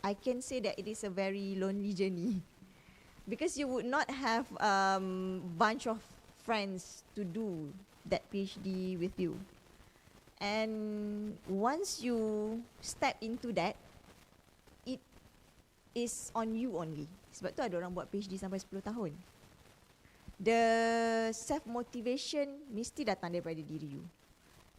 I can say that it is a very lonely journey. Because you would not have bunch of friends to do that PhD with you. And once you step into that, it is on you only. Sebab tu ada orang buat PhD sampai 10 tahun. The self-motivation mesti datang daripada diri you.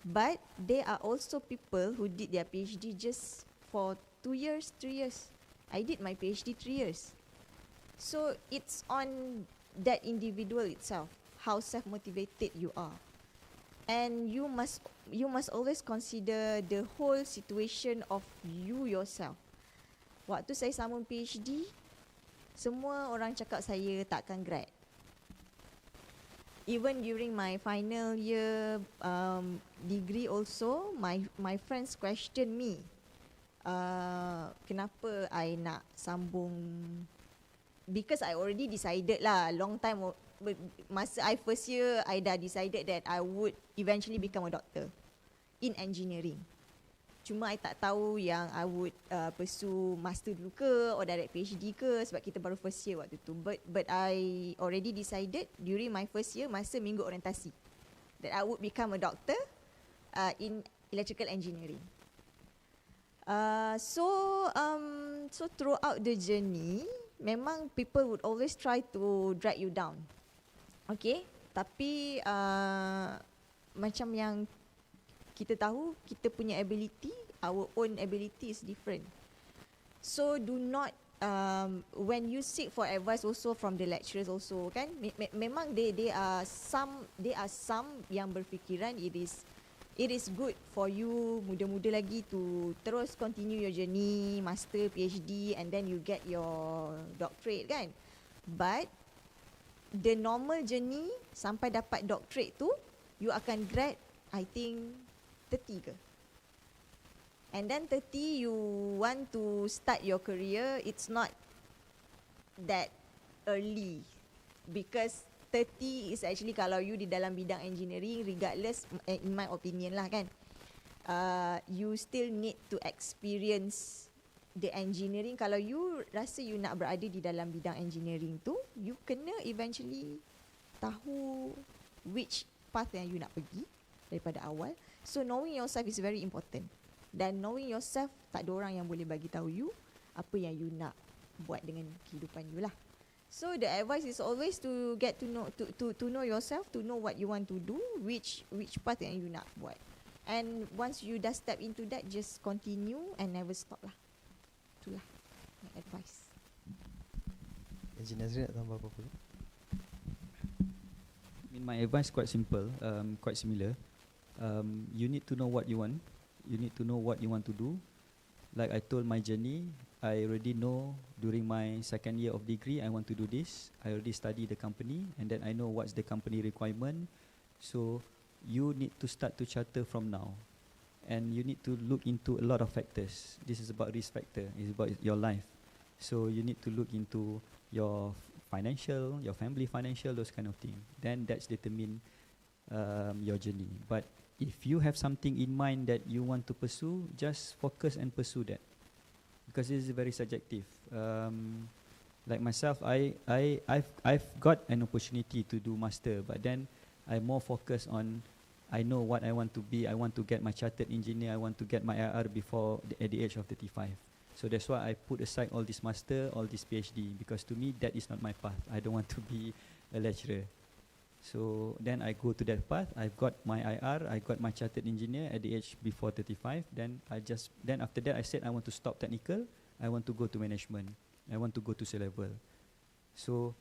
But there are also people who did their PhD just for 2 years, 3 years. I did my PhD 3 years. So it's on that individual itself, how self-motivated you are. And you must always consider the whole situation of you yourself. Waktu saya sambung PhD, semua orang cakap saya takkan grad. Even during my final year degree also, my friends question me, kenapa I nak sambung. Because I already decided lah, long time, masa I first year, I dah decided that I would eventually become a doctor in engineering. Cuma I tak tahu yang I would pursue master dulu ke or direct PhD ke, sebab kita baru first year waktu tu. But I already decided during my first year, masa minggu orientasi, that I would become a doctor in electrical engineering. So throughout the journey, memang people would always try to drag you down. Okay, tapi macam yang kita tahu, kita punya ability, our own ability is different. So do not when you seek for advice also from the lecturers also kan, memang they are some yang berfikiran it is good for you muda-muda lagi to terus continue your journey, master, PhD, and then you get your doctorate kan. But the normal journey sampai dapat doctorate tu, you akan grad I think 30 ke. And then 30 you want to start your career, it's not that early. Because 30 is actually kalau you di dalam bidang engineering, regardless, in my opinion lah kan, you still need to experience the engineering. Kalau you rasa you nak berada di dalam bidang engineering tu, you kena eventually tahu which path yang you nak pergi daripada awal. So knowing yourself is very important. Dan knowing yourself, tak ada orang yang boleh bagi tahu you apa yang you nak buat dengan kehidupan you lah. So the advice is always to get to know to know yourself, to know what you want to do, which path yang you nak buat. And once you dah step into that, just continue and never stop lah. Itulah my advice. Engineer Azri nak tambah apa-apa? My advice quite simple, quite similar. You need to know what you want. You need to know what you want to do. Like I told my journey, I already know during my second year of degree I want to do this. I already study the company and then I know what's the company requirement. So you need to start to charter from now. And you need to look into a lot of factors. This is about risk factor. It's about your life. So you need to look into your financial, your family financial, those kind of things. Then that's determine your journey. But if you have something in mind that you want to pursue, just focus and pursue that, because this is very subjective. Like myself, I've got an opportunity to do master, but then I'm more focused on, I know what I want to be. I want to get my chartered engineer. I want to get my IR before at the age of 35. So that's why I put aside all this master, all this PhD, because to me that is not my path. I don't want to be a lecturer. So then I go to that path. I've got my IR, I got my chartered engineer at the age before 35. Then after that I said I want to stop technical. I want to go to management. I want to go to C-level. So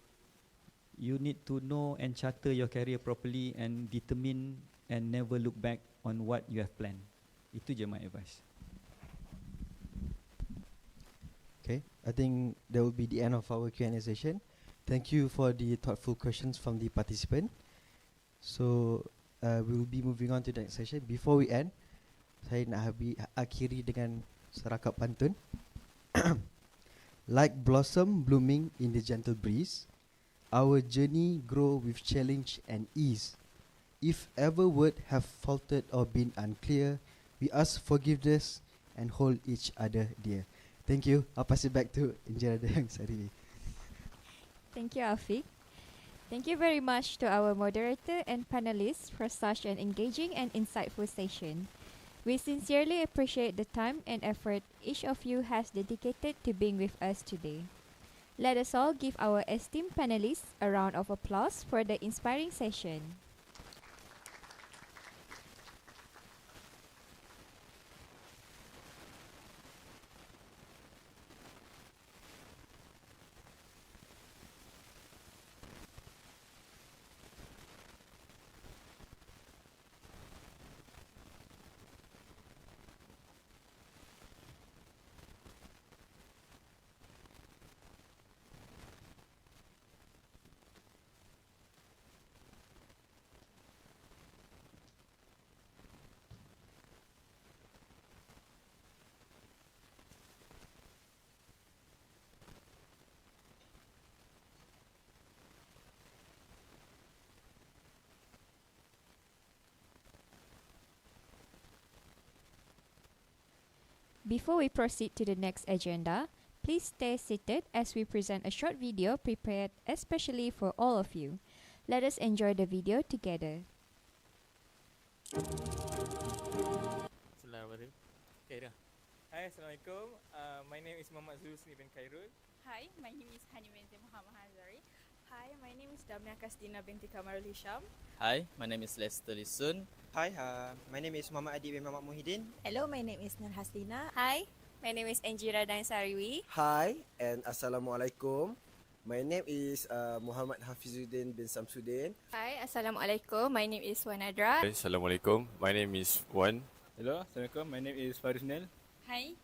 you need to know and charter your career properly and determine and never look back on what you have planned. Itu je my advice. Okay, I think that will be the end of our Q&A session. Thank you for the thoughtful questions from the participant. So we will be moving on to the next session. Before we end, saya nak akhiri dengan serakat pantun. Like blossom blooming in the gentle breeze, our journey grow with challenge and ease. If ever word have faltered or been unclear, we ask forgiveness and hold each other dear. Thank you. I'll pass it back to Engineer Dayang Sari. Thank you, Afiq. Thank you very much to our moderator and panelists for such an engaging and insightful session. We sincerely appreciate the time and effort each of you has dedicated to being with us today. Let us all give our esteemed panelists a round of applause for the inspiring session. Before we proceed to the next agenda, please stay seated as we present a short video prepared especially for all of you. Let us enjoy the video together. Bismillahirrahmanirrahim. Okay dah. Hi, Assalamualaikum. My name is Muhammad Zulsni bin Khairul. Hi, my name is Hani binti Muhammad Hazari. Hi, my name is Damia Kasdina binti Kamarul Hisham. Hi, my name is Lester Lisun. Hi, my name is Muhammad Adi bin Muhammad Muhyiddin. Hello, my name is Nur Hasdina. Hi, my name is Anjira Dansariwi. Hi and Assalamualaikum. My name is Muhammad Hafizuddin bin Samsudin. Hi, Assalamualaikum. My name is Wanadra. Hi, Assalamualaikum. My name is Wan. Hello, Assalamualaikum. My name is Faris Nel. Hi,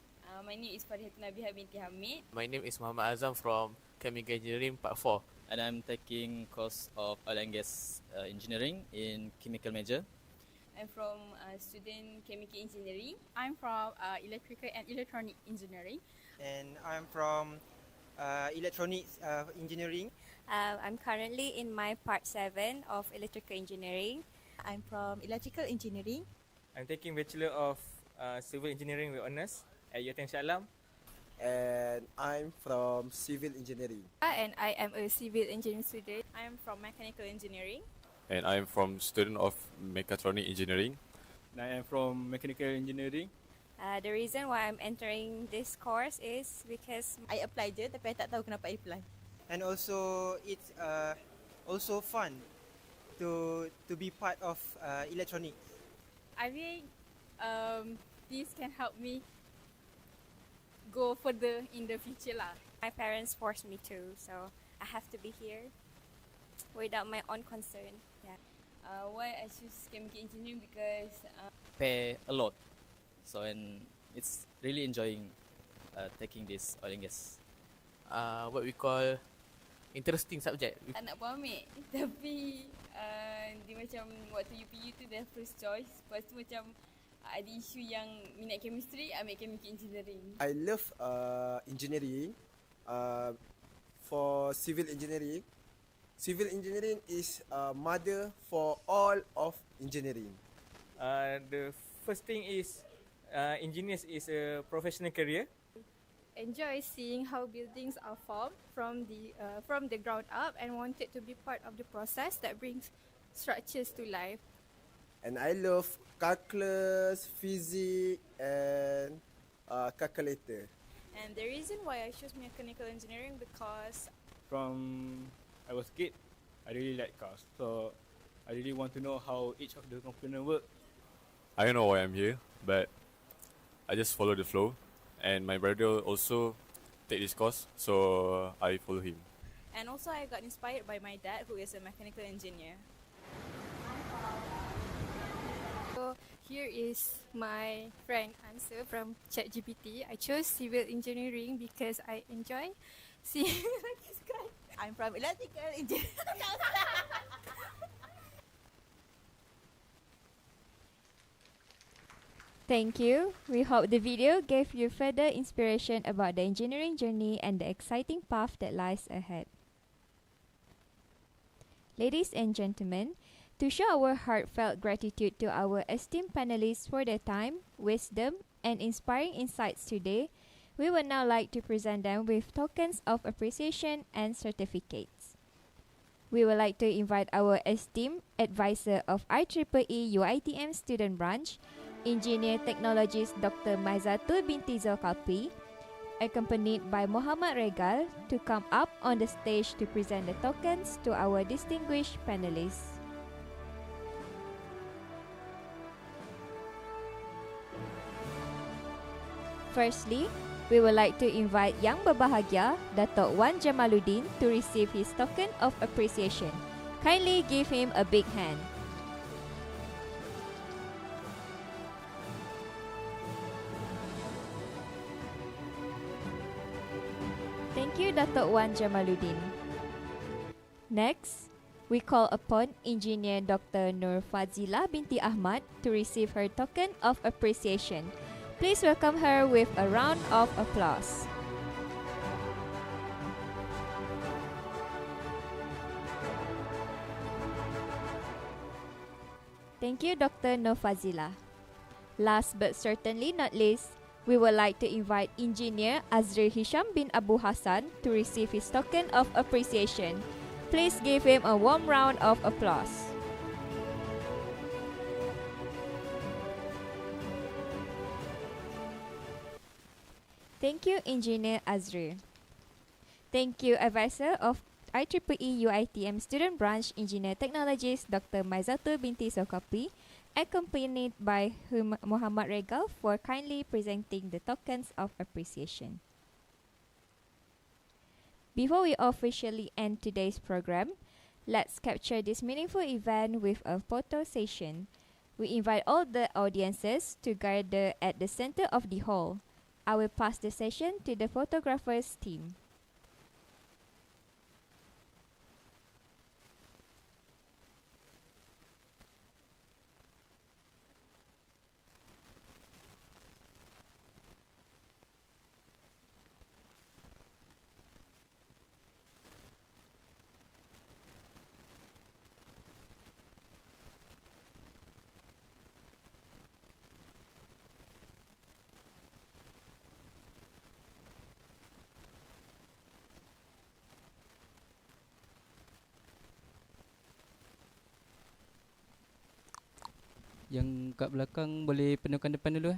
my name is Farihatun Nabiha binti Hamid. My name is Muhammad Azam from Chemical Engineering Part 4. And I'm taking course of oil and gas engineering in chemical major. I'm from student Chemical Engineering. I'm from Electrical and Electronic Engineering. And I'm from Electronics Engineering. I'm currently in my Part 7 of Electrical Engineering. I'm from Electrical Engineering. I'm taking Bachelor of Civil Engineering with honours at UiTM Shah Alam. And I'm from Civil Engineering. And I am a Civil Engineering student. I am from Mechanical Engineering. And I'm from student of Mechatronic Engineering. And I am from Mechanical Engineering. The reason why I'm entering this course is because I apply je tapi I tak tahu kenapa I apply. And also it's also fun to be part of electronics. I think this can help me go further in the future lah. My parents forced me to, so I have to be here without my own concern. Yeah. Why I choose Chemical Engineering because Pay a lot. So and it's really enjoying taking this oil and gas. What we call interesting subject. tak nak pun ambil. Tapi dia macam waktu UPU tu dah first choice. Lepas tu macam ada isu yang minat chemistry, ambil Chemical Engineering. I love engineering. For civil engineering. Civil engineering is mother for all of engineering. The first thing is engineers is a professional career. Enjoy seeing how buildings are formed from the ground up and wanted to be part of the process that brings structures to life. And I love calculus, physics and calculator. And the reason why I chose mechanical engineering because From I was a kid, I really like cars. So I really want to know how each of the components work. I don't know why I'm here, but I just follow the flow. And my brother also take this course, so I follow him. and also I got inspired by my dad who is a mechanical engineer. So here is my friend answer from ChatGPT. I chose civil engineering because I enjoy seeing I'm from Electrical Engineering. Thank you. We hope the video gave you further inspiration about the engineering journey and the exciting path that lies ahead. Ladies and gentlemen, to show our heartfelt gratitude to our esteemed panelists for their time, wisdom, and inspiring insights today, we would now like to present them with tokens of appreciation and certificates. We would like to invite our esteemed advisor of IEEE UiTM Student Branch, Engineer Technologist Dr. Maizatul binti Zulkifli, accompanied by Muhammad Regal, to come up on the stage to present the tokens to our distinguished panelists. Firstly, we would like to invite Yang Berbahagia, Datuk Wan Jamaluddin, to receive his token of appreciation. Kindly give him a big hand. Thank you, Datuk Wan Jamaluddin. Next, we call upon Engineer Dr. Nur Fazilah binti Ahmad to receive her token of appreciation. Please welcome her with a round of applause. Thank you, Dr. Nur Fazilah. Last but certainly not least, we would like to invite Engineer Azril Hisham bin Abu Hassan to receive his token of appreciation. Please give him a warm round of applause. Thank you, Engineer Azri. Thank you, Advisor of IEEE UiTM Student Branch Engineer Technologist Dr. Maizatul binti Sokapi, accompanied by Muhammad Regal for kindly presenting the tokens of appreciation. Before we officially end today's program, let's capture this meaningful event with a photo session. We invite all the audiences to gather at the center of the hall. I will pass the session to the photographers team. Yang kat belakang boleh penuhkan depan dulu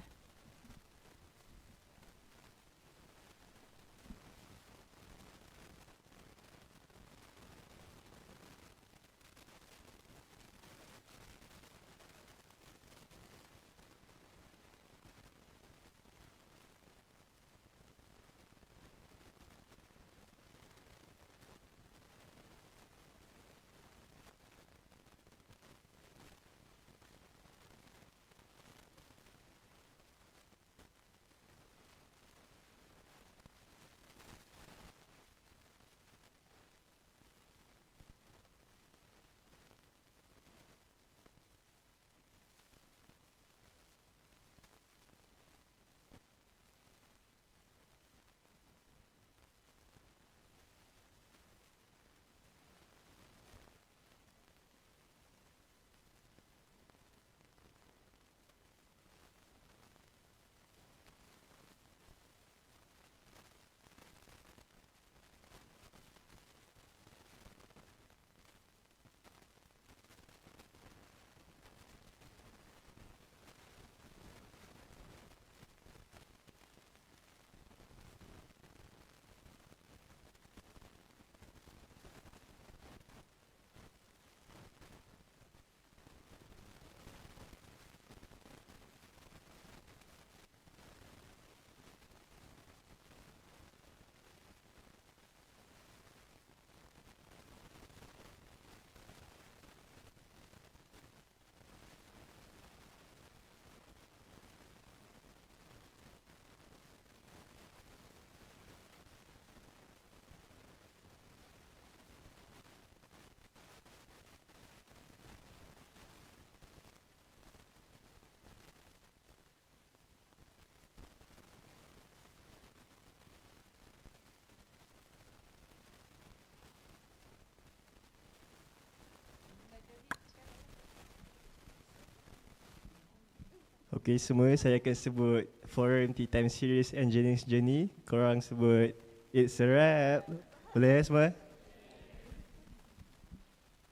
Okay, semua saya akan sebut Forum Tea Time Series Engineering Journey. Korang sebut It's a Wrap. Boleh semua?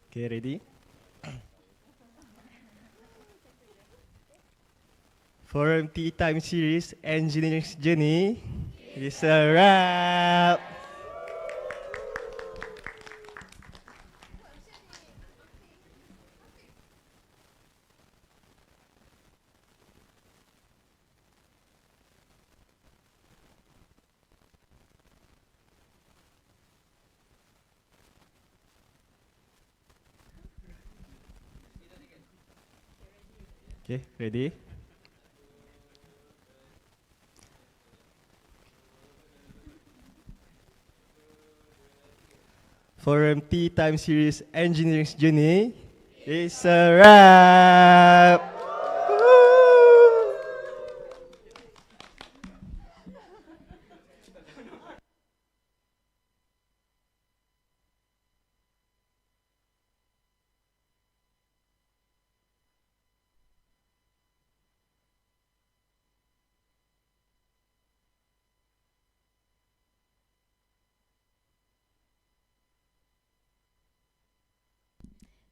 Okay, ready? Forum Tea Time Series Engineering Journey. It's a Wrap. Okay, ready? Forum Tea Time Series Engineering Journey is a wrap.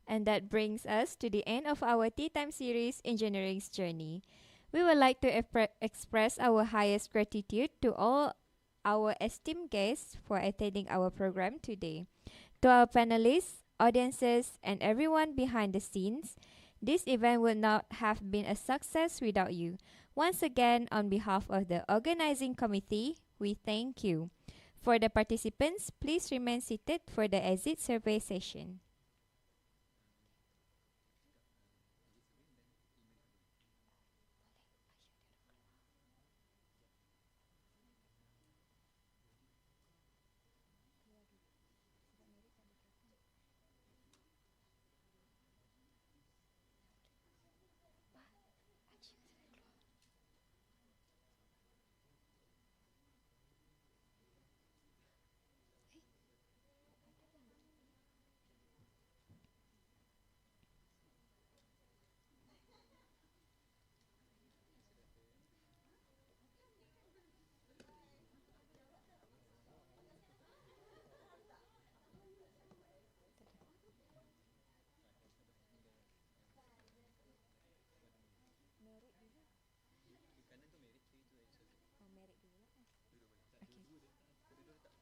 And that brings us to the end of our Tea Time Series Engineering's Journey. We would like to express our highest gratitude to all our esteemed guests for attending our program today. To our panelists, audiences, and everyone behind the scenes, this event would not have been a success without you. Once again, on behalf of the organizing committee, we thank you. For the participants, please remain seated for the exit survey session.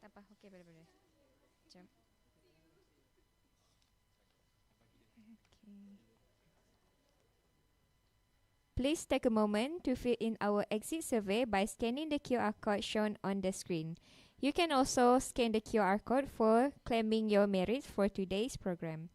Tak apa, okey boleh. Jom. Okay. Please take a moment to fill in our exit survey by scanning the QR code shown on the screen. You can also scan the QR code for claiming your merit for today's program.